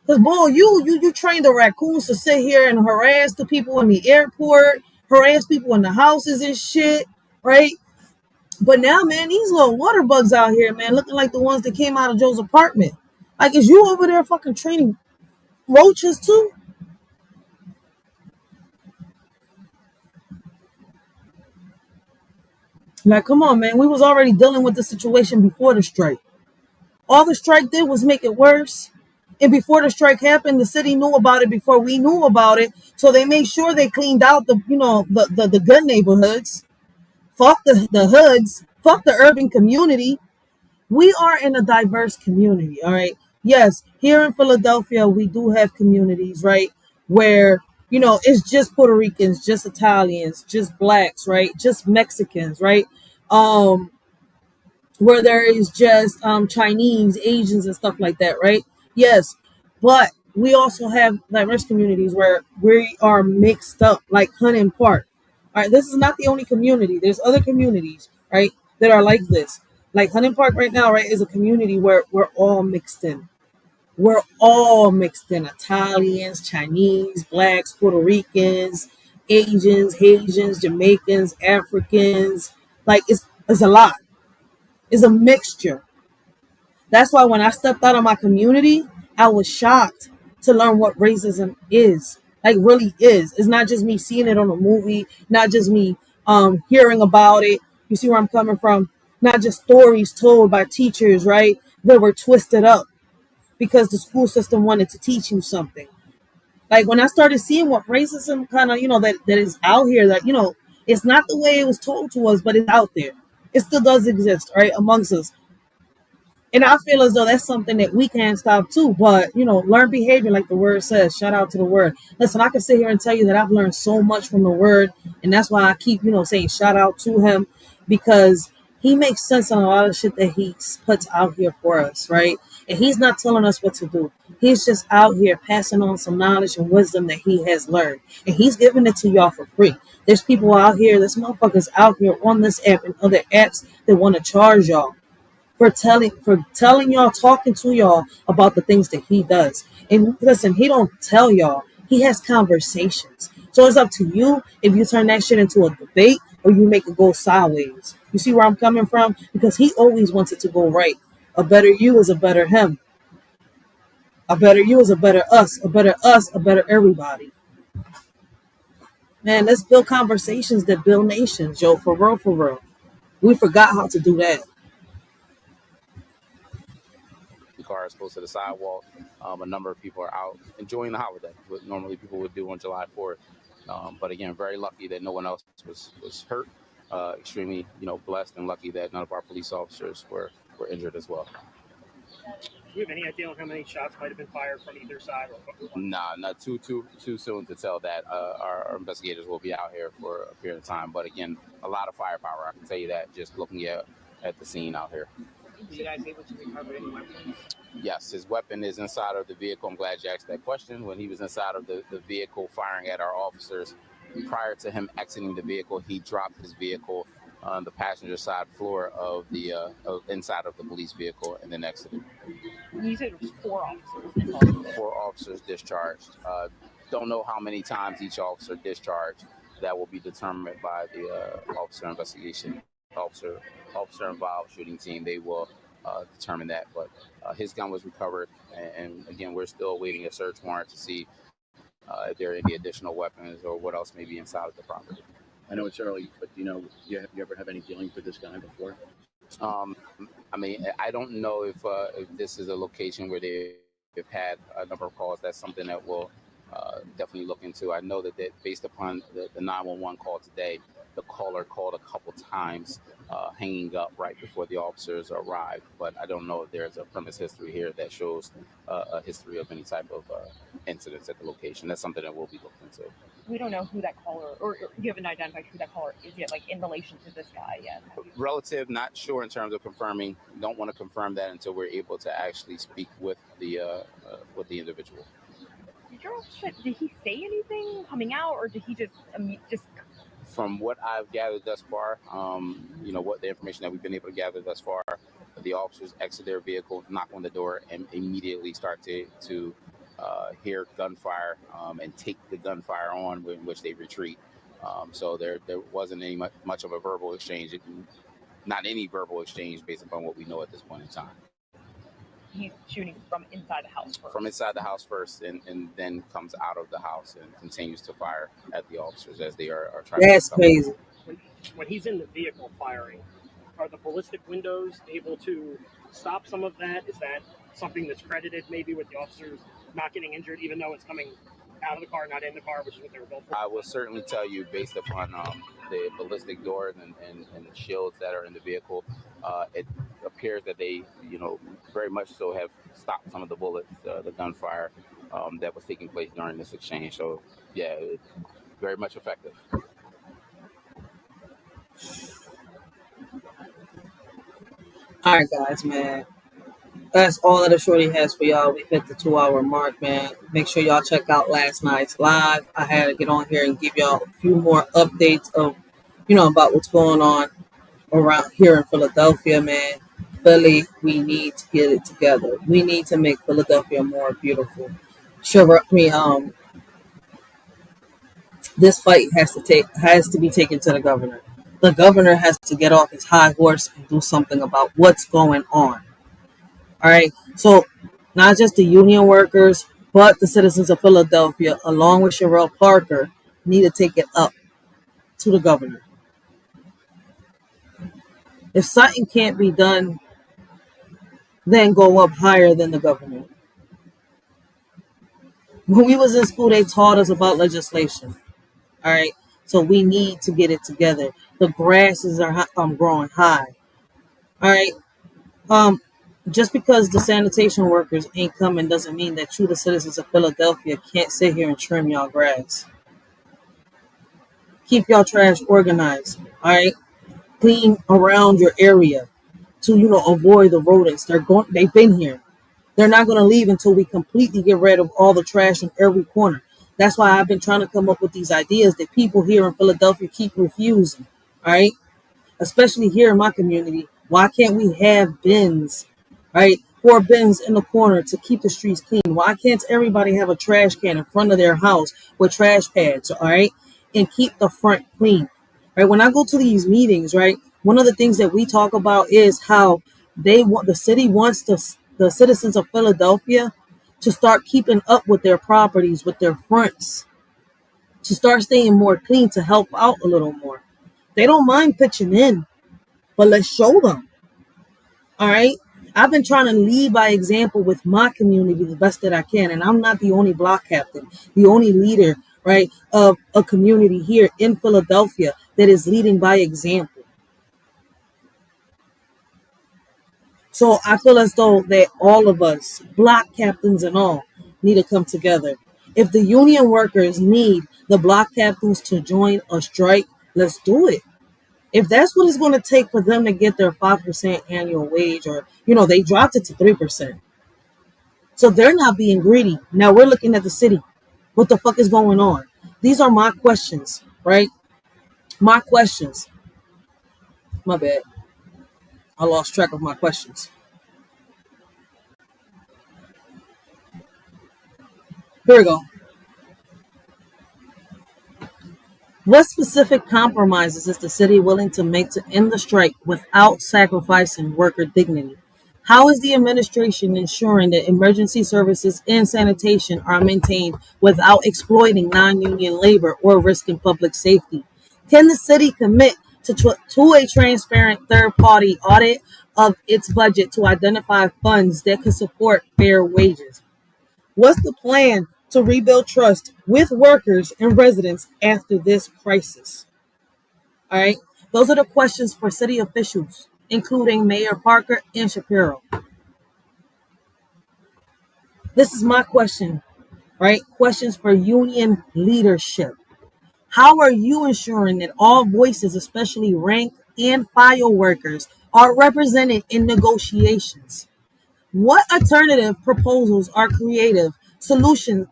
Because boy, you train the raccoons to sit here and harass the people in the airport, harass people in the houses and shit, right? But now, man, these little water bugs out here, man, looking like the ones that came out of Joe's apartment. Like, is you over there fucking training roaches too? Like, come on, man. We was already dealing with the situation before the strike. All the strike did was make it worse. And before the strike happened, the city knew about it before we knew about it. So they made sure they cleaned out the good neighborhoods. Fuck the hoods. Fuck the urban community. We are in a diverse community, all right? Yes, here in Philadelphia, we do have communities, right? Where, it's just Puerto Ricans, just Italians, just blacks, right? Just Mexicans, right? Where there is just Chinese, Asians, and stuff like that, right? Yes, but we also have diverse communities where we are mixed up, like Huntington Park. All right, this is not the only community. There's other communities, right, that are like this. Like Huntington Park right now, right, is a community where we're all mixed in. We're all mixed in. Italians, Chinese, blacks, Puerto Ricans, Asians, Haitians, Jamaicans, Africans. Like, it's a lot. It's a mixture. That's why when I stepped out of my community, I was shocked to learn what racism is. Like, really is. It's not just me seeing it on a movie, not just me hearing about it. You see where I'm coming from? Not just stories told by teachers, right? That were twisted up because the school system wanted to teach you something. Like, when I started seeing what racism kind of, that is out here, that, it's not the way it was told to us, but it's out there. It still does exist, right, amongst us. And I feel as though that's something that we can't stop too. But, learn behavior like the word says. Shout out to the word. Listen, I can sit here and tell you that I've learned so much from the word. And that's why I keep, saying shout out to him, because he makes sense on a lot of shit that he puts out here for us, right? And he's not telling us what to do. He's just out here passing on some knowledge and wisdom that he has learned. And he's giving it to y'all for free. There's people out here, there's motherfuckers out here on this app and other apps that want to charge y'all for telling y'all, talking to y'all about the things that he does. And listen, he don't tell y'all. He has conversations. So it's up to you if you turn that shit into a debate or you make it go sideways. You see where I'm coming from? Because he always wants it to go right. A better you is a better him. A better you is a better us, a better us, a better everybody. Man, let's build conversations that build nations, yo, for real, for real. We forgot how to do that. Cars close to the sidewalk. A number of people are out enjoying the holiday, what normally people would do on July 4th. But again, very lucky that no one else was hurt. Extremely, blessed and lucky that none of our police officers were injured as well. Do you have any idea on how many shots might have been fired from either side? Nah, not too soon to tell that. Our investigators will be out here for a period of time. But again, a lot of firepower. I can tell you that just looking at the scene out here. Were you guys able to recover any weapons? Yes, his weapon is inside of the vehicle. I'm glad you asked that question. When he was inside of the vehicle firing at our officers, prior to him exiting the vehicle, he dropped his vehicle on the passenger side floor of the inside of the police vehicle and then exited. You said it was 4 officers. 4 officers discharged. Don't know how many times each officer discharged. That will be determined by the officer investigation, officer involved shooting team. They will determine that. But his gun was recovered, and again, we're still awaiting a search warrant to see if there are any additional weapons or what else may be inside of the property. I know it's early, but you ever have any dealings with this guy before? I mean, I don't know if this is a location where they've had a number of calls. That's something that we'll definitely look into. I know that based upon the 911 call today, the caller called a couple times, hanging up right before the officers arrived. But I don't know if there's a premise history here that shows a history of any type of incidents at the location. That's something that we'll be looking into. We don't know who that caller, or you haven't identified who that caller is yet, like in relation to this guy yet. Relative, not sure in terms of confirming. Don't want to confirm that until we're able to actually speak with the individual. Did he say anything coming out, or did he just? From what I've gathered thus far, what the information that we've been able to gather thus far, the officers exit their vehicle, knock on the door, and immediately start to hear gunfire and take the gunfire on, in which they retreat. So there wasn't any much of a verbal exchange, not any verbal exchange based upon what we know at this point in time. He's shooting from inside the house first. From inside the house first, and then comes out of the house and continues to fire at the officers as they are trying. That's crazy. When he's in the vehicle firing, are the ballistic windows able to stop some of that? Is that something that's credited maybe with the officers not getting injured, even though it's coming out of the car, not in the car, which is what they were built for? I will certainly tell you, based upon the ballistic doors and the shields that are in the vehicle, it appears that they, very much so have stopped some of the bullets, the gunfire that was taking place during this exchange. So, yeah, it's very much effective. All right, guys, man. That's all that the Shorty has for y'all. We hit the 2-hour mark, man. Make sure y'all check out last night's live. I had to get on here and give y'all a few more updates of, about what's going on around here in Philadelphia, man. Philly, we need to get it together. We need to make Philadelphia more beautiful. This fight has to be taken to the governor. The governor has to get off his high horse and do something about what's going on. All right, so not just the union workers, but the citizens of Philadelphia, along with Sherelle Parker, need to take it up to the governor. If something can't be done, then go up higher than the governor. When we was in school, they taught us about legislation. All right, so we need to get it together. The grasses are growing high. All right, just because the sanitation workers ain't coming doesn't mean that you, the citizens of Philadelphia, can't sit here and trim y'all grass. Keep y'all trash organized. All right, clean around your area to avoid the rodents. They've been here. They're not going to leave until we completely get rid of all the trash in every corner. That's why I've been trying to come up with these ideas that people here in Philadelphia keep refusing. All right, especially here in my community. Why can't we have bins? Right, 4 bins in the corner to keep the streets clean. Why can't everybody have a trash can in front of their house with trash pads? All right, and keep the front clean. Right, when I go to these meetings, right, one of the things that we talk about is how the city wants the citizens of Philadelphia to start keeping up with their properties, with their fronts, to start staying more clean, to help out a little more. They don't mind pitching in, but let's show them. All right. I've been trying to lead by example with my community the best that I can. And I'm not the only block captain, the only leader, right, of a community here in Philadelphia that is leading by example. So I feel as though that all of us, block captains and all, need to come together. If the union workers need the block captains to join a strike, let's do it. If that's what it's going to take for them to get their 5% annual wage, or, they dropped it to 3%. So they're not being greedy. Now we're looking at the city. What the fuck is going on? These are my questions, right? My questions. My bad. I lost track of my questions. Here we go. What specific compromises is the city willing to make to end the strike without sacrificing worker dignity? How is the administration ensuring that emergency services and sanitation are maintained without exploiting non-union labor or risking public safety? Can the city commit to a transparent third-party audit of its budget to identify funds that can support fair wages? What's the plan to rebuild trust with workers and residents after this crisis? All right. Those are the questions for city officials, including Mayor Parker and Shapiro. This is my question, right? Questions for union leadership. How are you ensuring that all voices, especially rank and file workers, are represented in negotiations? What alternative proposals are creative solutions?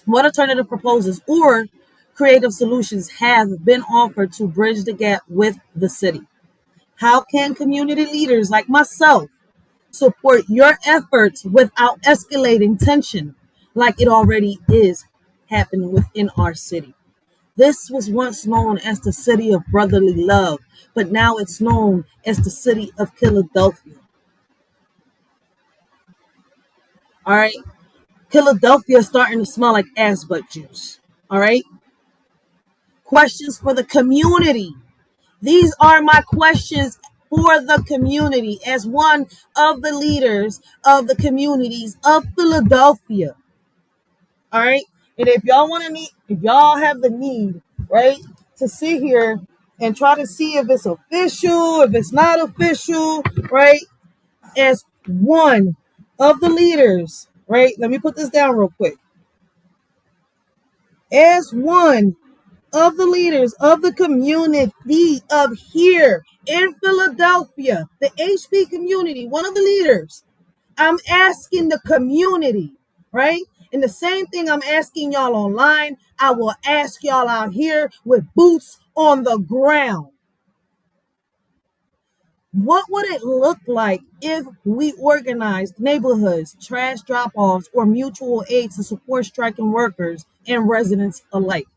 What alternative proposals or creative solutions have been offered to bridge the gap with the city? How can community leaders like myself support your efforts without escalating tension like it already is happening within our city? This was once known as the city of brotherly love, but now it's known as the city of Philadelphia. All right. Philadelphia is starting to smell like ass butt juice. All right. Questions for the community. These are my questions for the community as one of the leaders of the communities of Philadelphia. All right. And if y'all want to meet, if y'all have the need, right, to sit here and try to see if it's official, if it's not official, right, as one of the leaders, right, let me put this down real quick. As one of the leaders of the community of here in Philadelphia, the HB community, one of the leaders, I'm asking the community, right? And the same thing I'm asking y'all online, I will ask y'all out here with boots on the ground. What would it look like if we organized neighborhoods, trash drop-offs, or mutual aid to support striking workers and residents alike?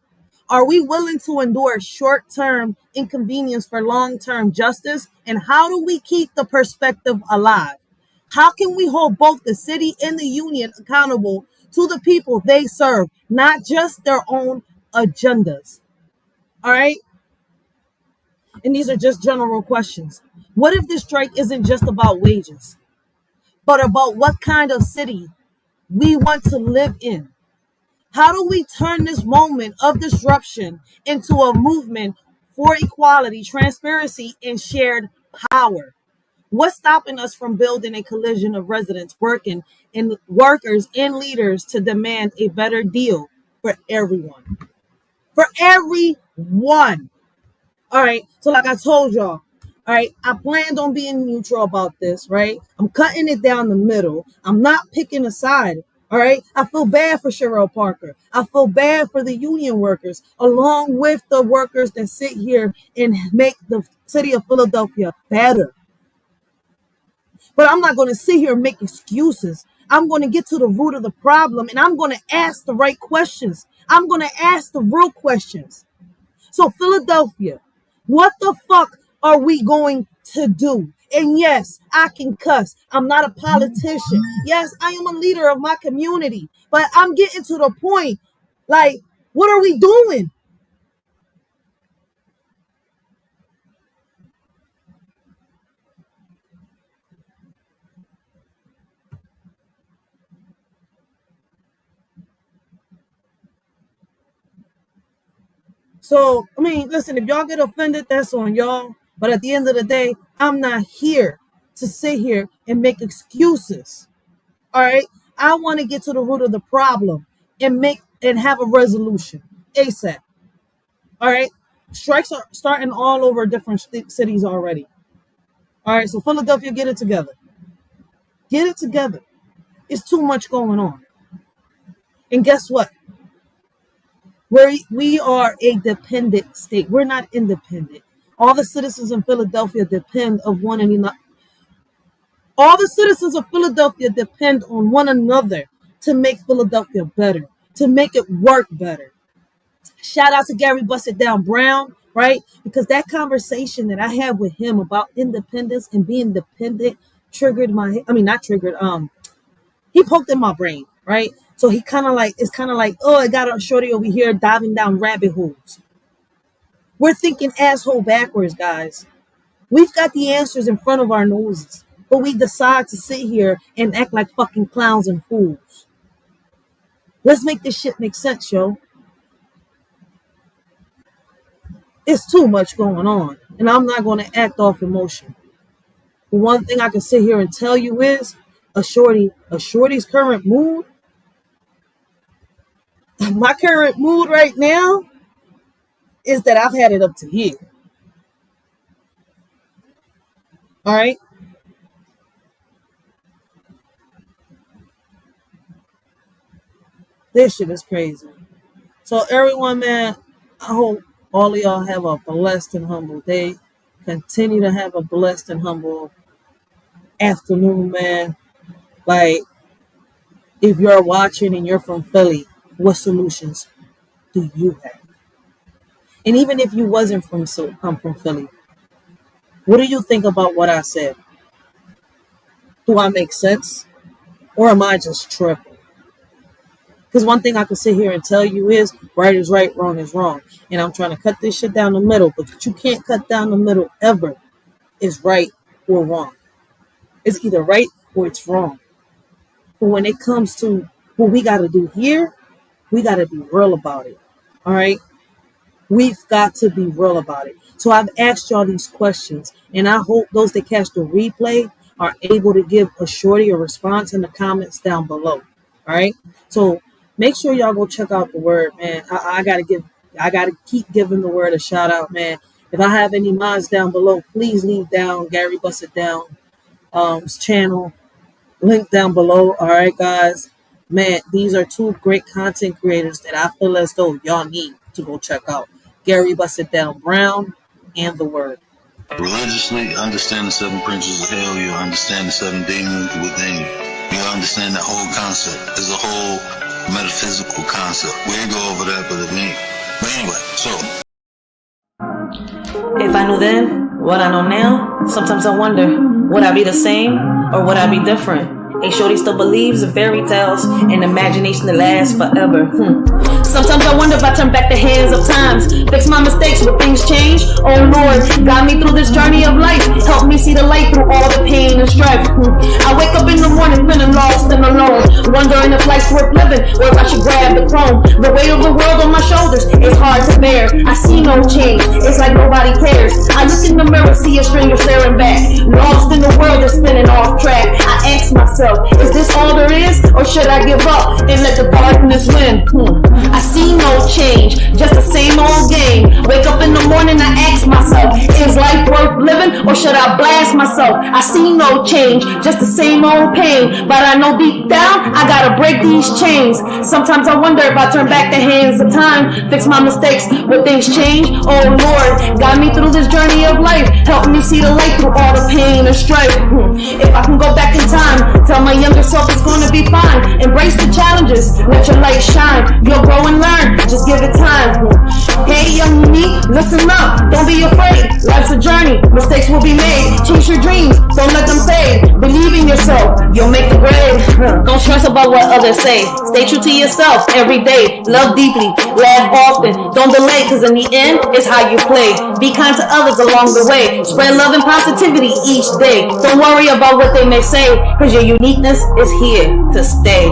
Are we willing to endure short-term inconvenience for long-term justice? And how do we keep the perspective alive? How can we hold both the city and the union accountable to the people they serve, not just their own agendas? All right? And these are just general questions. What if this strike isn't just about wages, but about what kind of city we want to live in? How do we turn this moment of disruption into a movement for equality, transparency, and shared power? What's stopping us from building a collision of residents, workers, and leaders to demand a better deal for everyone? For everyone. All right. So like I told y'all, all right, I planned on being neutral about this, right? I'm cutting it down the middle. I'm not picking a side. All right. I feel bad for Cheryl Parker. I feel bad for the union workers, along with the workers that sit here and make the city of Philadelphia better. But I'm not going to sit here and make excuses. I'm going to get to the root of the problem, and I'm going to ask the right questions. I'm going to ask the real questions. So Philadelphia, what the fuck are we going to do? And yes, I can cuss. I'm not a politician. Yes, I am a leader of my community. But I'm getting to the point, like, what are we doing? So, I mean, listen, if y'all get offended, that's on y'all. But at the end of the day, I'm not here to sit here and make excuses. All right? I want to get to the root of the problem and have a resolution ASAP. All right? Strikes are starting all over different cities already. All right, so Philadelphia, get it together. Get it together. It's too much going on. And guess what? We are a dependent state. We're not independent. All the citizens in Philadelphia depend on one another. All the citizens of Philadelphia depend on one another to make Philadelphia better, to make it work better. Shout out to Gary Busted Down Brown, right? Because that conversation that I had with him about independence and being dependent he poked in my brain, right? So it's kind of like, oh, I got a shorty over here diving down rabbit holes. We're thinking asshole backwards, guys. We've got the answers in front of our noses, but we decide to sit here and act like fucking clowns and fools. Let's make this shit make sense, yo. It's too much going on, and I'm not going to act off emotion. But one thing I can sit here and tell you is a shorty's current mood. My current mood right now is that I've had it up to here. All right. This shit is crazy. So everyone, man, I hope all of y'all have a blessed and humble day. Continue to have a blessed and humble afternoon, man. Like, if you're watching and you're from Philly, what solutions do you have? And even if you wasn't from Philly, what do you think about what I said? Do I make sense? Or am I just tripping? Because one thing I can sit here and tell you is right is right, wrong is wrong. And I'm trying to cut this shit down the middle, but you can't cut down the middle ever. It's right or wrong. It's either right or it's wrong. But when it comes to what we got to do here, we got to be real about it. All right? We've got to be real about it. So I've asked y'all these questions, and I hope those that catch the replay are able to give a shorty a response in the comments down below. All right? So make sure y'all go check out the word, man. I gotta keep giving the word a shout out, man. If I have any mods down below, please leave down Gary Busted Down channel. Link down below. All right, guys. Man, these are two great content creators that I feel as though y'all need to go check out. Gary Busted Down Brown and the Word. Religiously, understand the 7 principles of hell. You understand the 7 demons within you. You understand the whole concept. It's a whole metaphysical concept. We ain't go over that, but anyway, so. If I knew then what I know now, sometimes I wonder, would I be the same or would I be different? A shorty still believes in fairy tales and imagination that lasts forever. Sometimes I wonder if I turn back the hands of times, fix my mistakes, will things change? Oh Lord, guide me through this journey of life, help me see the light through all the pain and strife. I wake up in the morning feeling lost and alone, wondering if life's worth living or if I should grab the throne. The weight of the world on my shoulders is hard to bear. I see no change, it's like nobody cares. I look in the mirror, see a stranger staring back, lost in the world that's spinning off track. I ask myself, is this all there is, or should I give up and let the darkness win? I see no change, just the same old game. Wake up in the morning, I ask myself, is life worth living, or should I blast myself? I see no change, just the same old pain, but I know deep down, I gotta break these chains. Sometimes I wonder if I turn back the hands of time, fix my mistakes, will things change? Oh Lord, guide me through this journey of life, help me see the light through all the pain and strife. If I can go back in time, tell my younger self it's gonna be be fine. Embrace the challenges, let your light shine. You'll grow and learn, just give it time. Hey young me, listen up, don't be afraid. Life's a journey, mistakes will be made. Chase your dreams, don't let them fade. Believe in yourself, you'll make the grade. Don't stress about what others say. Stay true to yourself every day. Love deeply, laugh often. Don't delay, cause in the end, it's how you play. Be kind to others along the way. Spread love and positivity each day. Don't worry about what they may say, cause your uniqueness is here to stay.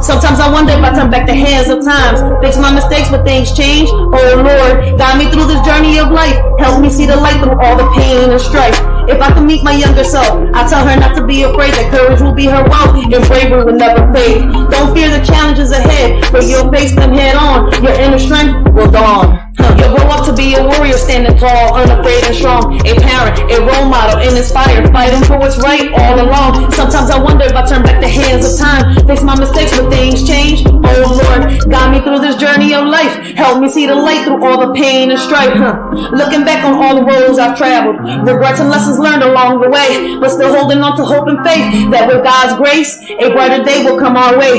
Sometimes I wonder if I turn back the hands of times. Fix my mistakes, but things change. Oh Lord, guide me through this journey of life. Help me see the light through all the pain and strife. If I can meet my younger self, I tell her not to be afraid, that courage will be her wealth, and bravery will never fade. Don't fear the challenges ahead, for you'll face them head on. Your inner strength will dawn. You'll grow up to be a warrior, standing tall, unafraid and strong. A parent, a role model, and inspired, fighting for what's right all along. Sometimes I wonder if I turn back the hands of time. Fix my mistakes, but things change. Oh Lord, guide me through this journey of life. Help me see the light through all the pain and strife. Looking back on all the roads I've traveled, regrets and lessons learned along the way, but still holding on to hope and faith that with God's grace, a brighter day will come our way.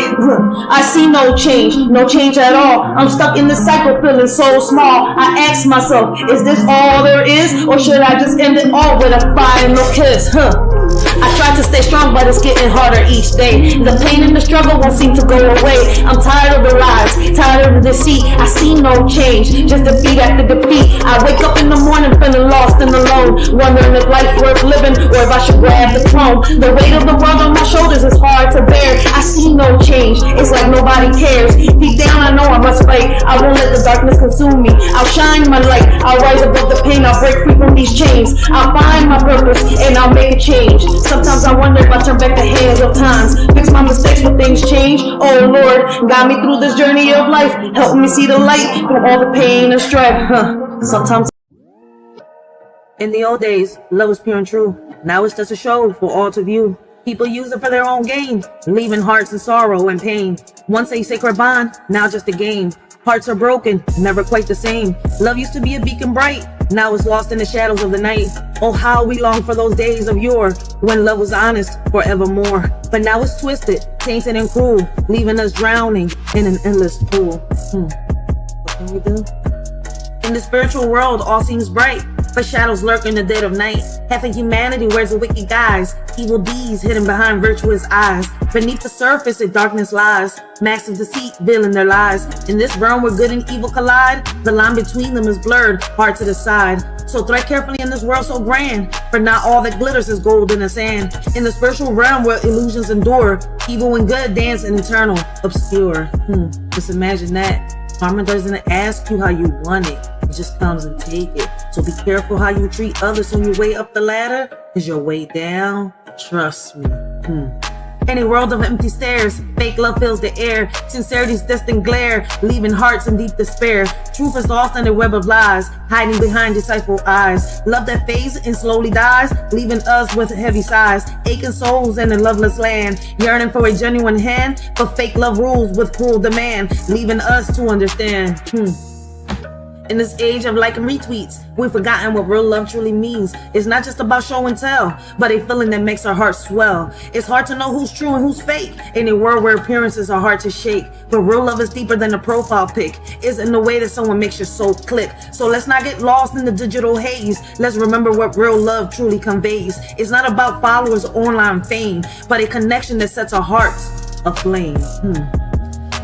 I see no change at all. I'm stuck in this cycle, feeling so small. I ask myself, is this all there is, or should I just end it all with a final kiss? I try to stay strong, but it's getting harder each day. The pain and the struggle won't seem to go away. I'm tired of the lies, tired of the deceit. I see no change, just defeat after defeat. I wake up in the morning feeling lost and alone, wondering if life's worth living or if I should grab the throne. The weight of the world on my shoulders is hard to bear. I see no change, it's like nobody cares. Deep down I know I must fight. I won't let the darkness consume me. I'll shine my light, I'll rise above the pain, I'll break free from these chains. I'll find my purpose and I'll make a change. Sometimes I wonder if I turn back the hands of times. Fix my mistakes when things change. Oh Lord, guide me through this journey of life. Help me see the light through all the pain and strife. Sometimes. In the old days, love was pure and true. Now it's just a show for all to view. People use it for their own gain, leaving hearts in sorrow and pain. Once a sacred bond, now just a game. Hearts are broken, never quite the same. Love used to be a beacon bright, now it's lost in the shadows of the night. Oh, how we long for those days of yore, when love was honest forevermore. But now it's twisted, tainted and cruel, leaving us drowning in an endless pool. What can we do? In the spiritual world, all seems bright, but shadows lurk in the dead of night. Half of humanity wears a wicked guise, evil deeds hidden behind virtuous eyes. Beneath the surface, a darkness lies, massive deceit veiling their lies. In this realm where good and evil collide, the line between them is blurred, hard to decide. So tread carefully in this world so grand, for not all that glitters is gold in the sand. In the spiritual realm where illusions endure, evil and good dance in eternal obscure. Just imagine that. Karma doesn't ask you how you want it, it just comes and take it. So be careful how you treat others on your way up the ladder, cause your way down, trust me. In a world of empty stares, fake love fills the air. Sincerity's distant glare, leaving hearts in deep despair. Truth is lost in a web of lies, hiding behind deceitful eyes. Love that fades and slowly dies, leaving us with heavy sighs. Aching souls in a loveless land, yearning for a genuine hand, but fake love rules with cruel demand, leaving us to understand. In this age of like and retweets, we've forgotten what real love truly means. It's not just about show and tell, but a feeling that makes our hearts swell. It's hard to know who's true and who's fake in a world where appearances are hard to shake. But real love is deeper than a profile pic. It's in the way that someone makes your soul click. So let's not get lost in the digital haze. Let's remember what real love truly conveys. It's not about followers or online fame, but a connection that sets our hearts aflame.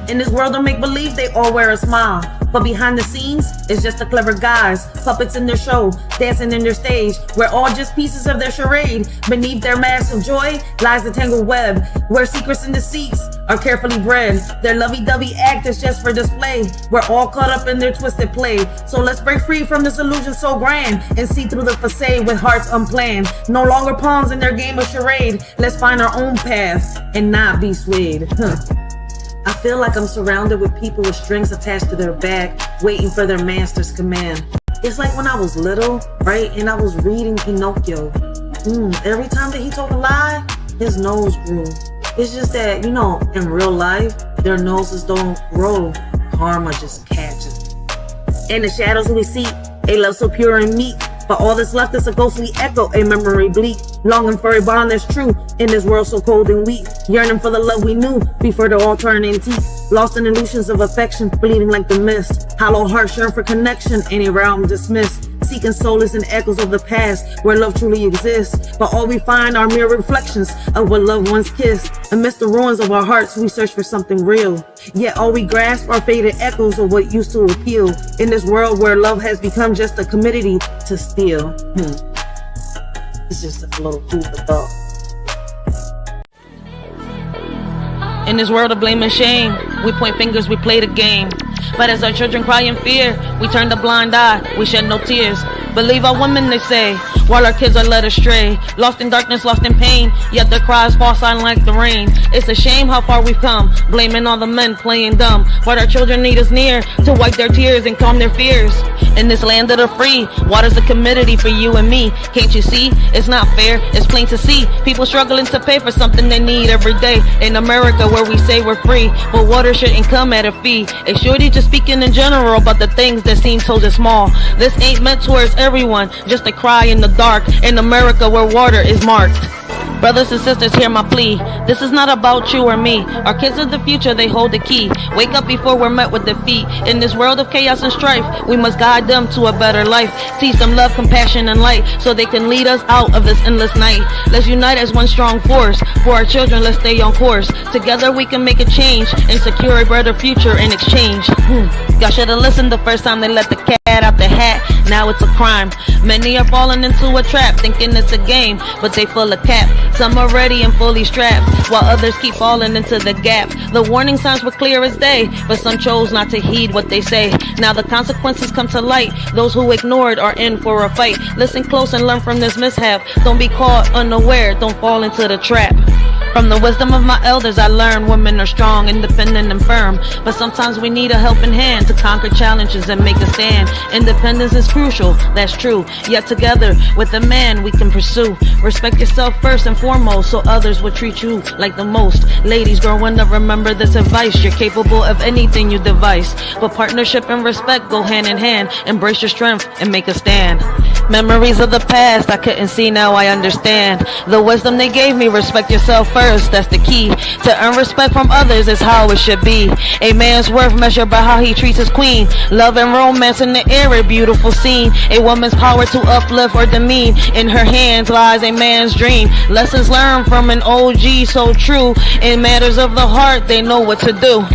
In this world of make-believe, they all wear a smile, but behind the scenes, it's just a clever guys, puppets in their show, dancing in their stage. We're all just pieces of their charade. Beneath their mask of joy lies the tangled web, where secrets and deceits are carefully bred. Their lovey-dovey act is just for display. We're all caught up in their twisted play. So let's break free from this illusion so grand, and see through the facade with hearts unplanned. No longer pawns in their game of charade. Let's find our own path and not be swayed. I feel like I'm surrounded with people with strings attached to their back, waiting for their master's command. It's like when I was little, right, and I was reading Pinocchio. Every time that he told a lie, his nose grew. It's just that, in real life, their noses don't grow. Karma just catches. In the shadows we seek, a love so pure and meek, but all that's left is a ghostly echo, a memory bleak, longing for a bond that's true, In this world so cold and weak, yearning for the love we knew before the all turn antique. Lost in illusions of affection, bleeding like the mist. Hollow hearts yearn for connection, any realm dismissed. Seeking solace in echoes of the past where love truly exists. But all we find are mere reflections of what loved ones kissed. Amidst the ruins of our hearts, we search for something real. Yet all we grasp are faded echoes of what used to appeal. In this world where love has become just a commodity to steal. It's just a little food for thought. In this world of blame and shame, we point fingers, we play the game. But as our children cry in fear, we turn the blind eye, we shed no tears. Believe our women, they say, while our kids are led astray. Lost in darkness, lost in pain, yet their cries fall silent like the rain. It's a shame how far we've come, blaming all the men playing dumb. But our children need us near to wipe their tears and calm their fears. In this land of the free, water's a commodity for you and me. Can't you see? It's not fair, it's plain to see. People struggling to pay for something they need every day. In America where we say we're free, but water shouldn't come at a fee. It's Shorty just speaking in general about the things that seem so small. This ain't meant towards everyone, just a cry in the dark. In America where water is marked. Brothers and sisters, hear my plea. This is not about you or me. Our kids are the future, they hold the key. Wake up before we're met with defeat. In this world of chaos and strife, we must guide them to a better life. Teach them love, compassion, and light, so they can lead us out of this endless night. Let's unite as one strong force. For our children, let's stay on course. Together we can make a change and secure a better future in exchange. Y'all should have listened the first time they let the cat out the hat. Now it's a crime. Many are falling into a trap, thinking it's a game, but they full of cap. Some are ready and fully strapped, while others keep falling into the gap. The warning signs were clear as day, but some chose not to heed what they say. Now the consequences come to light. Those who ignored are in for a fight. Listen close and learn from this mishap. Don't be caught unaware, don't fall into the trap. From the wisdom of my elders I learned women are strong, independent and firm. But sometimes we need a helping hand to conquer challenges and make a stand. Independence is crucial, that's true. Yet together with a man we can pursue. Respect yourself first and foremost, so others will treat you like the most. Ladies growing up, remember this advice. You're capable of anything you devise, but partnership and respect go hand in hand. Embrace your strength and make a stand. Memories of the past I couldn't see, now I understand. The wisdom they gave me, respect yourself first, that's the key. To earn respect from others is how it should be. A man's worth measured by how he treats his queen. Love and romance in the air, a beautiful scene. A woman's power to uplift or demean. In her hands lies a man's dream. Lessons learned from an OG so true. In matters of the heart, they know what to do.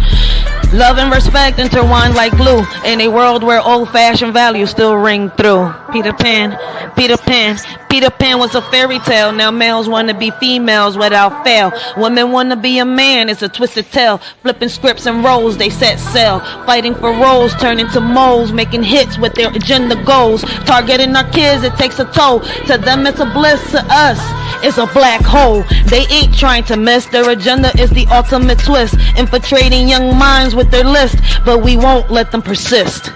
Love and respect intertwined like glue. In a world where old-fashioned values still ring through. Peter Pan, Peter Pan, Peter Pan was a fairy tale. Now males want to be females without fail. Women want to be a man, it's a twisted tale. Flipping scripts and roles, they set sail. Fighting for roles, turning to moles. Making hits with their agenda goals. Targeting our kids, it takes a toll. To them it's a bliss, to us it's a black hole. They ain't trying to miss. Their agenda is the ultimate twist. Infiltrating young minds with their list, but we won't let them persist.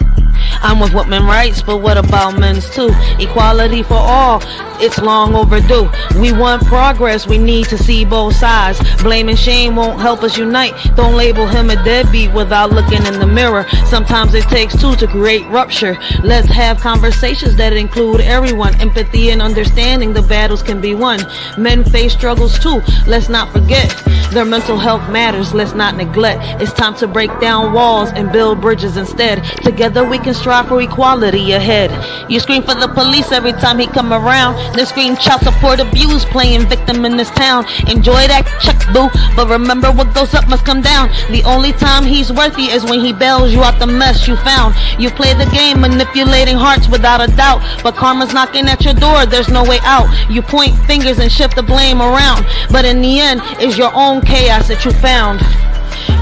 I'm with women's rights, but what about men's too? Equality for all, it's long overdue. We want progress, we need to see both sides. Blame and shame won't help us unite. Don't label him a deadbeat without looking in the mirror. Sometimes it takes two to create rupture. Let's have conversations that include everyone. Empathy and understanding, the battles can be won. Men face struggles too, let's not forget. Their mental health matters, let's not neglect. It's time to break down walls and build bridges instead. Together we can strive for equality ahead. You scream for the police every time he come around, then scream child support abuse, playing victim in this town. Enjoy that check, boo, but remember what goes up must come down. The only time he's worthy is when he bails you out the mess you found. You play the game, manipulating hearts without a doubt, but karma's knocking at your door, there's no way out. You point fingers and shift the blame around, but in the end, it's your own chaos that you found.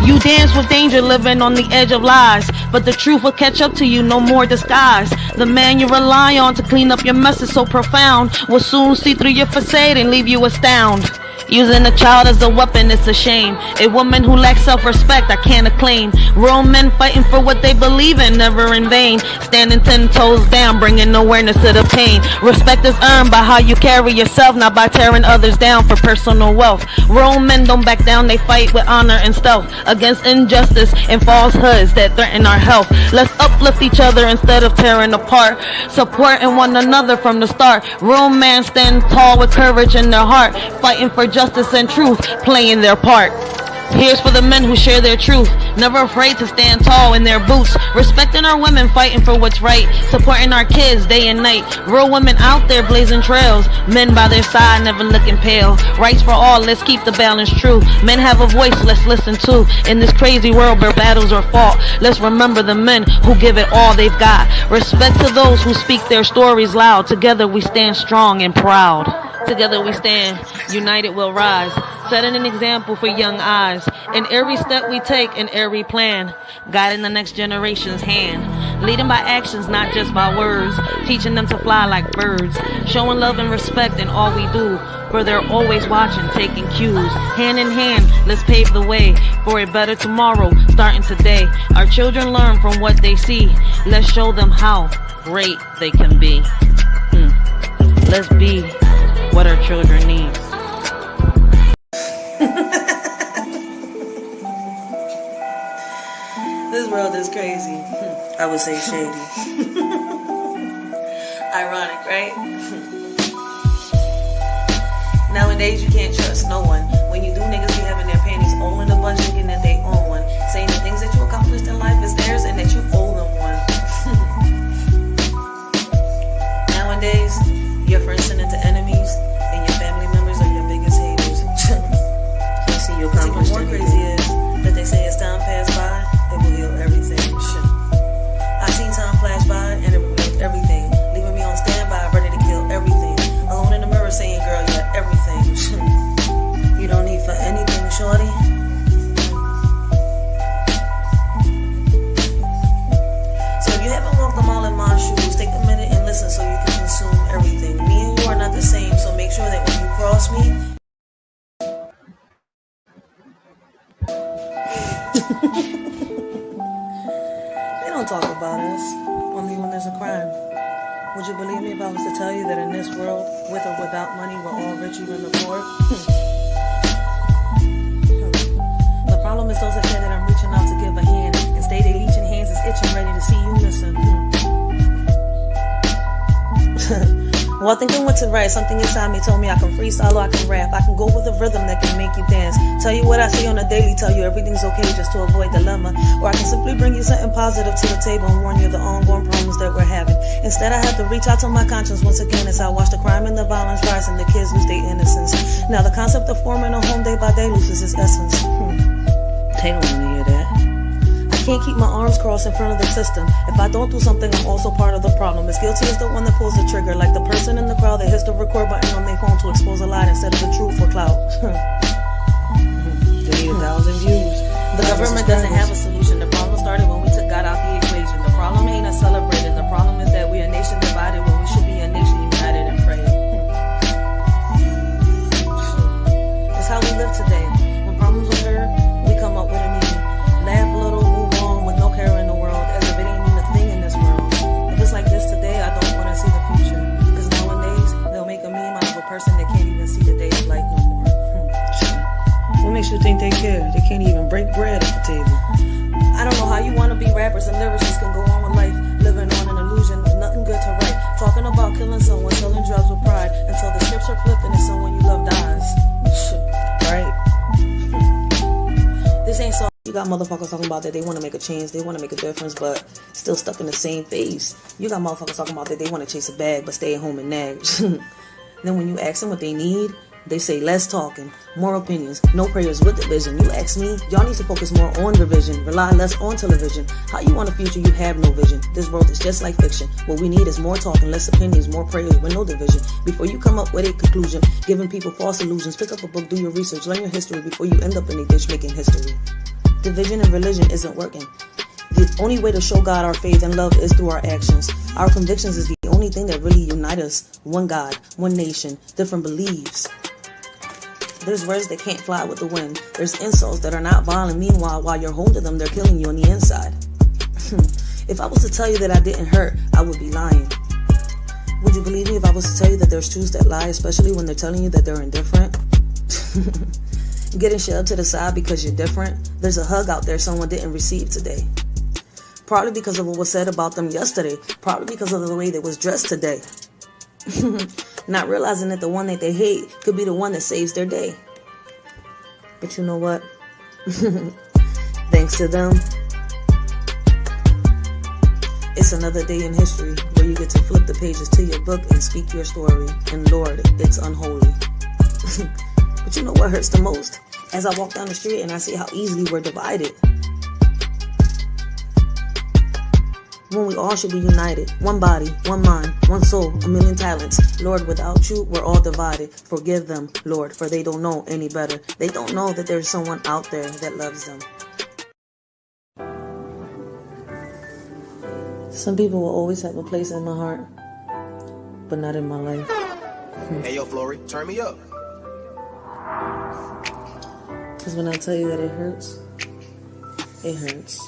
You dance with danger, living on the edge of lies, but the truth will catch up to you, no more disguise. The man you rely on to clean up your mess is so profound, will soon see through your facade and leave you astounded. Using a child as a weapon, it's a shame. A woman who lacks self-respect, I can't acclaim. Real men fighting for what they believe in, never in vain. Standing 10 toes down, bringing awareness to the pain. Respect is earned by how you carry yourself, not by tearing others down for personal wealth. Real men don't back down, they fight with honor and stealth against injustice and falsehoods that threaten our health. Let's uplift each other instead of tearing apart, supporting one another from the start. Real men stand tall with courage in their heart, fighting for justice justice and truth playing their part. Here's for the men who share their truth, never afraid to stand tall in their boots, respecting our women, fighting for what's right, supporting our kids day and night. Real women out there blazing trails, men by their side never looking pale. Rights for all, let's keep the balance true. Men have a voice, let's listen to. In this crazy world where battles are fought, let's remember the men who give it all they've got. Respect to those who speak their stories loud. Together we stand strong and proud. Together we stand, united we'll rise, setting an example for young eyes. In every step we take, in every plan, guiding the next generation's hand. Leading by actions, not just by words, teaching them to fly like birds. Showing love and respect in all we do, for they're always watching, taking cues. Hand in hand, let's pave the way for a better tomorrow, starting today. Our children learn from what they see. Let's show them how great they can be. Let's be what our children need. This world is crazy. I would say shady. Ironic, right? Nowadays, you can't trust no one. When you do, niggas be having their panties all in a bunch, thinking that they own one. Saying the things that you accomplished in life is theirs and that you owe them one. Nowadays, your friends turn into enemies, and your family members are your biggest haters. Can't see you accomplished. What's even more crazy is that they say as time passed by, they will heal everything. I seen time flash by and it revealed everything, leaving me on standby, ready to kill everything. Alone in the mirror saying, girl, you're everything. You don't need for anything, shorty. So if you haven't walked a mile in my shoes, take a minute and listen so you can consume everything. Me and you are not the same, so make sure that when you cross me, they don't talk about us, only when there's a crime. Would you believe me if I was to tell you that in this world, with or without money, we're all rich, even the poor? The problem is those that say that I'm reaching out to give a hand, and stay they leeching hands is itching, ready to see you missing. Well, thinking what to write, something inside me told me I can freestyle or I can rap. I can go with a rhythm that can make you dance. Tell you what I see on a daily, tell you everything's okay just to avoid dilemma. Or I can simply bring you something positive to the table and warn you of the ongoing problems that we're having. Instead, I have to reach out to my conscience once again as I watch the crime and the violence rise and the kids lose their innocence. Now the concept of forming a home day by day loses its essence. They don't want to hear that. I can't keep my arms crossed in front of the system. If I don't do something, I'm also part of the problem. As guilty as the one that pulls the trigger, like the person in the crowd that hits the record button on their phone to expose a lie instead of the truth for clout. They need 1,000 views. The government doesn't have a solution. The problem started when we took God out the equation. The problem ain't us celebrating. The problem is that we're a nation divided when we should be a nation united and praying. That's how we live today. When problems occur, we come up with a meaning. Laugh a little, move on with no care in the world, as if it ain't even a thing in this world. If it's like this today, I don't want to see the future. Because nowadays, they'll make a meme out of a person that can't even see the day of light no more. What makes you think they care? They can't even break bread at the table. I don't know how you want to be rappers and lyricists can go on with life, living on an illusion of nothing good to write. Talking about killing someone, selling drugs with pride, until the scripts are flipped and someone you love dies. Right? This ain't so. You got motherfuckers talking about that they want to make a change, they want to make a difference, but still stuck in the same phase. You got motherfuckers talking about that they want to chase a bag, but stay at home and nag. Then when you ask them what they need, they say less talking, more opinions, no prayers with division. You ask me, y'all need to focus more on revision, rely less on television. How you want a future, you have no vision. This world is just like fiction. What we need is more talking, less opinions, more prayers with no division. Before you come up with a conclusion, giving people false illusions, pick up a book, do your research, learn your history before you end up in a ditch making history. Division and religion isn't working. The only way to show God our faith and love is through our actions. Our convictions is the only thing that really unite us. One God, one nation, different beliefs. There's words that can't fly with the wind. There's insults that are not violent. Meanwhile, while you're home to them, they're killing you on the inside. If I was to tell you that I didn't hurt, I would be lying. Would you believe me if I was to tell you that there's truths that lie, especially when they're telling you that they're indifferent? Getting shoved to the side because you're different. There's a hug out there someone didn't receive today. Probably because of what was said about them yesterday. Probably because of the way they was dressed today. Not realizing that the one that they hate could be the one that saves their day. But you know what? Thanks to them, it's another day in history where you get to flip the pages to your book and speak your story. And Lord, it's unholy. But you know what hurts the most? As I walk down the street and I see how easily we're divided. When we all should be united. One body, one mind, one soul, a million talents. Lord, without you, we're all divided. Forgive them, Lord, for they don't know any better. They don't know that there's someone out there that loves them. Some people will always have a place in my heart, but not in my life. Hey, yo, Flory, turn me up. Because when I tell you that it hurts, it hurts.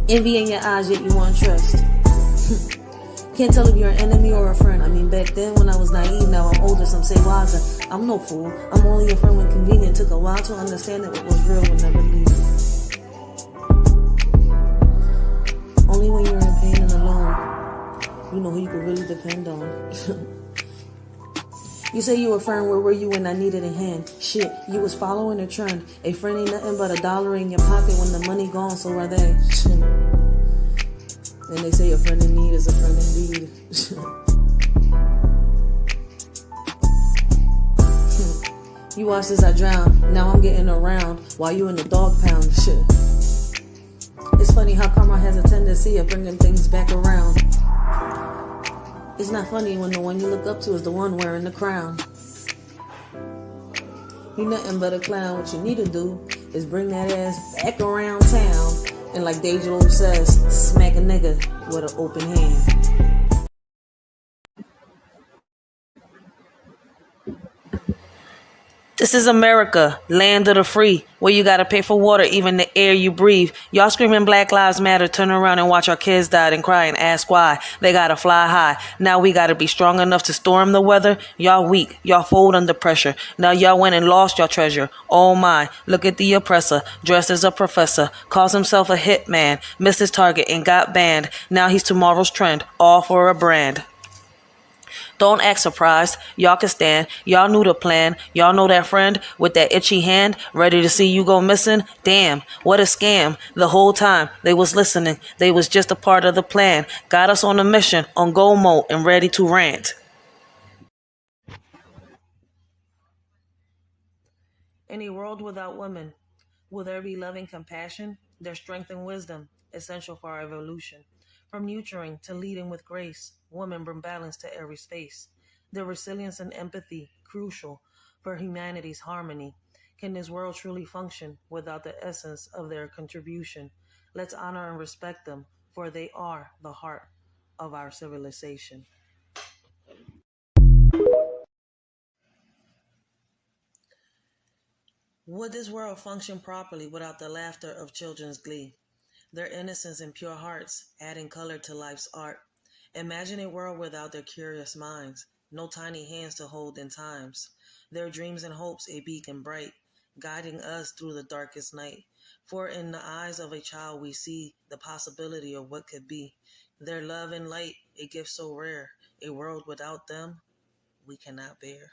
Envy in your eyes, yet you want trust. Can't tell if you're an enemy or a friend. I mean, back then when I was naive, now I'm older, some say wiser. I'm no fool. I'm only a friend when convenient. Took a while to understand that what was real would never leave. Only when you're in pain and alone, you know who you can really depend on. You say you were a friend, where were you when I needed a hand? Shit, you was following a trend. A friend ain't nothing but $1 in your pocket when the money gone, so are they. And they say a friend in need is a friend indeed. You watched as I drown, now I'm getting around while you in the dog pound. Shit. It's funny how karma has a tendency of bringing things back around. It's not funny when the one you look up to is the one wearing the crown. You nothing but a clown. What you need to do is bring that ass back around town. And like Deja says, smack a nigga with an open hand. This is America, land of the free, where you gotta pay for water, even the air you breathe. Y'all screaming Black Lives Matter, turn around and watch our kids die and cry and ask why. They gotta fly high. Now we gotta be strong enough to storm the weather. Y'all weak, y'all fold under pressure. Now y'all went and lost your treasure. Oh my, look at the oppressor, dressed as a professor, calls himself a hitman, missed his target and got banned. Now he's tomorrow's trend, all for a brand. Don't act surprised. Y'all can stand. Y'all knew the plan. Y'all know that friend with that itchy hand, ready to see you go missing? Damn, what a scam. The whole time they was listening. They was just a part of the plan. Got us on a mission, on go mode and ready to rant. In a world without women, will there be loving compassion? Their strength and wisdom, essential for our evolution. From nurturing to leading with grace, women bring balance to every space. Their resilience and empathy, crucial for humanity's harmony. Can this world truly function without the essence of their contribution? Let's honor and respect them, for they are the heart of our civilization. Would this world function properly without the laughter of children's glee? Their innocence and pure hearts, adding color to life's art. Imagine a world without their curious minds, no tiny hands to hold in times. Their dreams and hopes a beacon bright, guiding us through the darkest night. For in the eyes of a child we see the possibility of what could be. Their love and light, a gift so rare, a world without them, we cannot bear.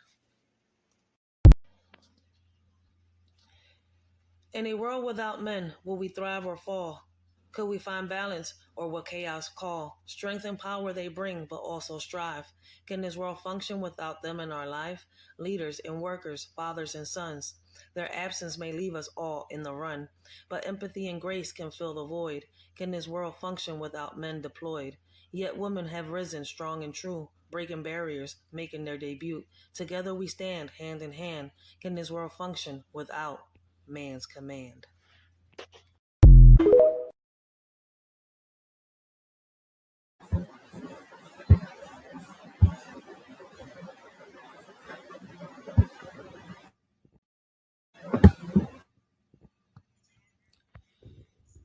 In a world without men, will we thrive or fall? Could we find balance, or will chaos call? Strength and power they bring, but also strive. Can this world function without them in our life? Leaders and workers, fathers and sons. Their absence may leave us all in the run, but empathy and grace can fill the void. Can this world function without men deployed? Yet women have risen strong and true, breaking barriers, making their debut. Together we stand, hand in hand. Can this world function without man's command?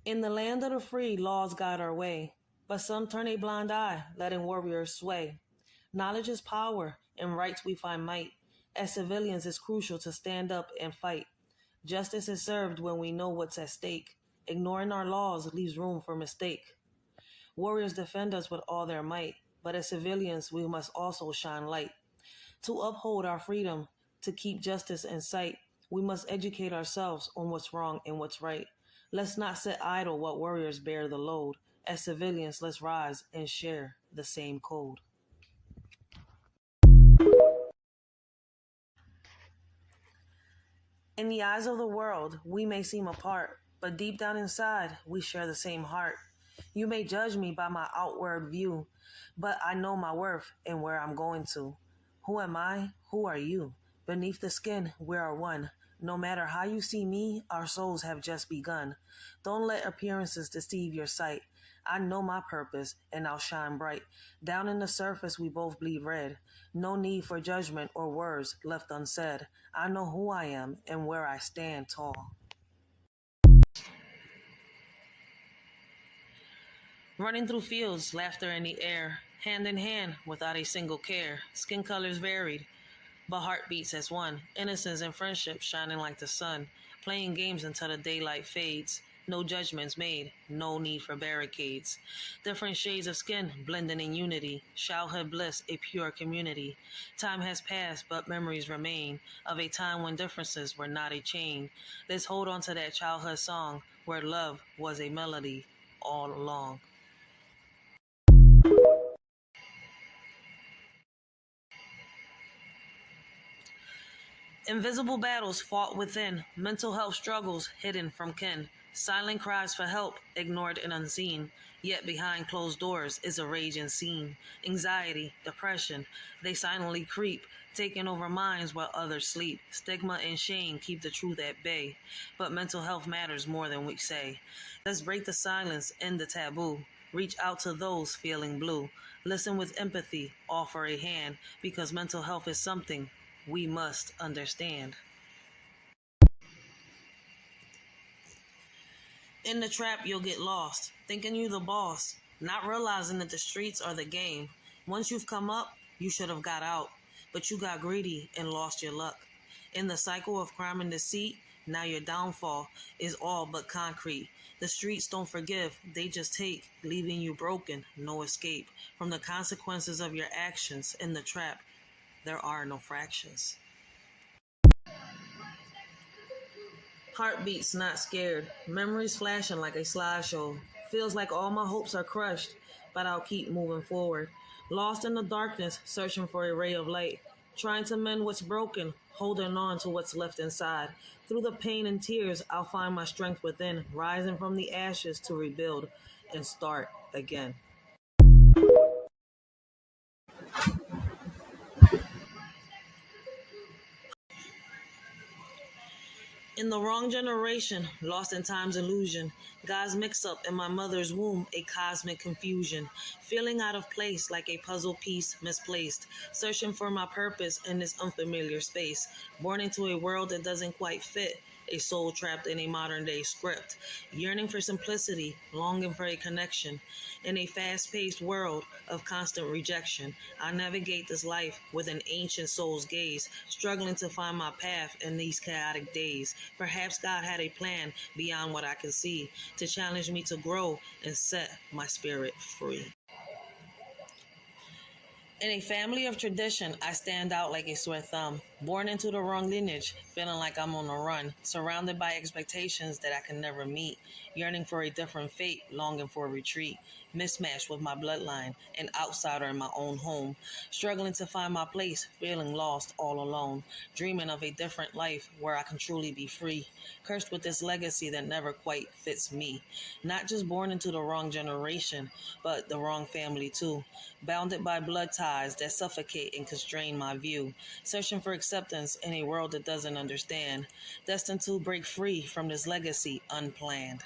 In the land of the free, laws guide our way, but some turn a blind eye, letting warriors sway. Knowledge is power, in rights we find might. As civilians, it's crucial to stand up and fight. Justice is served when we know what's at stake. Ignoring our laws leaves room for mistake. Warriors defend us with all their might. but as civilians, we must also shine light. To uphold our freedom, to keep justice in sight, we must educate ourselves on what's wrong and what's right. Let's not sit idle while warriors bear the load. As civilians, let's rise and share the same code. In the eyes of the world, we may seem apart, but deep down inside, we share the same heart. You may judge me by my outward view, but I know my worth and where I'm going to. Who am I? Who are you? Beneath the skin, we are one. No matter how you see me, our souls have just begun. Don't let appearances deceive your sight. I know my purpose, and I'll shine bright. Down in the surface, we both bleed red. No need for judgment or words left unsaid. I know who I am and where I stand tall. Running through fields, laughter in the air, hand in hand without a single care. Skin colors varied, but heartbeats as one. Innocence and friendship shining like the sun. Playing games until the daylight fades. No judgments made, no need for barricades. Different shades of skin blending in unity. Childhood bliss, a pure community. Time has passed, but memories remain of a time when differences were not a chain. Let's hold on to that childhood song where love was a melody all along. Invisible battles fought within, mental health struggles hidden from kin, silent cries for help ignored and unseen, yet behind closed doors is a raging scene. Anxiety, depression, they silently creep, taking over minds while others sleep. Stigma and shame keep the truth at bay, but mental health matters more than we say. Let's break the silence, end the taboo. Reach out to those feeling blue. Listen with empathy, offer a hand, because mental health is something we must understand. In the trap, you'll get lost, thinking you the boss, not realizing that the streets are the game. Once you've come up, you should have got out, but you got greedy and lost your luck. In the cycle of crime and deceit, now your downfall is all but concrete. The streets don't forgive, they just take, leaving you broken, no escape. From the consequences of your actions in the trap, there are no fractions. Heartbeats not scared, memories flashing like a slideshow. Feels like all my hopes are crushed, but I'll keep moving forward. Lost in the darkness, searching for a ray of light. Trying to mend what's broken, holding on to what's left inside. Through the pain and tears, I'll find my strength within, rising from the ashes to rebuild and start again. In the wrong generation, lost in time's illusion, God's mix-up in my mother's womb, a cosmic confusion, feeling out of place like a puzzle piece misplaced, searching for my purpose in this unfamiliar space, born into a world that doesn't quite fit, a soul trapped in a modern-day script, yearning for simplicity, longing for a connection. In a fast-paced world of constant rejection, I navigate this life with an ancient soul's gaze, struggling to find my path in these chaotic days. Perhaps God had a plan beyond what I can see, to challenge me to grow and set my spirit free. In a family of tradition, I stand out like a sore thumb. Born into the wrong lineage, feeling like I'm on the run. Surrounded by expectations that I can never meet. Yearning for a different fate, longing for a retreat. Mismatched with my bloodline, an outsider in my own home. Struggling to find my place, feeling lost all alone. Dreaming of a different life where I can truly be free. Cursed with this legacy that never quite fits me. Not just born into the wrong generation, but the wrong family too. Bounded by blood ties that suffocate and constrain my view. Searching for acceptance in a world that doesn't understand. Destined to break free from this legacy unplanned.